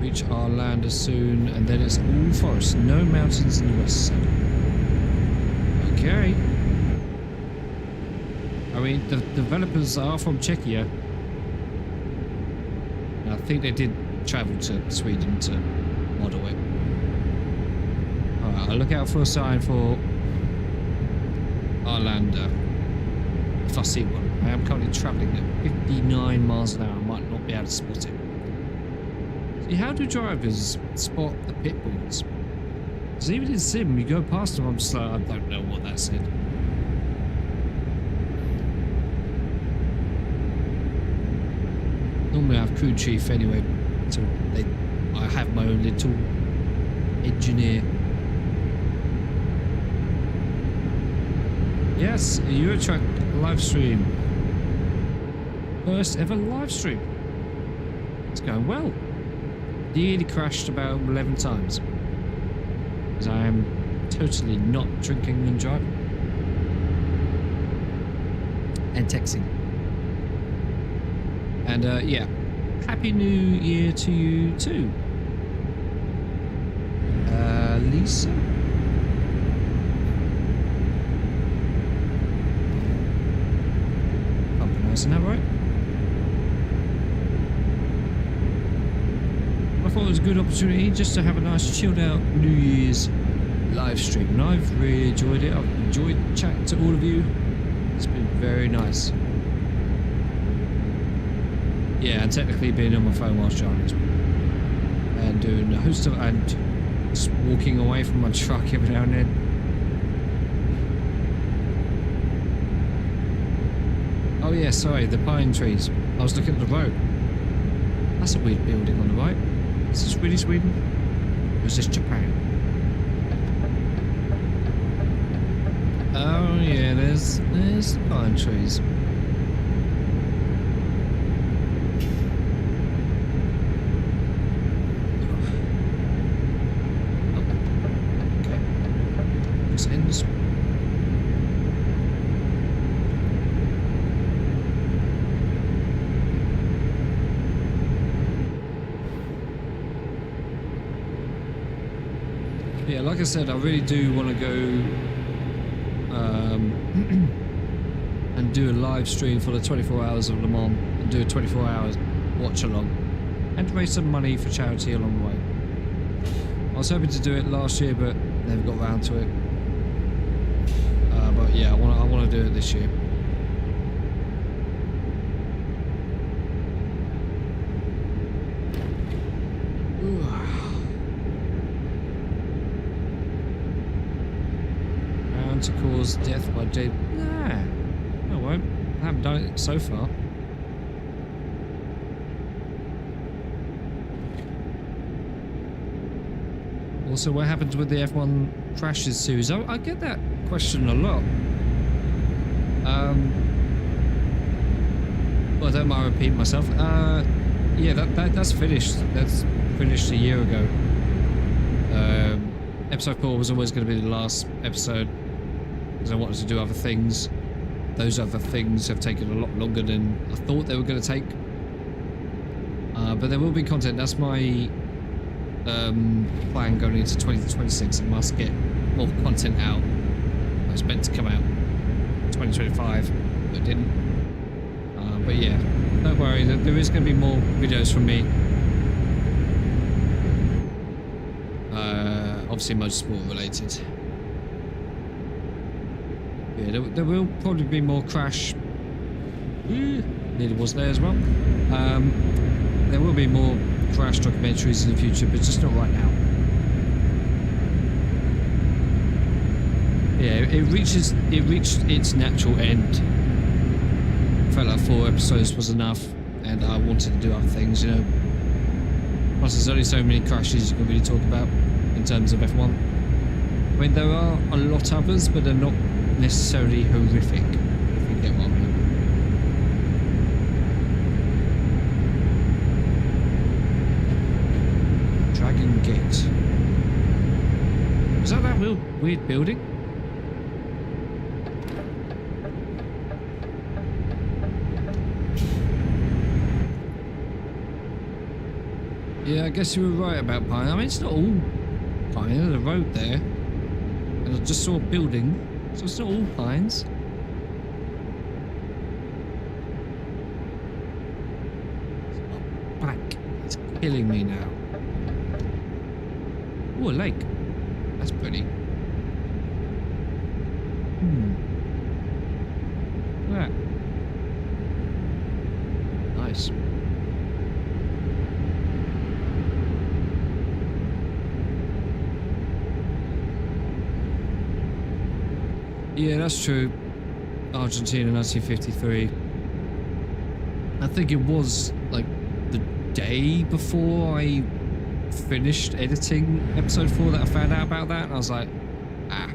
Reach our lander soon, and then it's all forest, no mountains in the west side. Okay. I mean, the developers are from Czechia. And I think they did travel to Sweden to model it. Alright, I'll look out for a sign for our lander. If I see one. I am currently travelling at 59 miles an hour. I might not be able to spot it. How do drivers spot the pit bulls? Because even in Sim, you go past them, I'm just like, I don't know what that said. Normally I have crew chief anyway, so I have my own little engineer. Yes, a Eurotrack live stream. First ever live stream. It's going well. Nearly crashed about 11 times. Because I am totally not drinking and driving. And texting. And yeah, Happy New Year to you too. Lisa? I'm pronouncing that right? I thought it was a good opportunity just to have a nice chilled out New Year's live stream, and I've really enjoyed it. I've enjoyed chatting to all of you. It's been very nice. Yeah, and technically being on my phone whilst driving as well. And doing a host of, and just walking away from my truck every now and then. Oh yeah, sorry, the pine trees. I was looking at the road. That's a weird building on the right. Is this really Sweden? Or is this Japan? Oh yeah, there's pine trees. Ends. Yeah, like I said, I really do want to go and do a live stream for the 24 hours of Le Mans and do a 24 hours watch along and raise some money for charity along the way. I was hoping to do it last year, but never got around to it. But yeah, I want to do it this year. And to cause death by J. Nah, I won't. I haven't done it so far. Also, what happens with the F1 crashes series? I get that question a lot. Well, I don't mind repeating myself. Yeah, that's finished. That's finished a year ago. Episode 4 was always going to be the last episode because I wanted to do other things. Those other things have taken a lot longer than I thought they were going to take. But there will be content. That's my plan going into 2026. I must get more content out. I was meant to come out 2025, but didn't. But yeah, don't worry, there is going to be more videos from me. Obviously motorsport related. Yeah, there will probably be more crash. Nearly was there as well. There will be more crash documentaries in the future, but just not right now. Yeah, it reached its natural end. I felt like 4 episodes was enough, and I wanted to do other things, you know. Plus, there's only so many crashes you can really talk about in terms of F1. I mean, there are a lot others, but they're not necessarily horrific, if you get what I mean. Dragon Gate. Is that weird building? Yeah, I guess you were right about pine. I mean, it's not all pine. There's a road there. And I just saw a building. So it's not all pines. Back. It's killing me now. Oh, a lake. That's pretty. Look at that. Nice. Yeah, that's true. Argentina 1953. I think it was like the day before I finished editing episode 4 that I found out about that, and I was like, ah.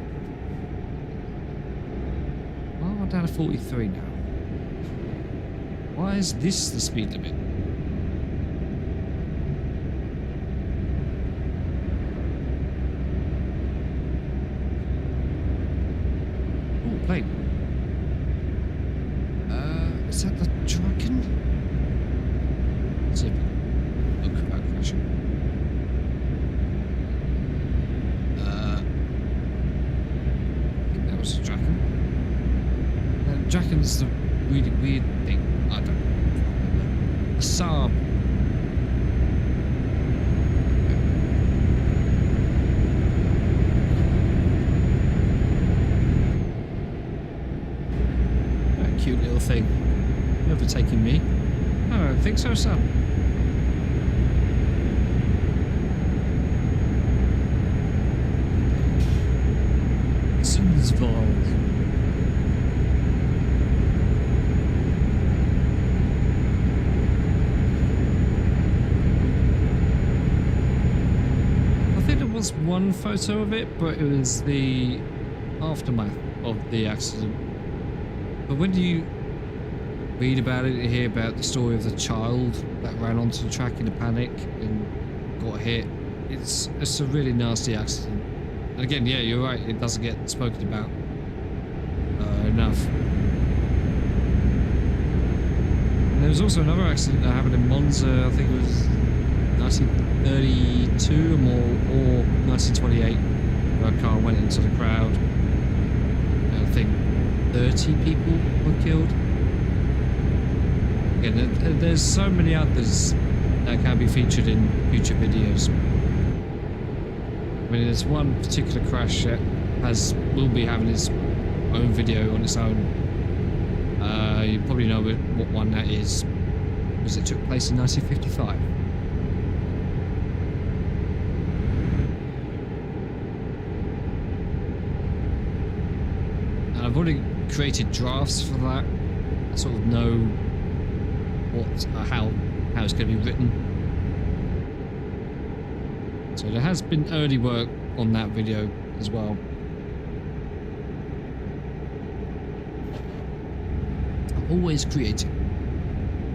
Why am I down to 43 now? Why is this the speed limit? Plane. Is that the Dragon? Let's see if we can look without crashing. I think that was the Dragon. Dragon's the really weird thing. I don't know. A Saab. Cute little thing. You overtaking me? I don't think so, son. Sundsvall. was one photo of it, but it was the aftermath of the accident. But when you read about it, you hear about the story of the child that ran onto the track in a panic and got hit. It's a really nasty accident. And again, yeah, you're right, it doesn't get spoken about enough. And there was also another accident that happened in Monza, I think it was 1932 or more, or 1928, where a car went into the crowd. And I think 30 people were killed. Again, there's so many others that can be featured in future videos. I mean, there's one particular crash that will be having its own video on its own. You probably know what one that is, because it took place in 1955. And I've already created drafts for that. I sort of know how it's going to be written. So there has been early work on that video as well. I'm always creating,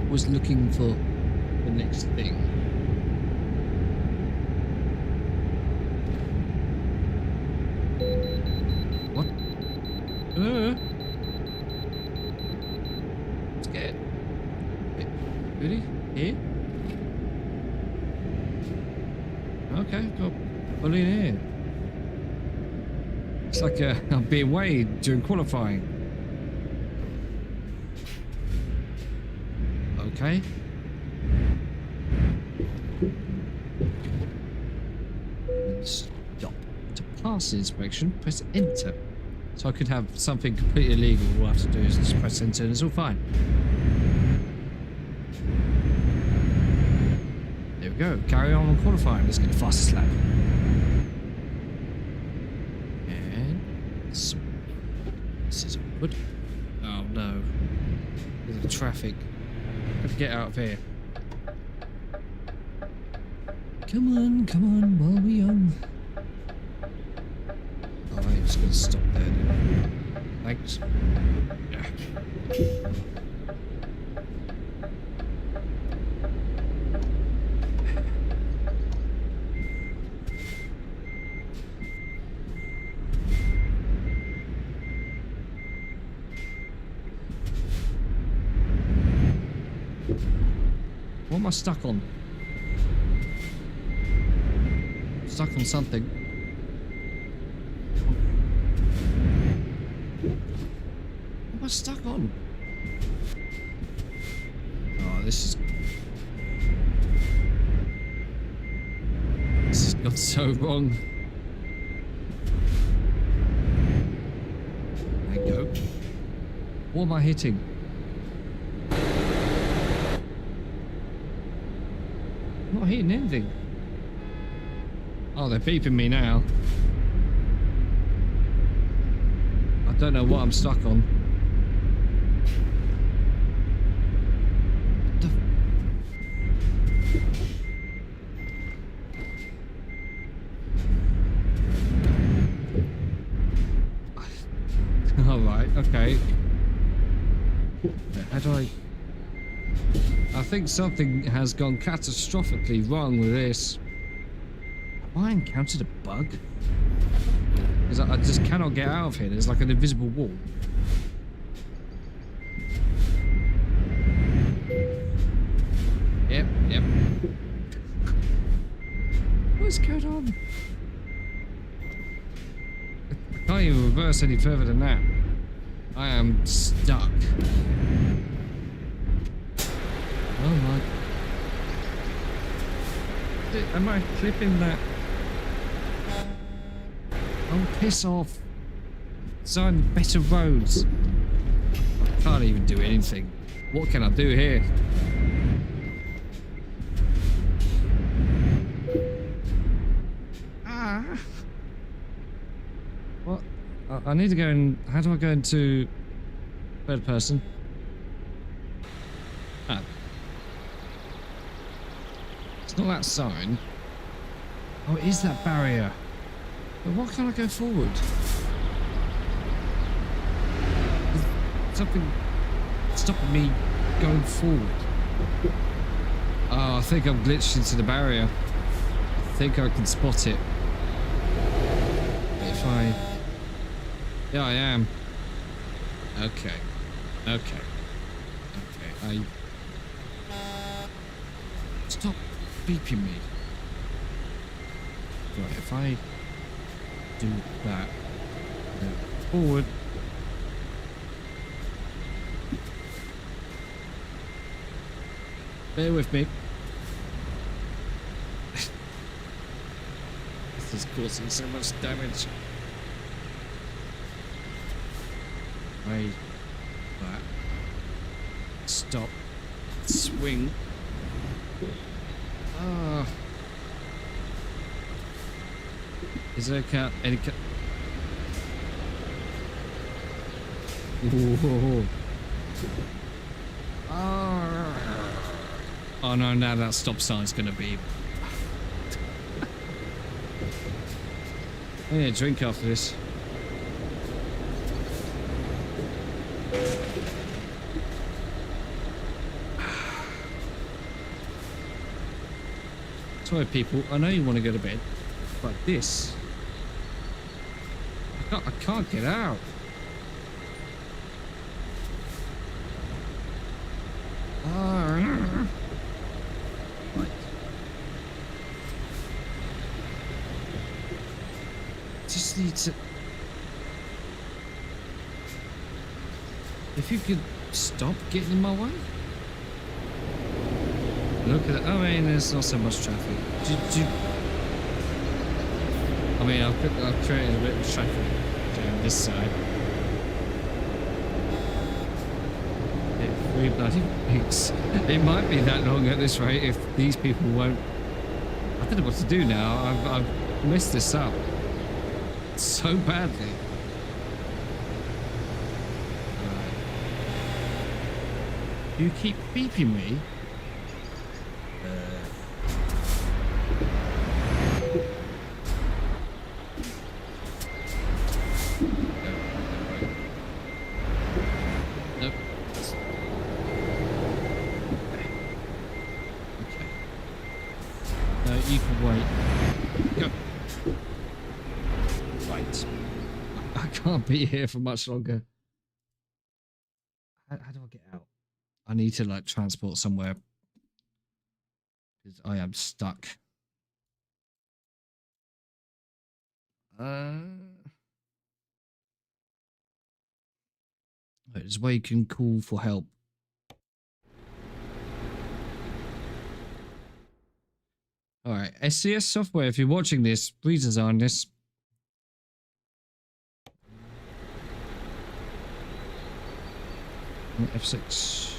always looking for the next thing. What? I'm scared. Wait, really? Here? Okay, got pull in here. It's like I'm being weighed during qualifying. Okay. Stop. To pass the inspection, press enter. So I could have something completely illegal. All I have to do is just press enter and it's all fine. There we go. Carry on qualifying. Let's get the fastest lap. And this is awkward. Oh no. Look at the traffic. Gotta get out of here. Come on, while we're young. Alright, I'm just gonna stop there then. Thanks. Yeah. What am I stuck on? Stuck on something. What am I stuck on? Oh, this has gone so wrong. There you go. What am I hitting? I'm not hitting anything. Oh, they're beeping me now. I don't know what I'm stuck on. Alright, okay. How do I think something has gone catastrophically wrong with this. Have I encountered a bug? Because I just cannot get out of here. There's like an invisible wall. Yep. What's going on? I can't even reverse any further than that. I am stuck. Oh my. Am I clipping that? Oh, piss off. Design better roads. I can't even do anything. What can I do here? Ah. What? I need to go in. How do I go into third person? Ah. It's not that sign. Oh, it is that barrier. But why can't I go forward? There's something stopping me going forward. Oh, I think I'm glitched into the barrier. I think I can spot it. If I... Yeah, I am. Okay. Okay. Okay, Stop beeping me. Right, if I do that, then forward. Bear with me. This is causing so much damage. Wait. That. Stop. Swing. Ah. Is there any cat? Whoa. Oh no, now that stop sign's gonna be... I need a drink after this. Sorry people, I know you want to go to bed, but this... I can't get out. Right. Just need to... If you could stop getting in my way. Look at that. I mean, there's not so much traffic. I mean, I've created a bit of traffic down this side. Yeah, 3 bloody weeks. It might be that long at this rate if these people won't... I don't know what to do now. I've messed this up so badly. You keep beeping me. You can wait. Go. Right. I can't be here for much longer. How do I get out? I need to like transport somewhere because I am stuck. There's a way you can call for help. All right, SCS software. If you're watching this, please design this. F6.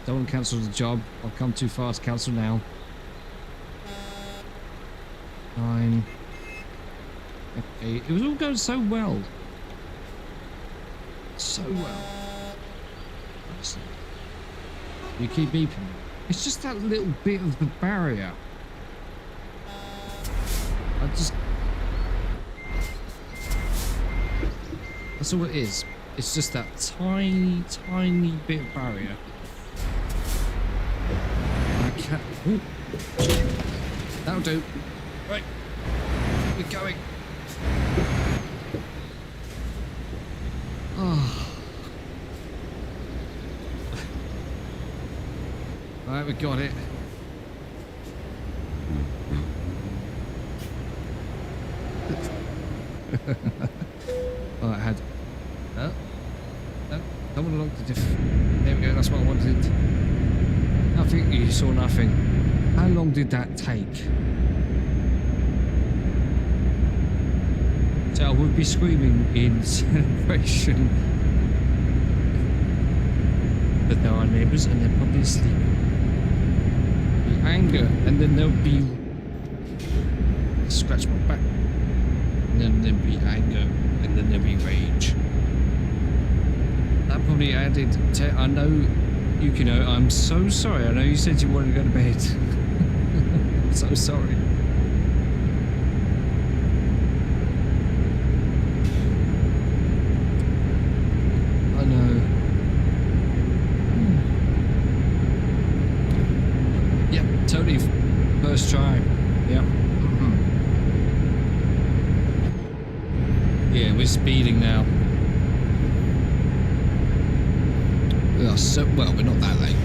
Don't cancel the job. I'll come too far to cancel now. 9. Okay, it was all going so well. So well. Honestly. You keep beeping. It's just that little bit of the barrier. That's all it is. It's just that tiny, tiny bit of barrier. I can't... Ooh. That'll do. Right. We're going. Oh. Right, we got it. Oh, I had... No. No. Don't want to lock the diff. There we go, that's what I wanted. I think you saw nothing. How long did that take? So I would be screaming in celebration. But there are neighbours and they're probably asleep. The anger, and then there'll be... Scratch my back. And then there'll be anger, and then there'll be rage. That probably added to... I know Yukino, I'm so sorry. I know you said you wanted to go to bed. I'm so sorry. I know. Yep, totally first try. Yep. Yeah, we're speeding now. We are so well. We're not that late,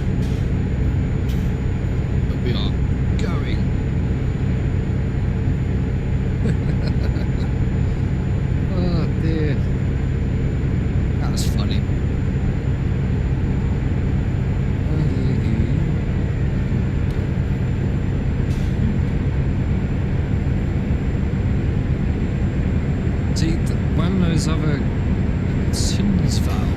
but we are going. Oh dear, that was funny. See, one of those other sins valve.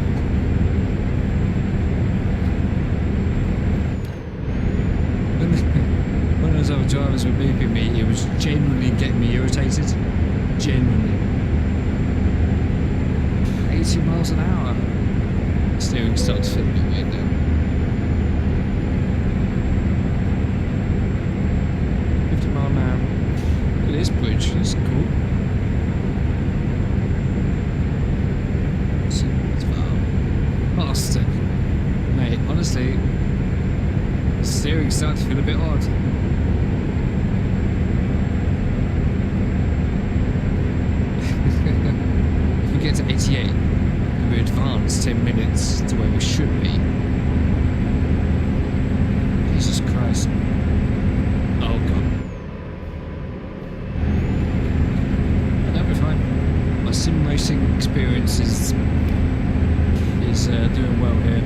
When those other drivers were beeping me, it was genuinely getting me irritated. Genuinely. 80 miles an hour. Steering starts to feel a bit weird now. Mile an hour. Look at this bridge, that's cool. Bastard. Mate, honestly, steering starts to feel a bit odd. If we get to 88, we advance 10 minutes to where we should be. Jesus Christ. Oh god. That'll be fine. My sim racing experience is doing well here.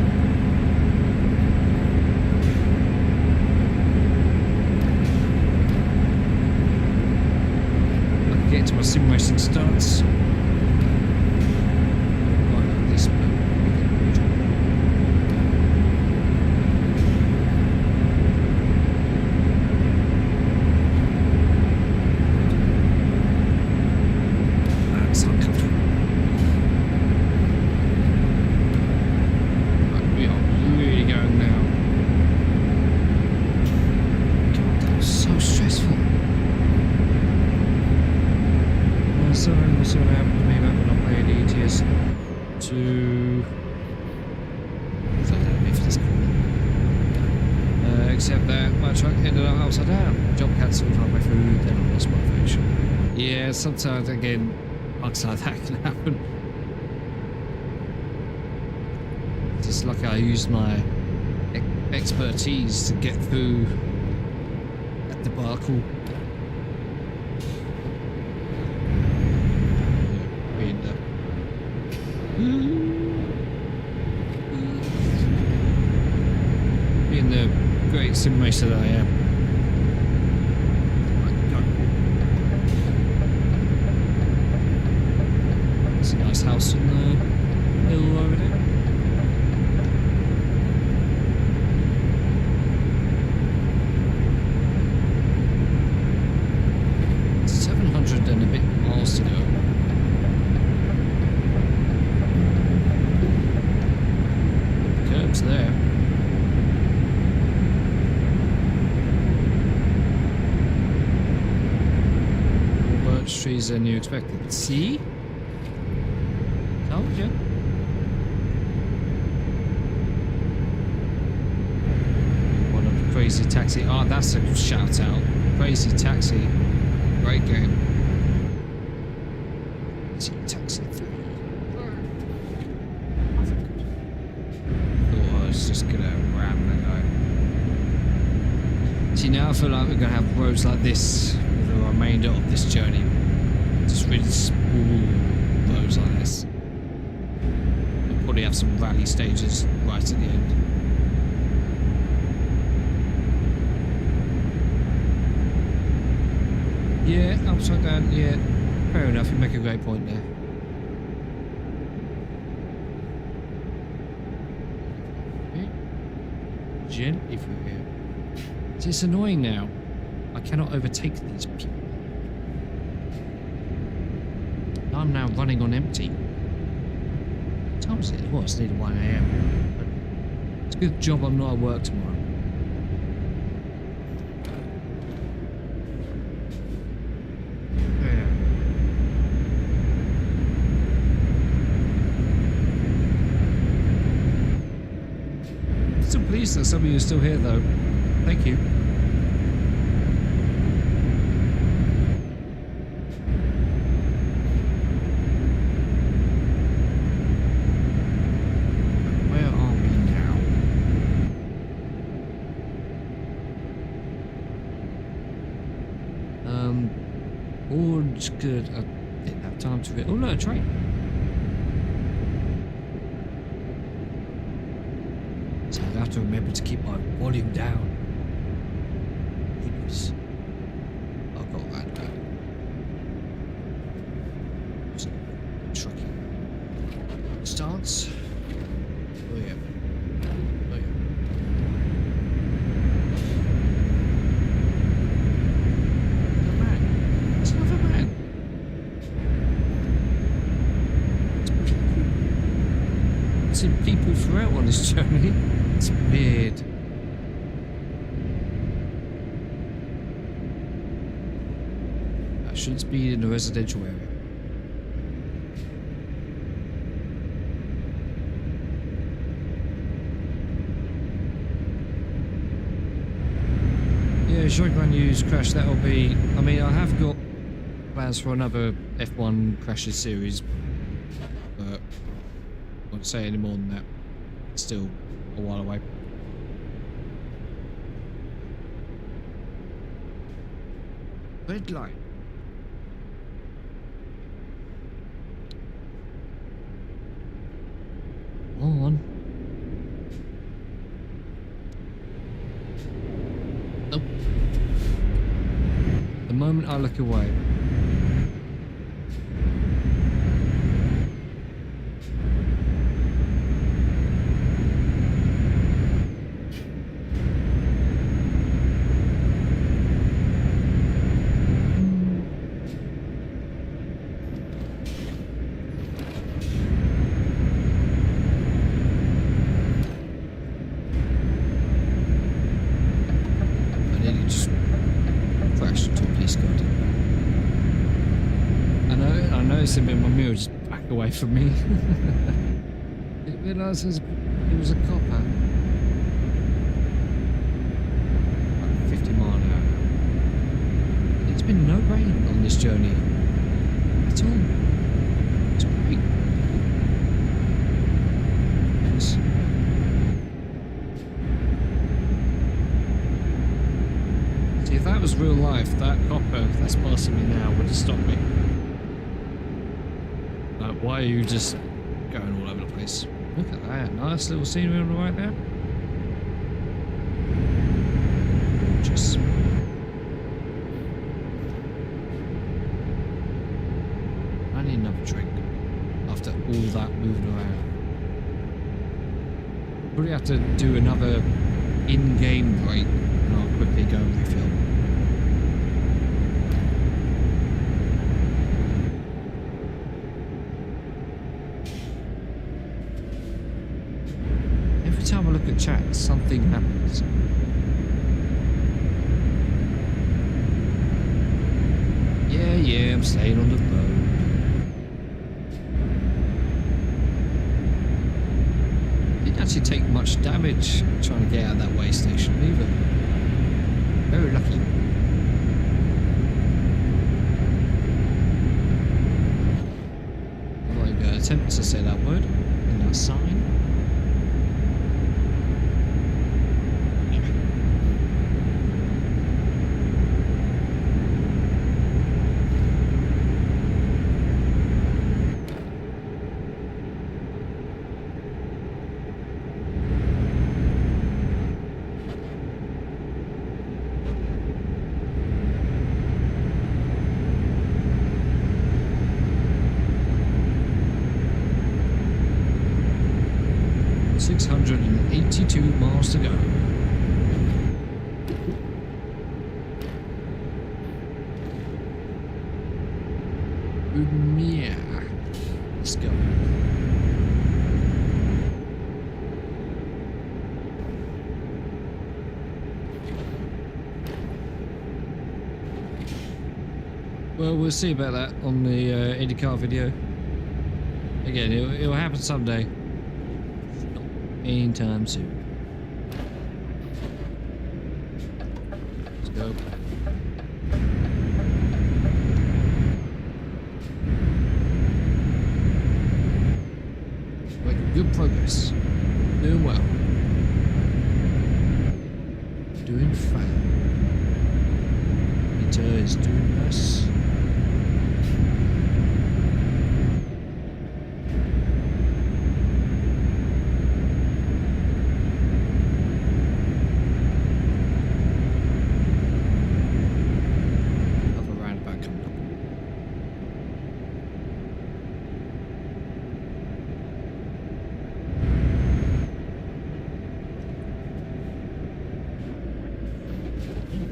I can get to my sim racing starts. Right like this. That's uncomfortable. What's going to happen to me when I play the ETS 2? I don't know if this cool. Except that my truck ended up upside down. Job cancelled halfway through, then I lost motivation. Yeah, sometimes again, bugs like that can happen. Just lucky I used my expertise to get through that debacle. Being the great sim racer that I am. It's a nice house on the hill over there. And a bit miles to go. The curb's there. More birch trees than you expected. See? Told you. What a crazy taxi. Oh, that's a shout out. Crazy Taxi. Great game. Taxi 3. Thought I was just gonna ram that guy. See, now I feel like we're gonna have roads like this for the remainder of this journey. Just really small roads like this. We'll probably have some rally stages right at the end. Yeah, upside down, yeah. Fair enough, you make a great point there. Okay. Gently through here. It's annoying now. I cannot overtake these people. I'm now running on empty. What time is it? Well, it's nearly 1 AM. It's a good job I'm not at work tomorrow. Still pleased that some of you are still here though. Thank you. Where are we now? All's good. I didn't have time to read. Oh no, a train. So I have to remember to keep my volume down. Oops. I got that back. Just tricky. Stance. Oh yeah. Oh yeah. Another man. It's another man. I've seen people throughout on this journey. It's weird. I shouldn't speed in a residential area. Yeah, Shotgun News crash, that'll be... I mean, I have got plans for another F1 Crashes series, but I won't say any more than that. It's still a while away. Red light. On. Nope. The moment I look away. Him in my mirror just back away from me. Didn't realise he was a copper. Like 50 mile an hour. There's been no rain on this journey at all. It's great. Yes. See, if that was real life, that copper that's passing me now would have stopped me. Why are you just going all over the place? Look at that. Nice little scenery on the right there. Gorgeous. I need another drink after all that moving around. Probably have to do another in-game break and I'll quickly go and refill. Time I look at chat, something happens. Yeah, I'm staying on the road. Didn't actually take much damage trying to get out of that way station either. Very lucky. I'm not going to attempt to say that word in that sign. Miles to go. Yeah. Let's go. Well, we'll see about that on the IndyCar video. Again, it'll happen someday. Not anytime soon. Let's go. Making good progress. Doing well. Doing fine. Peter is doing nice.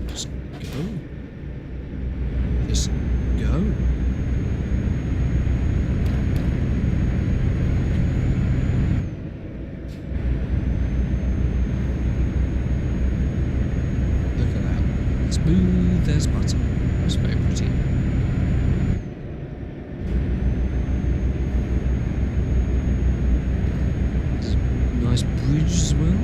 Just go. Just go. Look at that. Smooth as butter. That's very pretty. Nice bridge as well.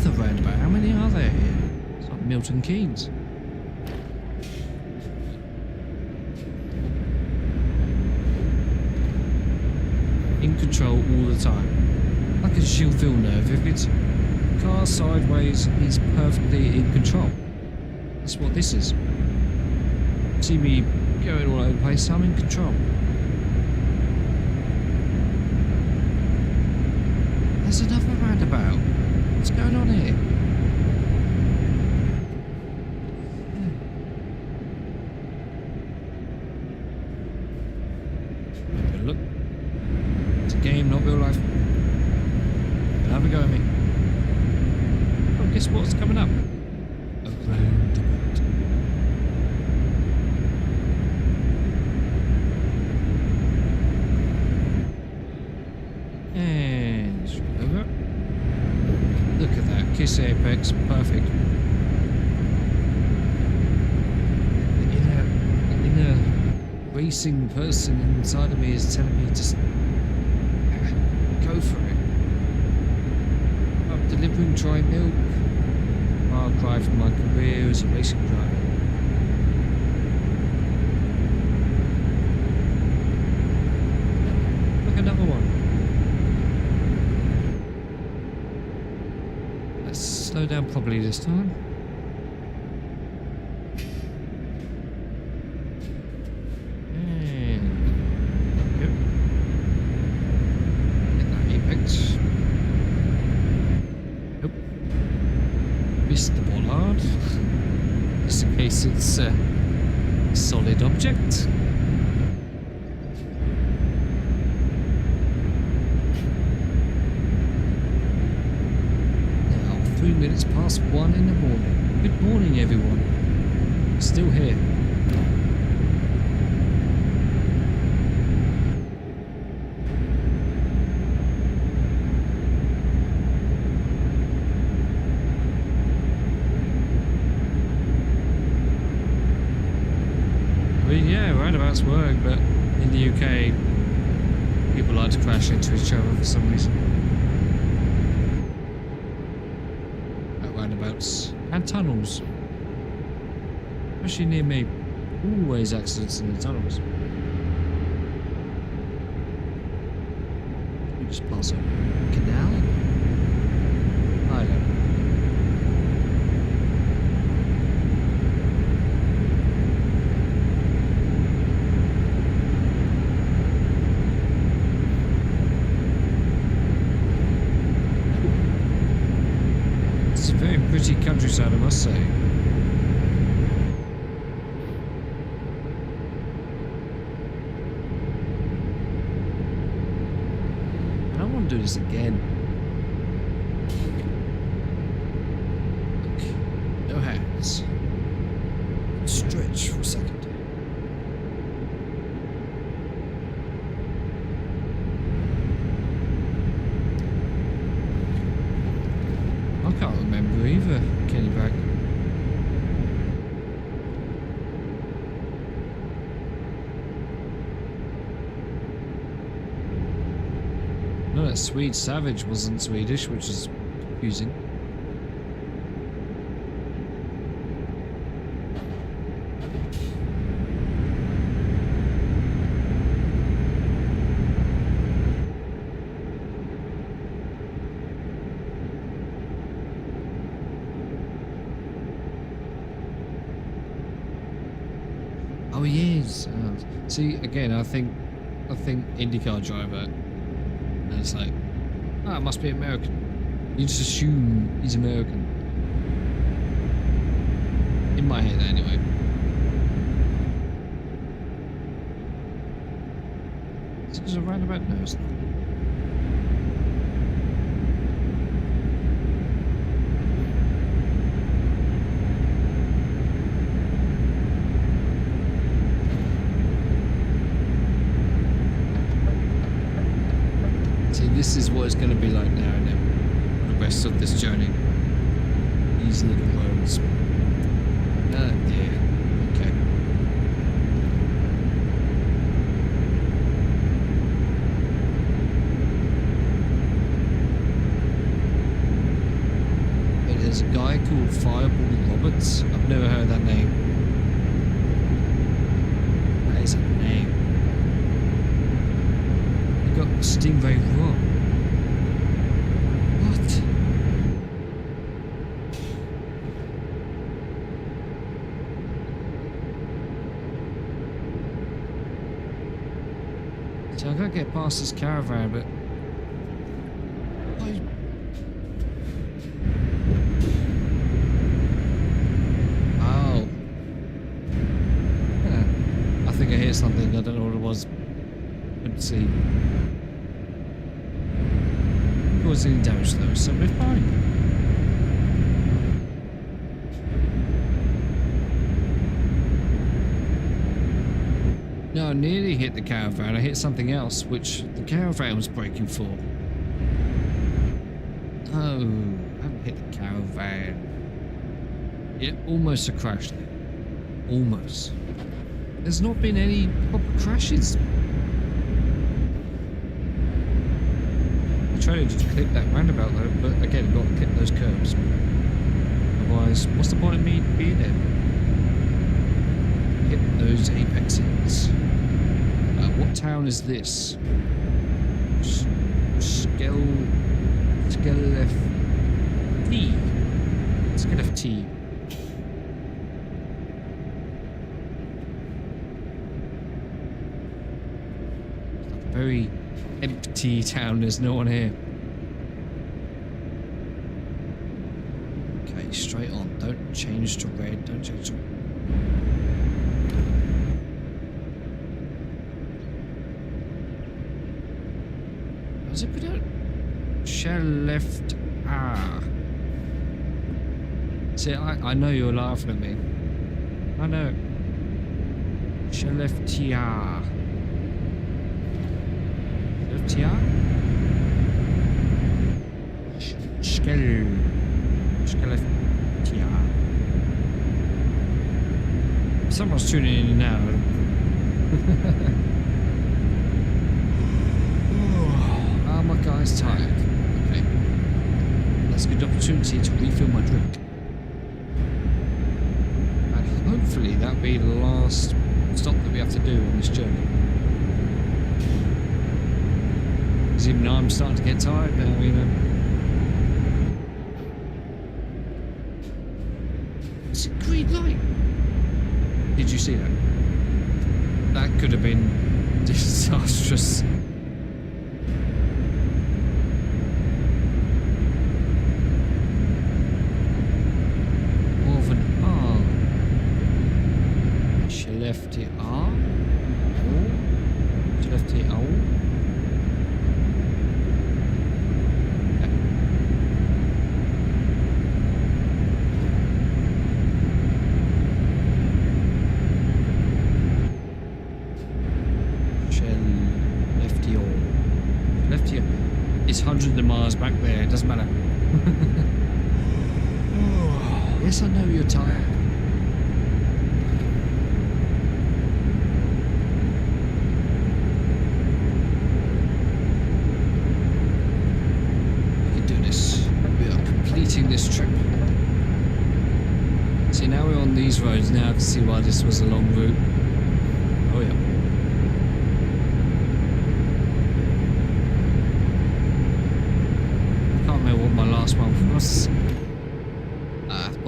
Roundabout. How many are there here? It's like Milton Keynes. In control all the time. Like a Gilles Villeneuve. If it's car sideways, he's perfectly in control. That's what this is. See me going all over the place, I'm in control. There's another roundabout. What's going on here? Have a look. It's a game, not real life. Have a go at me. Oh, guess what's coming up? A roundabout. And straight over. Look at that, kiss apex, perfect. The inner racing person inside of me is telling me just go for it. I'm delivering dry milk. Far cry from my career as a racing driver. Look, another one. Slow down properly this time. And yep. Get that apex. Nope. Missed the bollard. Just in case it's a solid object. Minutes past 1 in the morning. Good morning, everyone. Still here. I mean, yeah, roundabouts work, but in the UK, people like to crash into each other for some reason. Roundabouts and tunnels, especially near me. Always accidents in the tunnels. We just pass a canal. I don't know. Very pretty countryside, I must say. I don't want to do this again. Look, no hands. Stretch for a second. that Swede Savage wasn't Swedish, which is confusing. Oh, he is. See, again, I think IndyCar driver, and it's like, it must be American. You just assume he's American. In my head, anyway. This is a roundabout? No, it's not. This is what it's going to be like now and then for the rest of this journey. These little roads. Oh dear. Okay. But there's a guy called Fireball Roberts. I've never heard that name. That is a name. You got Stingray Rock. So I gotta get past this caravan, but oh, I think I hear something. I don't know what it was. Couldn't see. It wasn't any damage though, so we're fine. No, I nearly hit the caravan. I hit something else, which the caravan was braking for. No, I haven't hit the caravan. Yeah, almost a crash there. Almost. There's not been any proper crashes. I tried to clip that roundabout though, but again, got to clip those curbs. Otherwise, what's the point of me being there? Hit those apexes. What town is this? Skellefteå. It's a very empty town. There's no one here. Okay, straight on. Don't change to red. Don't change to red. Is it put out? Skellefteå. See, I know you're laughing at me. I know. Skellefteå. Skellefteå. Someone's tuning in now. My guy's tired. Okay. That's a good opportunity to refill my drink. And hopefully that'll be the last stop that we have to do on this journey. Because even I'm starting to get tired now, you know. It's a green light. Did you see that? That could have been disastrous. It's hundreds of miles back there, it doesn't matter. Yes, I know you're tired.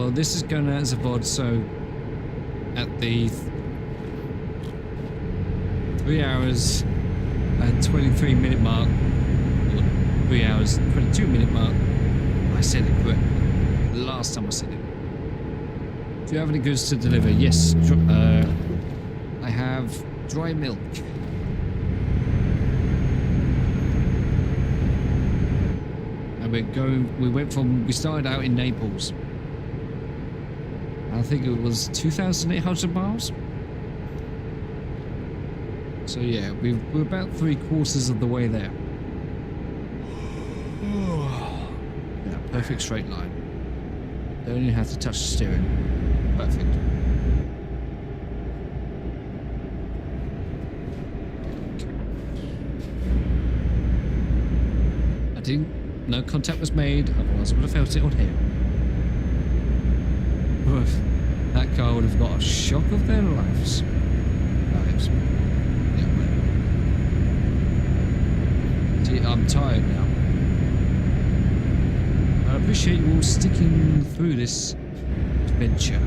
Well, this is going out as a VOD, so at the 3 hours and 23-minute mark, or 3 hours 22-minute mark, I said it correct. The last time I said it. Do you have any goods to deliver? Yes, I have dry milk. And we started out in Naples. I think it was 2,800 miles. So yeah, we're about 3/4 of the way there. Yeah, perfect straight line. Don't even have to touch the steering. Perfect. No contact was made, otherwise I would have felt it on here. Oof, that car would have got a shock of their lives. Yeah, well. See, I'm tired now. I appreciate you all sticking through this adventure.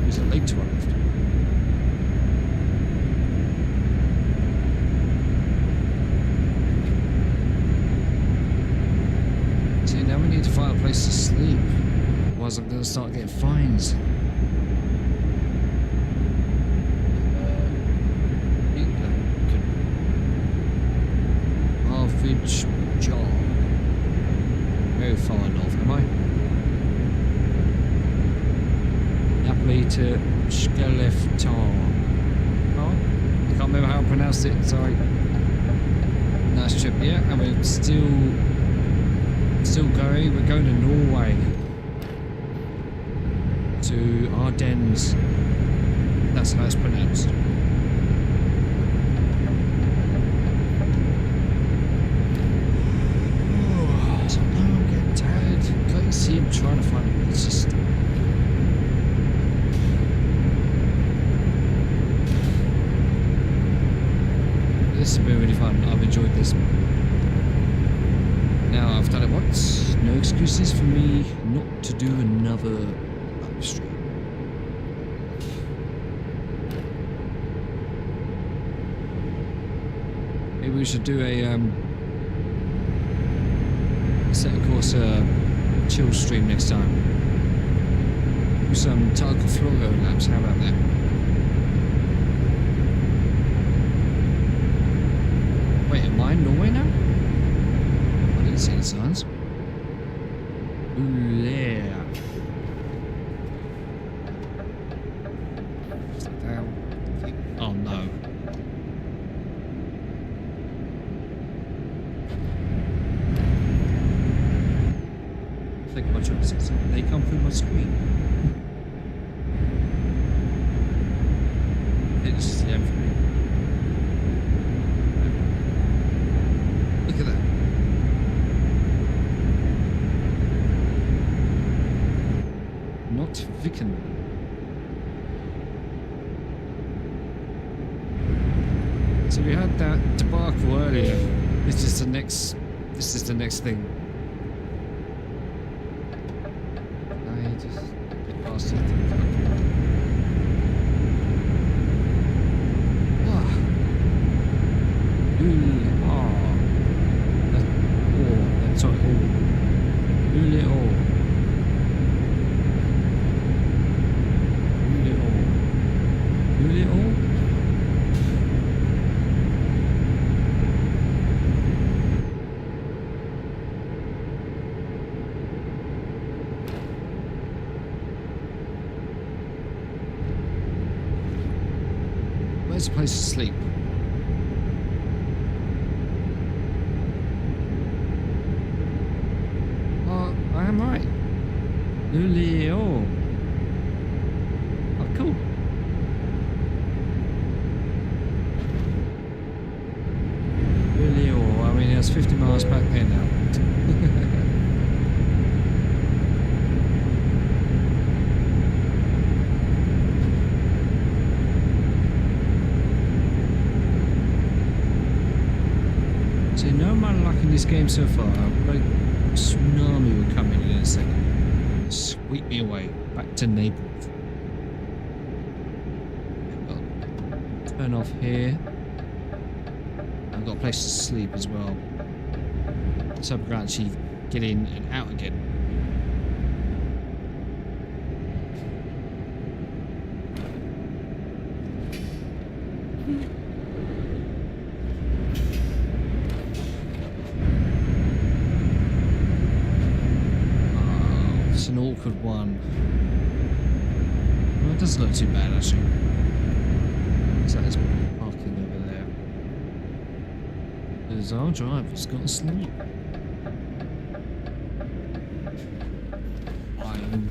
It was a late one. Now we need to find a place to sleep. Otherwise I'm going to start getting fines. Harvage Jar. Very far north, am I? Napoli to Skellefteå. Oh, I can't remember how I pronounced it, sorry. Nice trip, yeah, and we're still going. We're going to Norway, to Ardennes. That's how it's pronounced. So now I'm getting tired. Can't you see I'm trying to find a place to stay? This has been really fun. I've enjoyed this. Now I've done it once, no excuses for me not to do another live stream. Maybe we should do a set course chill stream next time. Do some Targa Florio laps, how about that? Wait, am I in Norway now? See the signs. Ooh, yeah. Oh no. Take my choices. They come through my screen. It's just the everything. Look at that. Not Vicken. So we had that debacle earlier. This is the next thing. I just passed it. That's all. Where's a place to sleep? Oh, I am right. Luleo. Oh, cool. Luleo. I mean, it's 50 miles back there now. So no matter luck in this game so far, like tsunami will come in a second. Sweep me away back to Naples. Turn off here. I've got a place to sleep as well, so I can actually get in and out again. Oh, it's an awkward one. Well, it doesn't look too bad actually. So there's parking over there. There's our driver's got to sleep. Fine.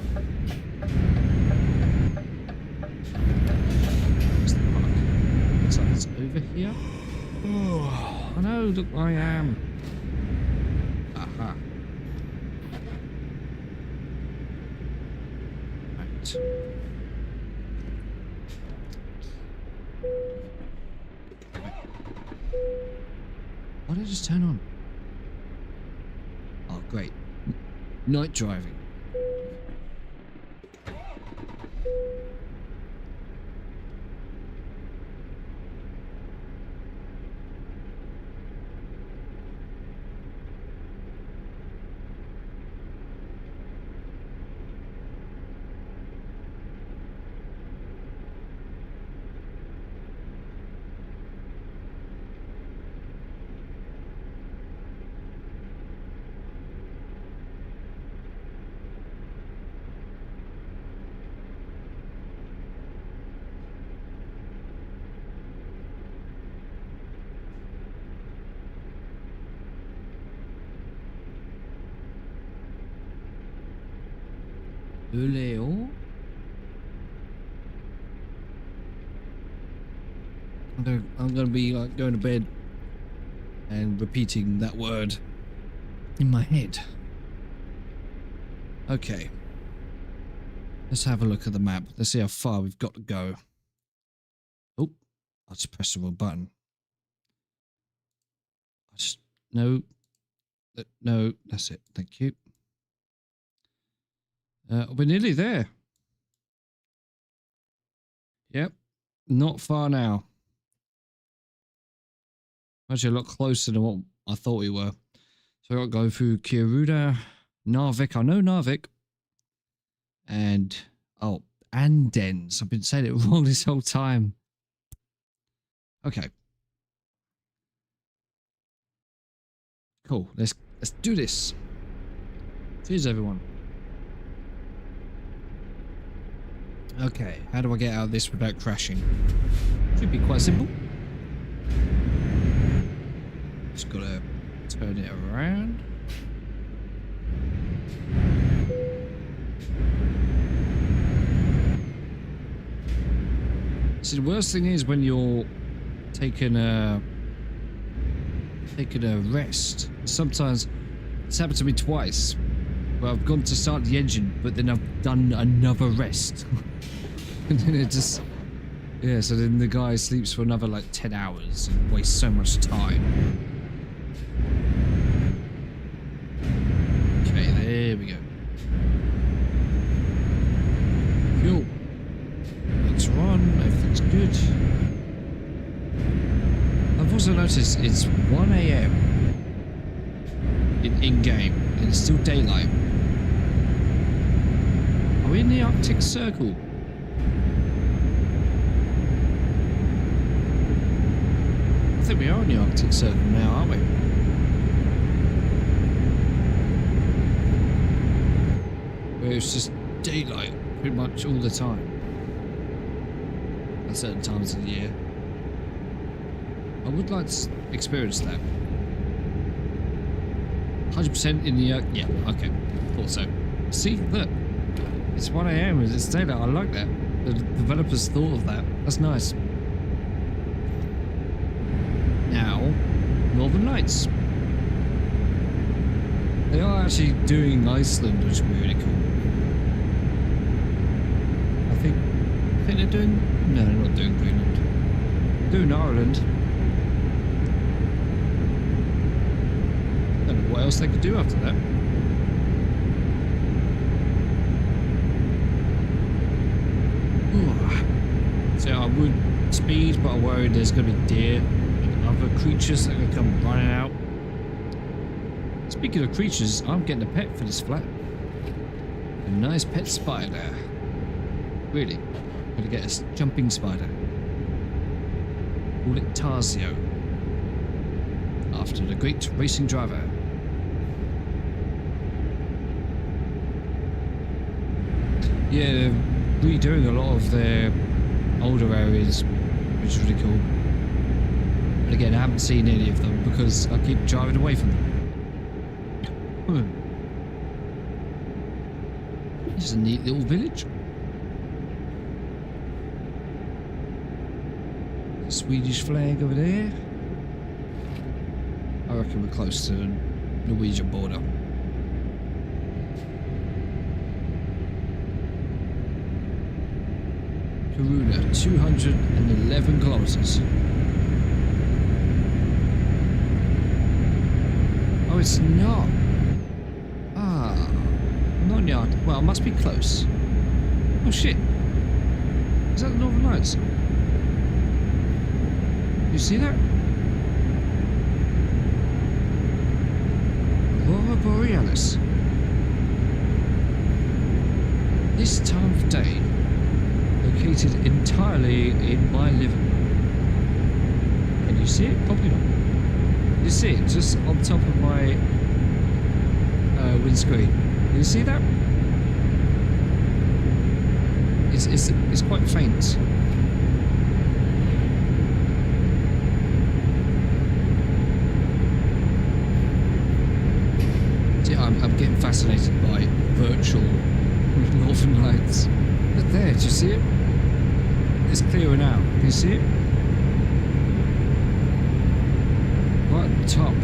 Where's the park? Looks like it's over here. Oh, I know, look where I am. Aha. Right. Why did it just turn on? Oh, great. Night driving. Leo. I'm gonna be like going to bed and repeating that word in my head. Okay. Let's have a look at the map. Let's see how far we've got to go. Oh, I just pressed the wrong button. No, that's it. Thank you. We're nearly there. Yep, not far now. Actually, a lot closer than what I thought we were. So I got to go through Kiruda, Narvik. I know Narvik. And, oh, Andens. I've been saying it wrong this whole time. Okay. Cool. Let's do this. Cheers, everyone. Okay, how do I get out of this without crashing? Should be quite simple. Just gotta turn it around. See, the worst thing is when you're taking a rest. Sometimes it's happened to me twice, where I've gone to start the engine, but then I've done another rest. And then it just, yeah, so then the guy sleeps for another like 10 hours and wastes so much time. Okay, there we go. Cool. Lights are on, everything's good. I've also noticed it's 1 AM in-game, and it's still daylight. Are we in the Arctic Circle? I think we are in the Arctic Circle now, aren't we? Where it's just daylight pretty much all the time. At certain times of the year. I would like to experience that. 100% in the... yeah, okay. Thought so. See, look. It's 1 AM, it's daylight. I like that. The developers thought of that. That's nice. Now, Northern Lights. They are actually doing Iceland, which is really cool. I think they're doing... no, they're not doing Greenland. They're doing Ireland. I don't know what else they could do after that. I would speed, but I worry there's going to be deer and other creatures that are going to come running out. Speaking of creatures, I'm getting a pet for this flat. A nice pet spider. Really. Gonna get a jumping spider. Call it Tarzio. After the great racing driver. Yeah, they're redoing a lot of their older areas, which is really cool. But again, I haven't seen any of them because I keep driving away from them. This is a neat little village. The Swedish flag over there. I reckon we're close to the Norwegian border. Kiruna, 211 kilometers. Oh, it's not. Not yet. Well, it must be close. Oh shit. Is that the Northern Lights? You see that? Aurora Borealis. This time of day, located entirely in my living room. Can you see it? Probably not. You see it just on top of my windscreen. You see that? It's quite faint. Yeah, I'm getting fascinated by virtual Northern Lights. Look there, do you see it? It's clearer now. Can you see it? Right at the top.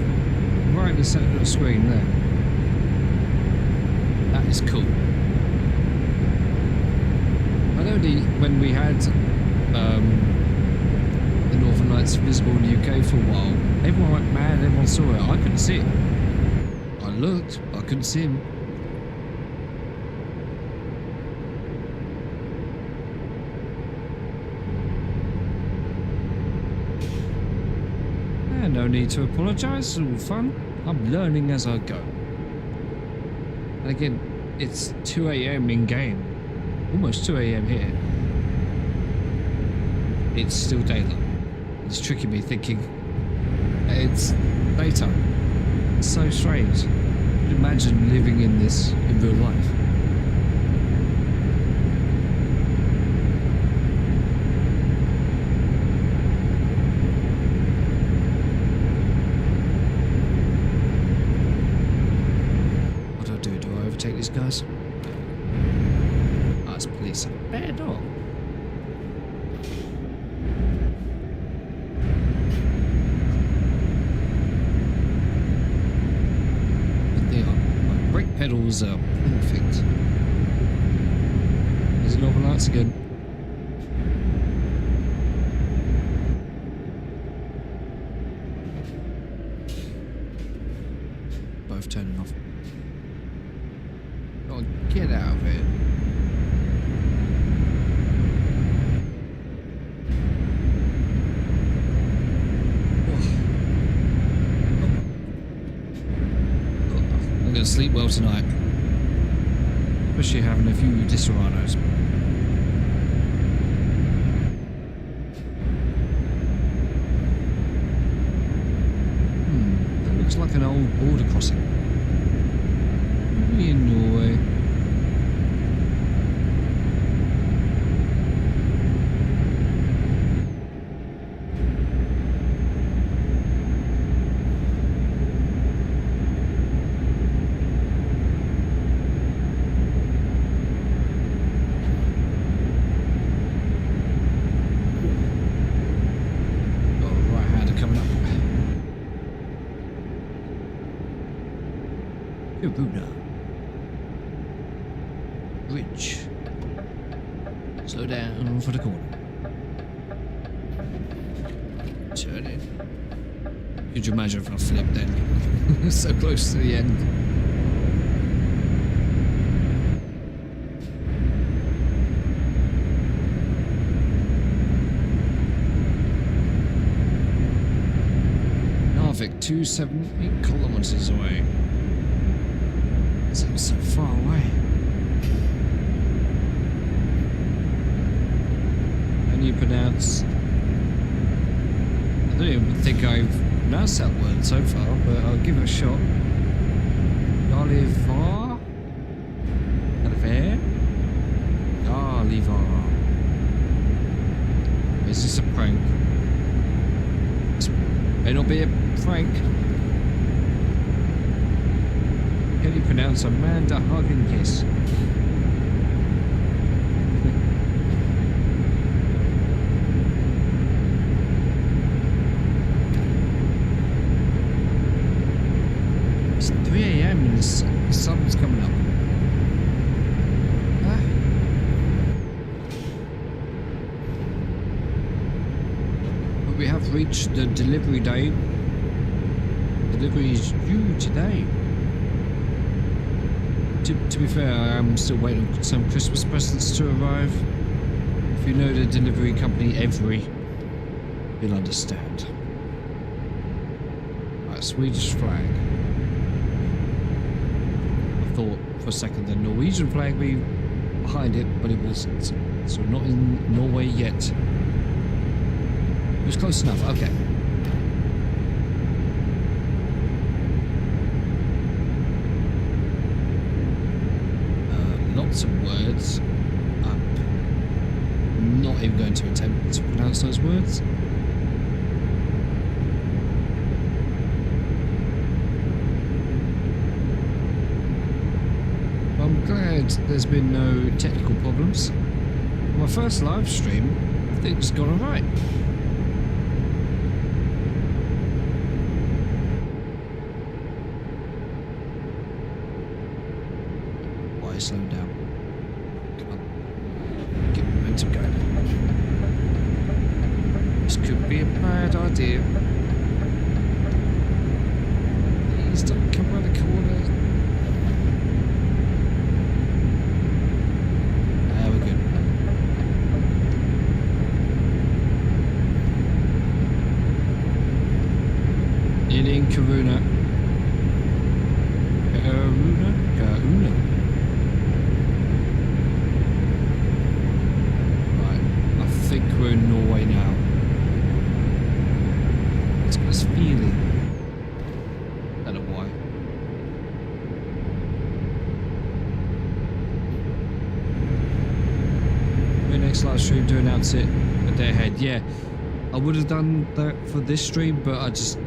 Right in the centre of the screen there. That is cool. I know when we had the Northern Lights visible in the UK for a while, everyone went mad, everyone saw it. I couldn't see it. I looked, but I couldn't see him. No need to apologise, it's all fun. I'm learning as I go. And again, it's 2 AM in game. Almost 2 AM here. It's still daylight. It's tricking me thinking it's daytime. It's so strange. Imagine living in this in real life. Take these guys. Oh, it's police. Bear dog. But they are. My brake pedals are perfect. There's the Northern Lights again. Both turning off. Oh, get out of it. I'm going to sleep well tonight. Especially having a few Disaronnos. That looks like an old border crossing. In Norway. Got a right-hander coming up. Kiruna. Bridge. Slow down for the corner. Turn in. Could you imagine if I flipped then? So close to the end. Narvik, 270 kilometers away. Seems so far away. How do you pronounce? I don't even think I've pronounced that word so far, but I'll give it a shot. Galivar? Galivar? Galivar. Is this a prank? This may not be a prank. Can you pronounce Amanda Hugging Kiss? It's 3 AM and the sun's coming up. But we have reached the delivery day. Delivery is due today. To be fair, I am still waiting for some Christmas presents to arrive. If you know the delivery company Every, you'll understand. Right, Swedish flag. I thought for a second the Norwegian flag would be behind it, but it wasn't. So not in Norway yet. It was close enough, okay. Lots of words. I'm not even going to attempt to pronounce those words. I'm glad there's been no technical problems. My first live stream, I think it's gone alright. Why slow down? Come on. Get momentum going. This could be a bad idea. Please don't come around the corner. We're good. In Karuna. Karuna. Right, I think we're in Norway now. It's got this feeling. I don't know why. My next live stream to announce it a day ahead. Yeah, I would have done that for this stream, but I just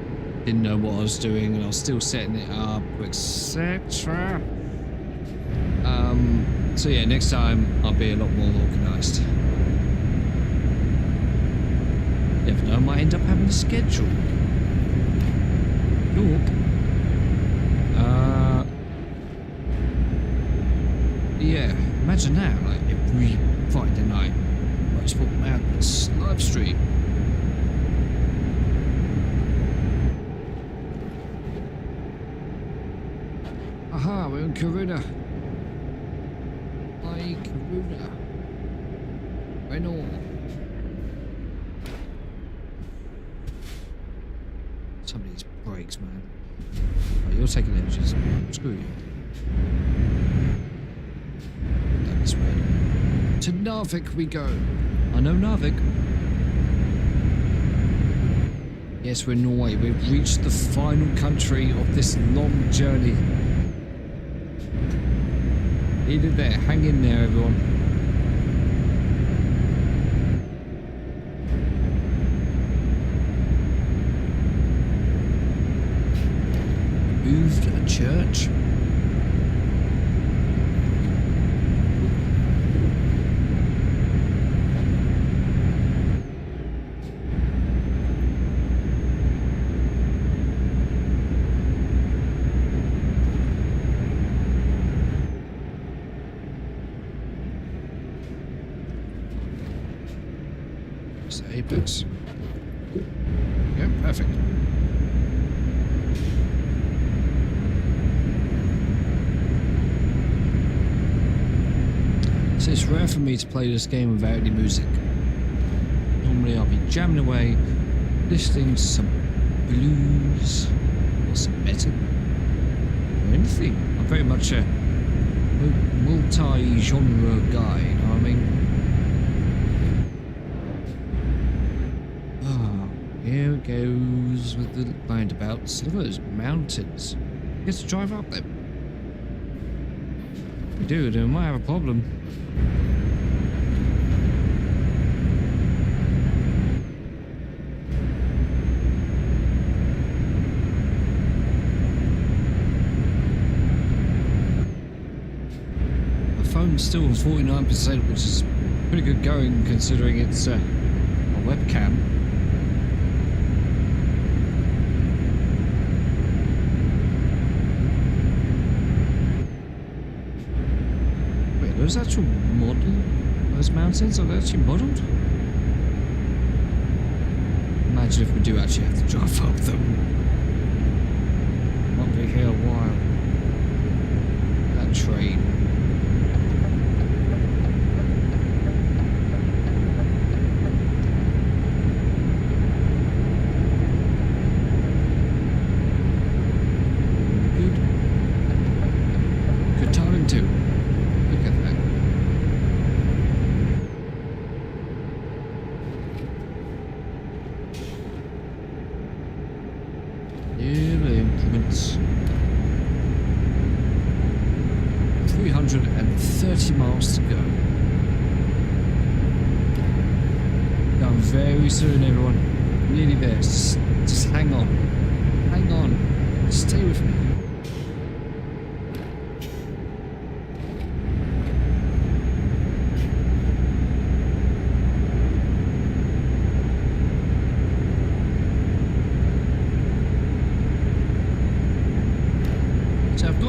didn't know what I was doing, and I was still setting it up, etc. So yeah, next time I'll be a lot more organised. Never know, I might end up having a schedule. York. Yeah, imagine that, like every Friday night, Motorsport Madness live stream. Aha, we're in Karuna. Hi, Karuna. Renault. Some of these brakes, man. Oh, you're taking energies. Screw you. Down this way. To Narvik we go. I know Narvik. Yes, we're in Norway. We've reached the final country of this long journey. Needed there. Hang in there, everyone. Moved a church. Apex. Yeah, perfect. So it's rare for me to play this game without any music. Normally I'll be jamming away, listening to some blues or some metal or anything. I'm very much a multi-genre guy, you know what I mean? Oh, here it goes with the roundabouts. Look at those mountains. You get to drive up them. If we do, then we might have a problem. Phone's still on 49%, which is pretty good going considering it's a webcam. Wait, those actual model? Those mountains, are they actually modelled? Imagine if we do actually have to drive up them. Won't be here a while. That train. Implements. 330 miles to go. Done very soon, everyone. Nearly there. Just hang on. Hang on. Stay with me.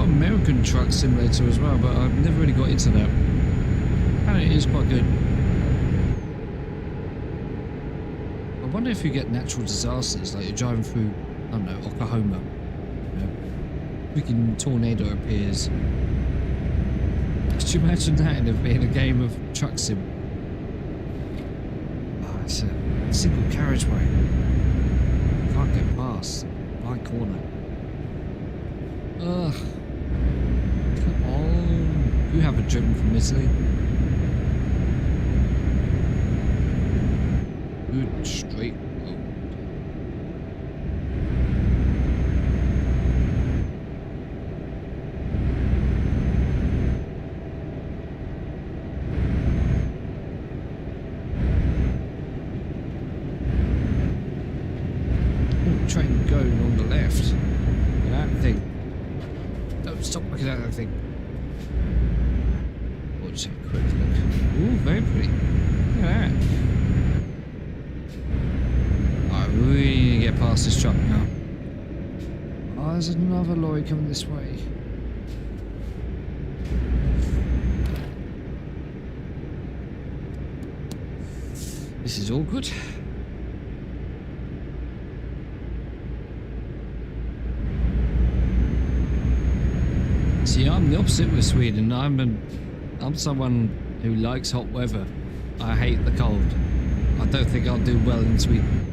American Truck Simulator as well, but I've never really got into that. And it is quite good. I wonder if you get natural disasters, like you're driving through, I don't know, Oklahoma. You know, freaking tornado appears. Could you imagine that in a game of Truck Sim? Oh, it's a single carriageway. Can't get past. Right corner. Ugh. You haven't driven from Italy. Good straight road. Oh, train going on the left. Look at that thing. Don't stop looking at that thing. Just have a quick look. Ooh, very pretty. Look at that. I really need to get past this truck now. Oh, there's another lorry coming this way. This is all good. See, I'm the opposite with Sweden. I'm someone who likes hot weather. I hate the cold. I don't think I'll do well in Sweden.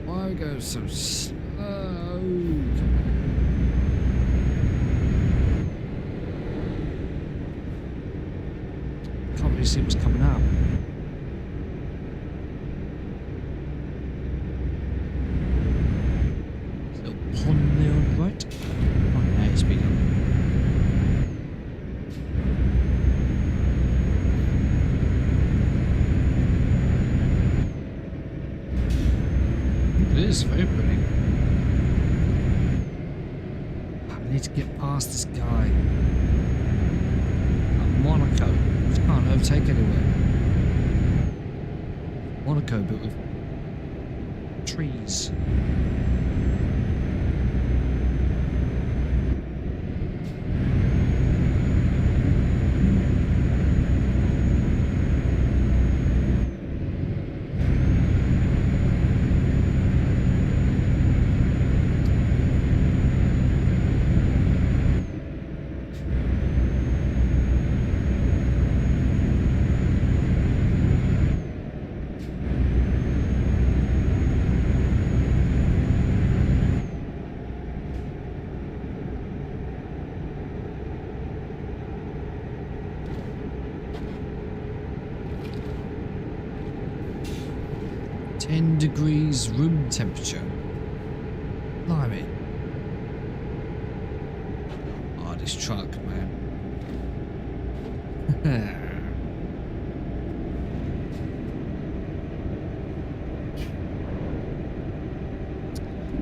Why go so slow? Can't really see what's coming up. Little pond there on the right. Oh, no, it's been up. It is very pretty. I need to get past this guy. Monaco. Just can't overtake anywhere. Monaco, but with trees. 10 degrees room temperature. Blimey. Oh, this truck, man.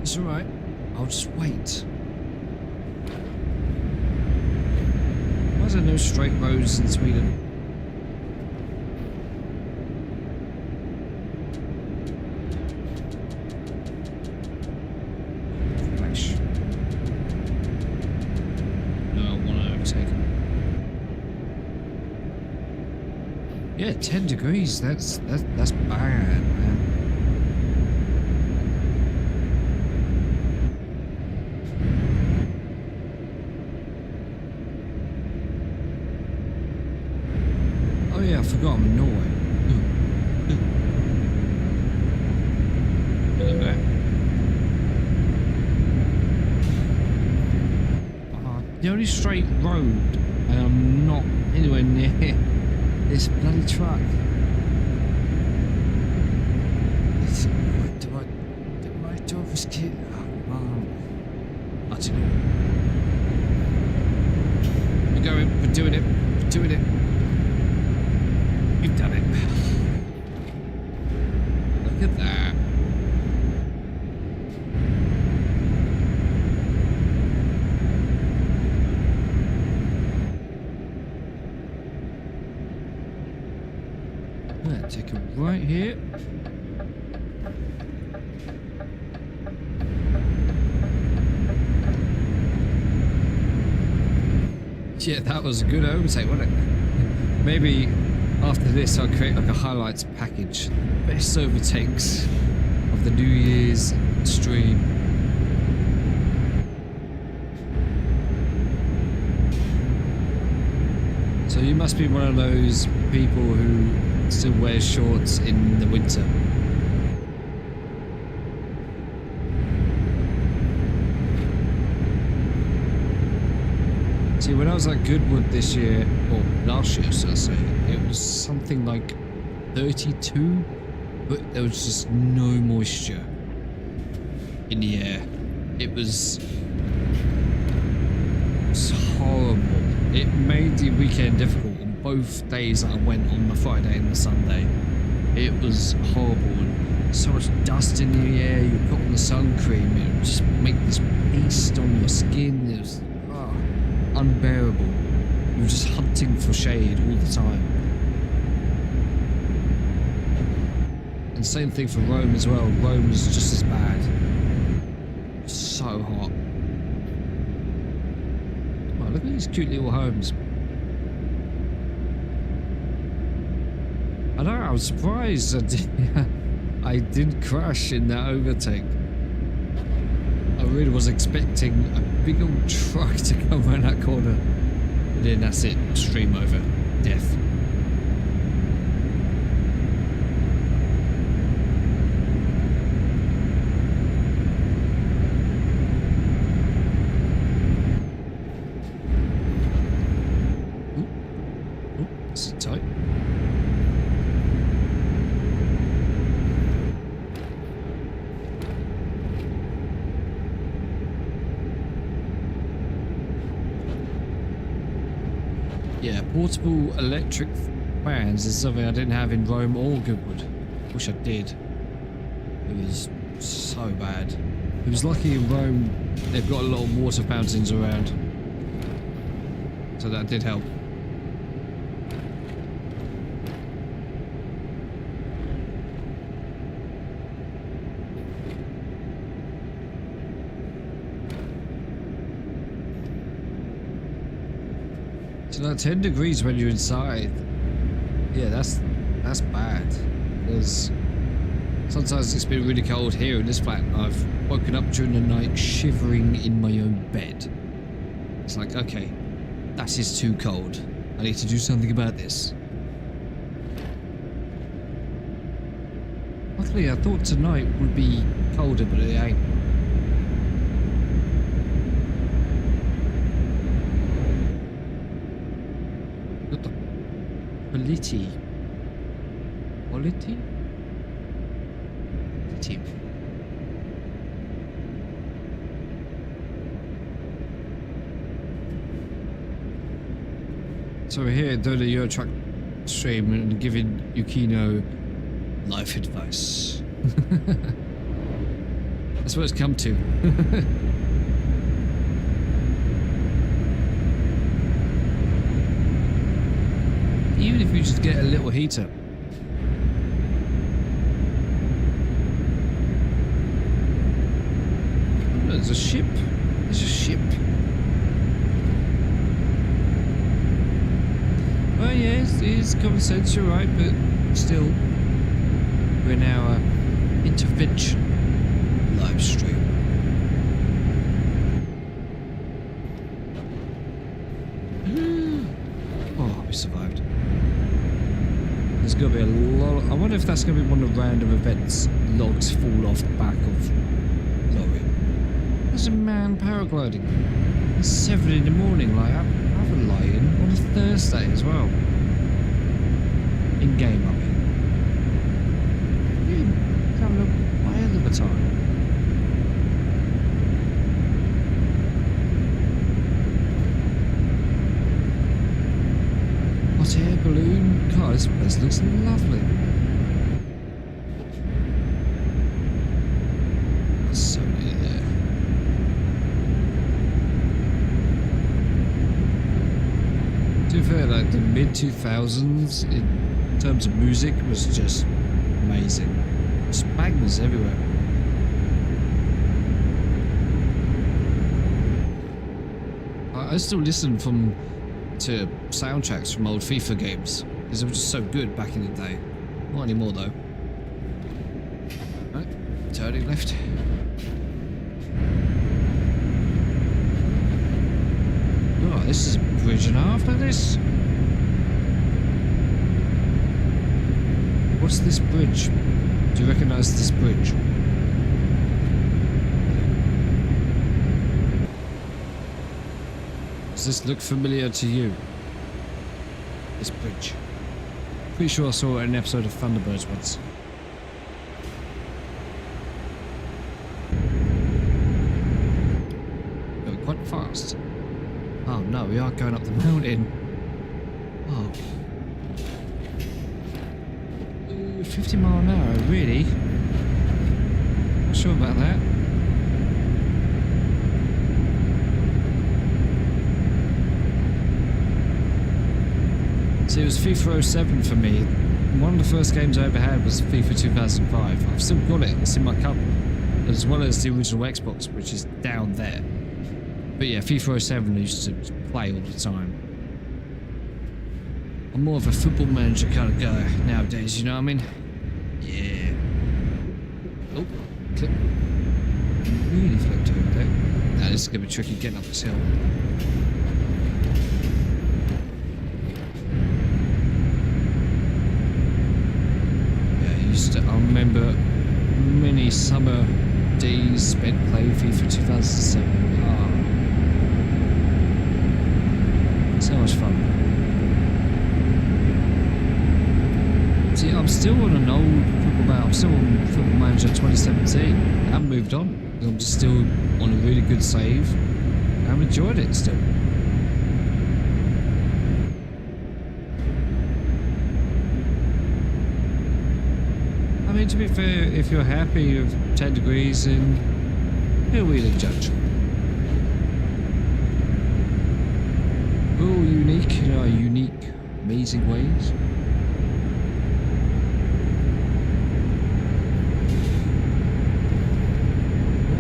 It's alright. I'll just wait. Why is there no straight roads in Sweden? Flash. No, I want to overtake him. Yeah, 10 degrees. That's bad, man. Oh yeah, I forgot I'm in Norway. Look at that. The only straight road, and I'm not anywhere near this bloody truck. Do I drive this kid? Oh, man. I don't know. We're going, we're doing it, we're doing it. We've done it. Look at that. Right, take it right here. Yeah, that was a good overtake, wasn't it? Maybe after this I'll create like a highlights package. Best overtakes of the New Year's stream. So you must be one of those people who still wears shorts in the winter. See, when I was at Goodwood this year, or last year, so I say, it was something like 32, but there was just no moisture in the air. It was horrible. It made the weekend difficult on both days that I went, on the Friday and the Sunday. It was horrible, and so much dust in the air. You put on the sun cream, it would just make this paste on your skin. It was unbearable. You were just hunting for shade all the time. And same thing for Rome as well. Rome was just as bad. So hot. Wow, look at these cute little homes. I know, I was surprised I didn't crash in that overtake. I really was expecting a big old truck to come around that corner. And then that's it, stream over. Death. Ooh, this is tight. Yeah, portable electric fans is something I didn't have in Rome or Goodwood. Wish I did. It was so bad. It was lucky in Rome they've got a lot of water fountains around. So that did help. So like 10 degrees when you're inside. Yeah, that's bad. Because sometimes it's been really cold here in this flat. I've woken up during the night shivering in my own bed. It's like, okay, that is too cold. I need to do something about this. Luckily, I thought tonight would be colder, but it ain't. What the? Quality? team. So we're here doing the Euro Truck stream and giving Yukino life advice. That's what it's come to. Even if you just get a little heater. Oh, there's a ship. There's a ship. Well, yeah, it's common sense, you're right, but still, we're in our intervention live stream. Oh, we survived. There's going to be a lot. I wonder if that's going to be one of the random events. Logs fall off the back of lorry. There's a man paragliding. It's 7 in the morning, like I'm lying on a Thursday as well. In game, I mean. He's having a whale of a time. Hot air balloon. God, this place looks lovely. That's so near there. To be fair, like the mid-2000s in terms of music was just amazing. Just bangers everywhere. I still listen to soundtracks from old FIFA games because they were just so good back in the day. Not anymore though. Right, turning left. Oh, this is a bridge and a half like this. What's this bridge? Do you recognise this bridge? Does this look familiar to you? This bridge. Pretty sure I saw it in an episode of Thunderbirds once. Going quite fast. Oh no, we are going up the mountain. Oh. 50 mile an hour, really? Not sure about that. See, it was FIFA 07 for me. One of the first games I ever had was FIFA 2005. I've still got it, it's in my cupboard. As well as the original Xbox, which is down there. But yeah, FIFA 07 I used to play all the time. I'm more of a football manager kind of guy nowadays, you know what I mean? Yeah. Oh, clip. Really flipped over there. Nah, this is going to be tricky getting up this hill. I remember many summer days spent playing FIFA 2007. So much fun. See, I'm still on an old football manager. I'm still on Football Manager 2017. I haven't moved on. I'm just still on a really good save. I've enjoyed it still. I mean, to be fair, if you're happy with 10 degrees, then who are we to judge? We're all unique in our unique, amazing ways.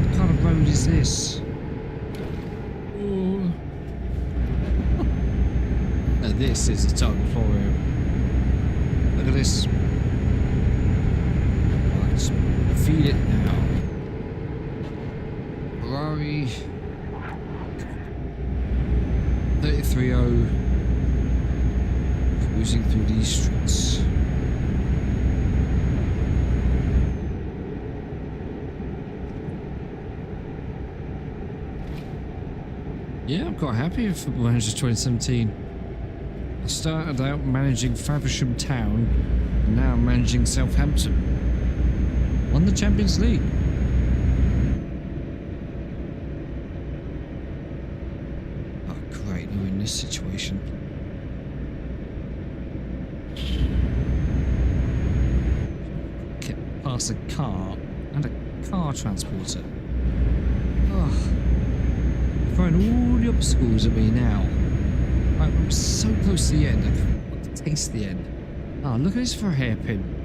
What kind of road is this? Oh. Now this is the target floor area. Look at this. Feed it now. Ferrari 33.0 cruising through these streets. Yeah, I'm quite happy with Football Manager 2017. I started out managing Faversham Town, and now I'm managing Southampton. won the Champions League. Oh, great. We're in this situation. Get past a car and a car transporter. Oh, throwing all the obstacles at me now. I'm so close to the end. I want to taste the end. Oh, look at this for a hairpin.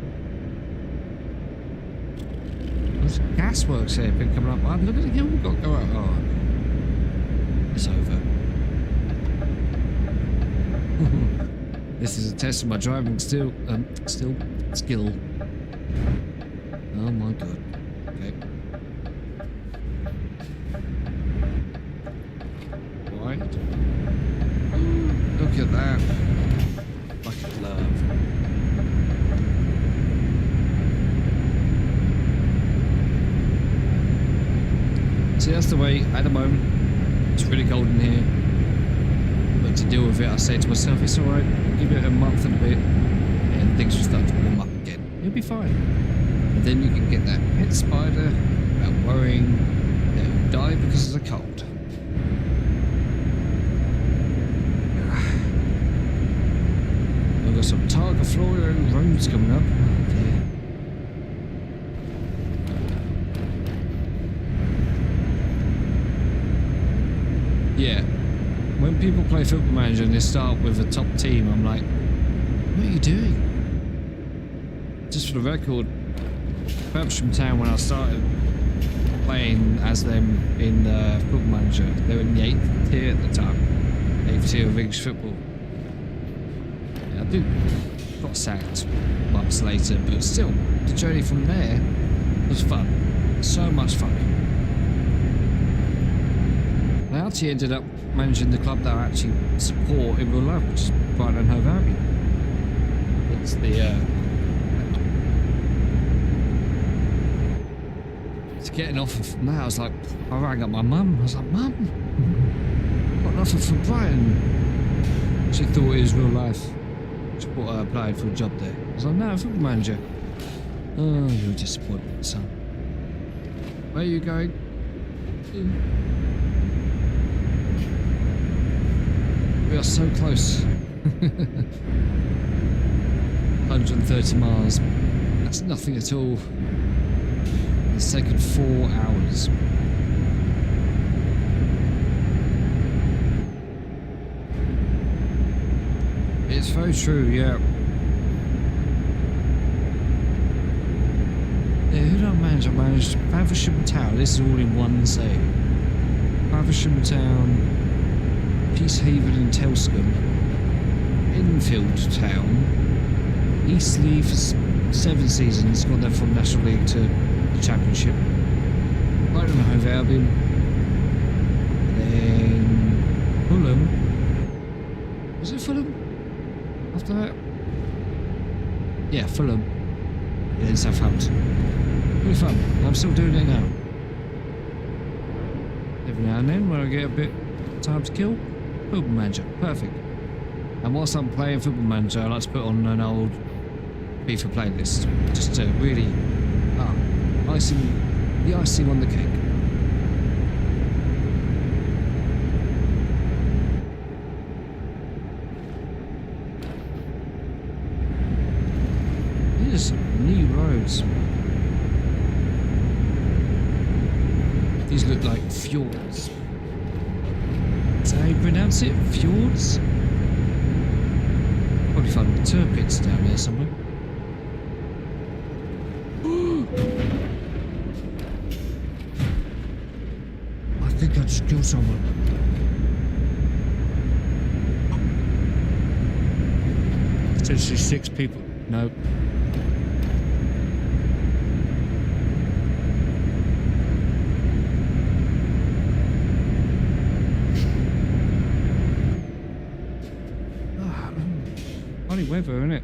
There's a gasworks hairpin coming up. Oh, look at the hill we've got to go out. Oh, it's over. This is a test of my driving skill. Oh my god. Okay. Right. Look at that. Bucket love. See, that's the way at the moment. It's really cold in here. But to deal with it, I say to myself, it's alright. Give it a month and a bit, and things will start to warm up again. You'll be fine. And then you can get that pet spider without worrying that you'll die because of the cold. We've got some Targa Florio roads coming up. Oh dear. Yeah. When people play Football Manager and they start with a top team, I'm like, what are you doing? Just for the record, Faversham Town, when I started playing as them in Football Manager, they were in the 8th tier at the time. 8th tier of English football. Yeah, I got sacked months later, but still, the journey from there was fun. So much fun. I actually ended up managing the club that I actually support in real life, which is Brighton and Hove Albion. It's the it's getting off of now. I was like, I rang up my mum. I was like, Mum, got an offer from Brighton. She thought it was real life. She thought I applied for a job there. I was like, no, Football Manager. Oh, you're a disappointment, son. Where are you going? We are so close. 130 miles. That's nothing at all. It's taken 4 hours. It's very true, yeah. Yeah, who do I manage? I manage Faversham Town. This is all in one say. Faversham Town, Peacehaven and Telscombe, Enfield Town, Eastleigh for 7 seasons, got them from National League to the Championship, Brighton and Hove Albion, then Fulham. Was it Fulham? After that? Yeah, Fulham. And then Southampton. Really fun. I'm still doing it now. Every now and then when I get a bit of time to kill, Football Manager, perfect. And whilst I'm playing Football Manager, I like to put on an old FIFA playlist, just to really, the icing on the cake. These are some new roads. These look like fjords. Is that how you pronounce it? Fjords? Probably find the turpits down there somewhere. I think I just killed someone. Potentially 6 people. No. Funny weather, isn't it?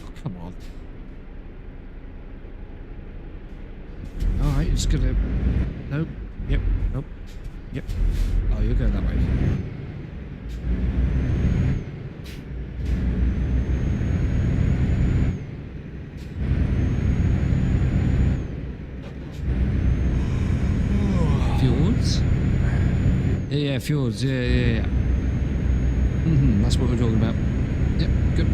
Oh, come on. Alright, it's gonna... Nope. Yep. Nope. Yep. Oh, you're going that way. Yeah, fjords. Yeah. That's what we're talking about. Yep, good.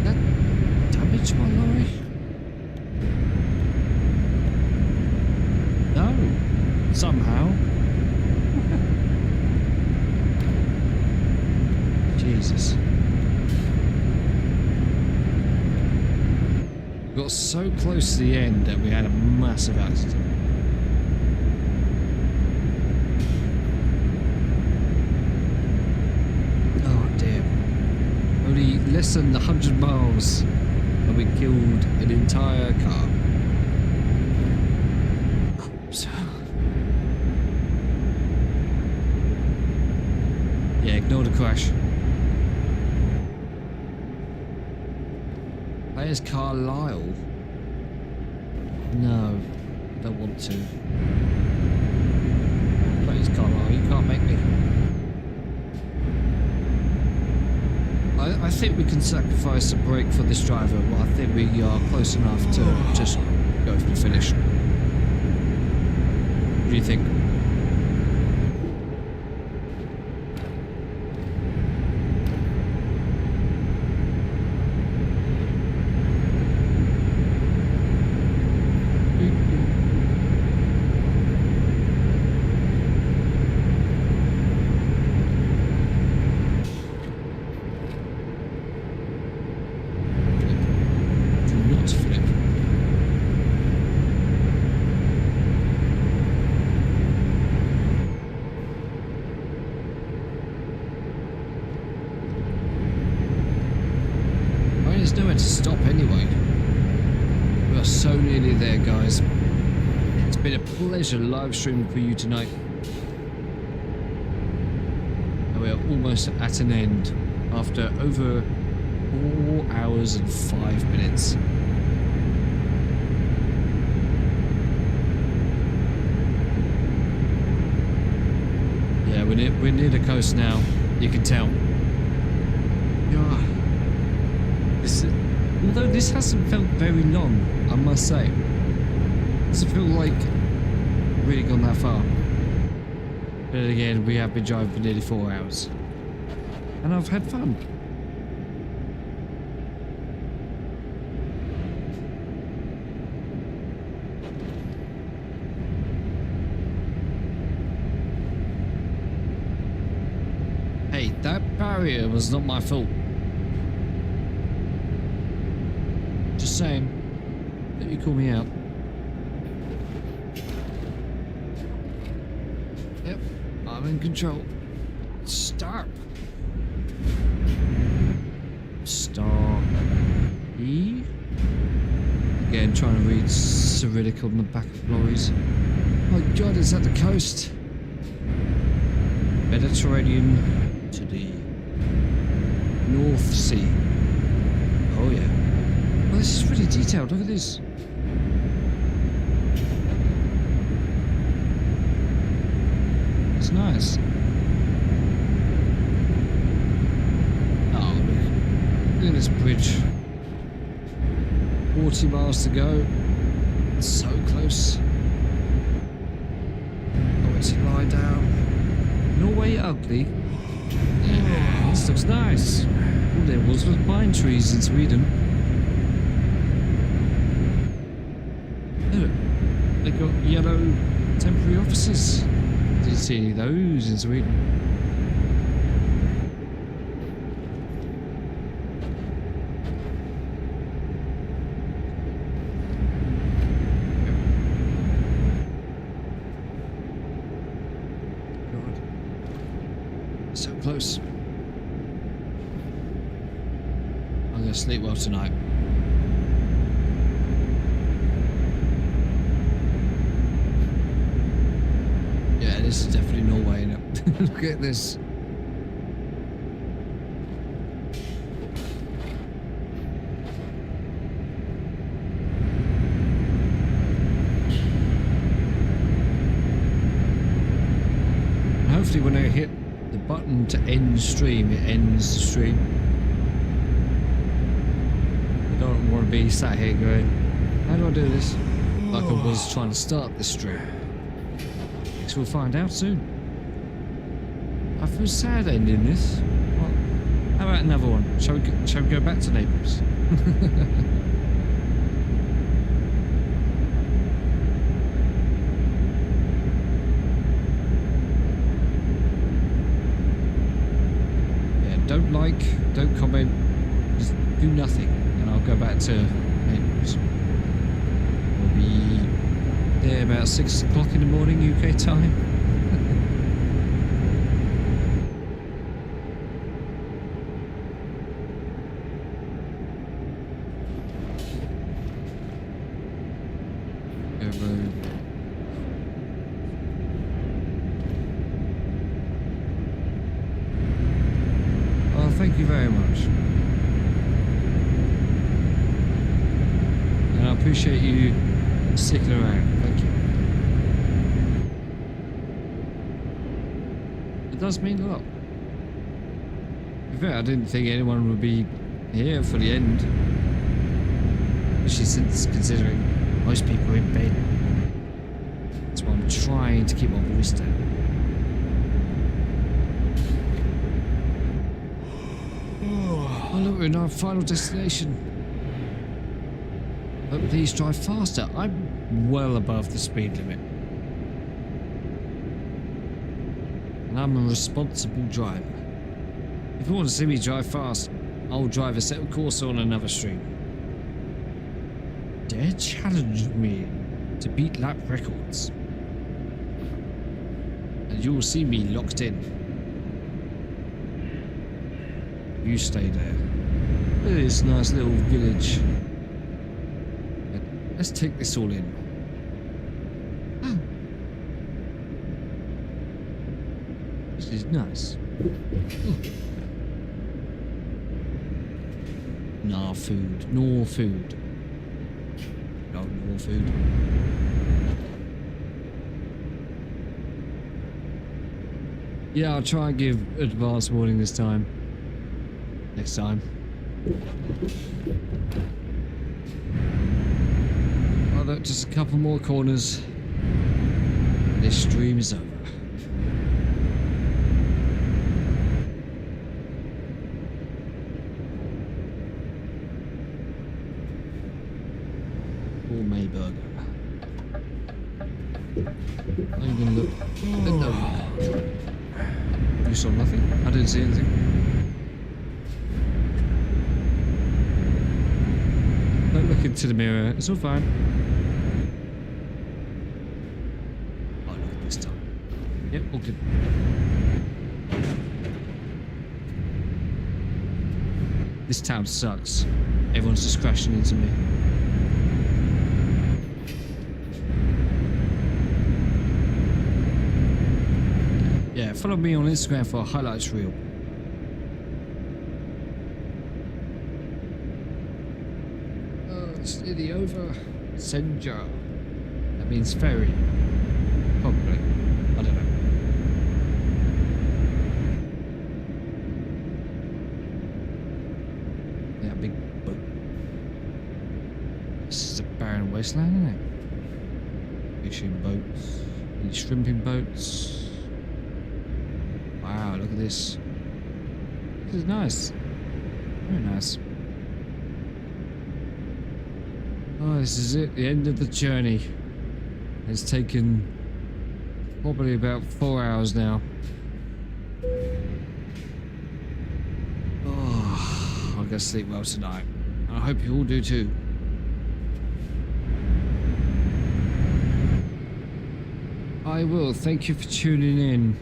That damaged my lorry? No. Somehow. Jesus. We got so close to the end that we had a massive accident. Oh dear. Only less than 100 miles and we killed an entire car. So, yeah, ignore the crash. Where's Carlisle? No, don't want to. Please, Carlisle, you can't make me. I think we can sacrifice a break for this driver, but I think we are close enough to just go for the finish. What do you think? There's nowhere to stop anyway. We are so nearly there, guys. It's been a pleasure live streaming for you tonight. And we are almost at an end after over 4 hours and 5 minutes. Yeah, we're near the coast now. You can tell. Yeah. Although this hasn't felt very long, I must say. It doesn't feel like really gone that far. But then again, we have been driving for nearly 4 hours. And I've had fun. Hey, that barrier was not my fault. Just saying. Let you call me out. Yep, I'm in control. Stop. Stop. E. Again, trying to read Cyrillic on the back of lorries. Oh my God, is that the coast? Mediterranean to the North Sea. Oh yeah. Oh, this is really detailed. Look at this. It's nice. Oh, look at this bridge. 40 miles to go. It's so close. Oh, it's a lie down. Norway ugly. Yeah, this looks nice. All there was pine trees in Sweden. Look, they got yellow temporary offices. Didn't see any of those in Sweden. So close. I'm gonna sleep well tonight. Yeah, this is definitely Norway, isn't it? Look at this. And hopefully when I hit the button to end stream, it ends the stream. I don't want to be sat here going, how do I do this? like I was trying to start this stream. Guess we'll find out soon. I feel sad ending this. Well, how about another one? Shall we go back to Naples? Don't like, don't comment, just do nothing, and I'll go back to Naples. We'll be there about 6 o'clock in the morning UK time. Thank you very much. And I appreciate you sticking around. Thank you. It does mean a lot. In fact, I didn't think anyone would be here for the end. Especially since considering most people are in bed. That's why I'm trying to keep my voice down. Oh look, we're in our final destination. But please drive faster. I'm well above the speed limit. And I'm a responsible driver. If you want to see me drive fast, I'll drive a set course on another stream. Dare challenge me to beat lap records. And you will see me locked in. You stay there. Look at this nice little village. Let's take this all in. Oh. This is nice. Oh. Nah, food. No food. No, no food. Yeah, I'll try and give advance warning this time. Next time. Oh look, just a couple more corners. This stream is over. Gourmet burger. I'm gonna look. No. You saw nothing? I didn't see anything. Don't look into the mirror. It's all fine. Oh, look this time. Yep, all good. This town sucks. Everyone's just crashing into me. Yeah, follow me on Instagram for a highlights reel. Oh, it's nearly over. Senja. That means ferry. Probably. I don't know. Yeah, big boat. This is a barren wasteland, isn't it? Fishing boats. Any shrimping boats. Wow, look at this. This is nice. Very nice. Oh, this is it. The end of the journey. It's taken probably about 4 hours now. Oh, I'm gonna sleep well tonight. I hope you all do too. I will. Thank you for tuning in.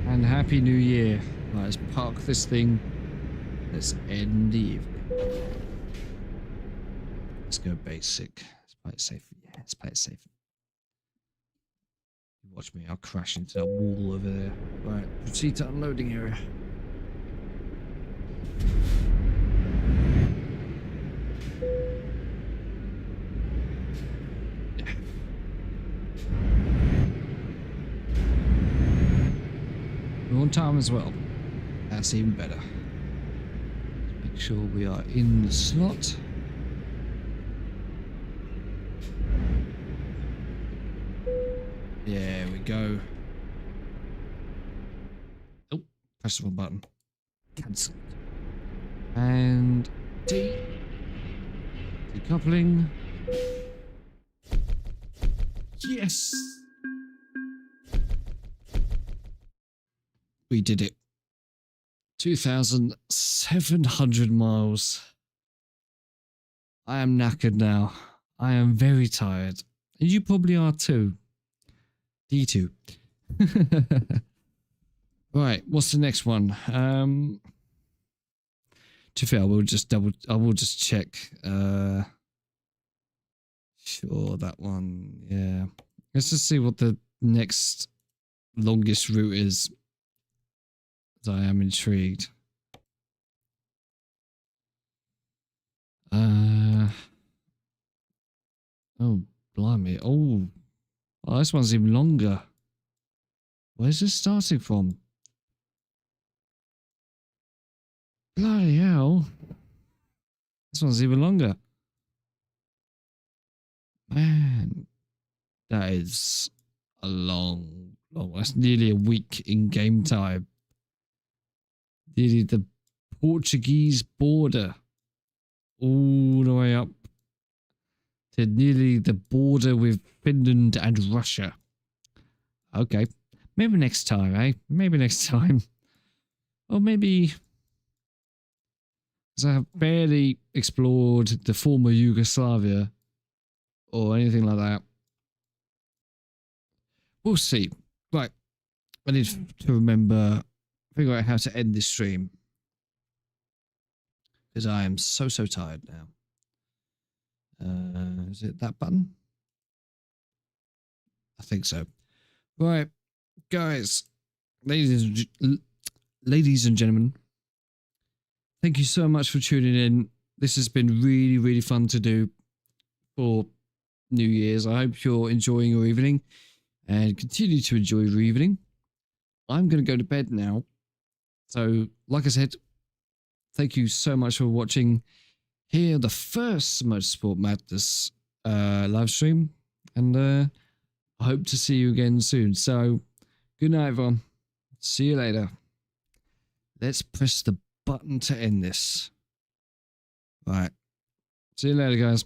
And Happy New Year. Right, let's park this thing. Let's end the evening. Let's go basic. Let's play it safe. Yeah, let's play it safe. Watch me, I'll crash into that wall over there. Right, proceed to unloading area. Yeah. We're on time as well. That's even better. Let's make sure we are in the slot. There we go. Oh, press the wrong button. Cancel. And D. Decoupling. Yes! We did it. 2,700 miles. I am knackered now. I am very tired. And you probably are too. D2. Right, what's the next one? To be fair, I will just check. Sure, that one. Yeah. Let's just see what the next longest route is. I am intrigued. Oh, blimey. Oh, this one's even longer. Where's this starting from? Bloody hell. This one's even longer. Man, that is a long. That's nearly a week in game time. Nearly the Portuguese border. All the way up to nearly the border with Finland and Russia. Okay. Maybe next time, eh? Maybe next time. Or maybe... because I have barely explored the former Yugoslavia or anything like that. We'll see. Right. I need to figure out how to end this stream. Because I am so tired now. Is it that button? I think so. Right. Guys, ladies and gentlemen, thank you so much for tuning in. This has been really, really fun to do for New Year's. I hope you're enjoying your evening and continue to enjoy your evening. I'm going to go to bed now. So, like I said, thank you so much for watching here the first Motorsport Madness live stream. And I hope to see you again soon. So, good night, everyone. See you later. Let's press the button to end this. All right. See you later, guys.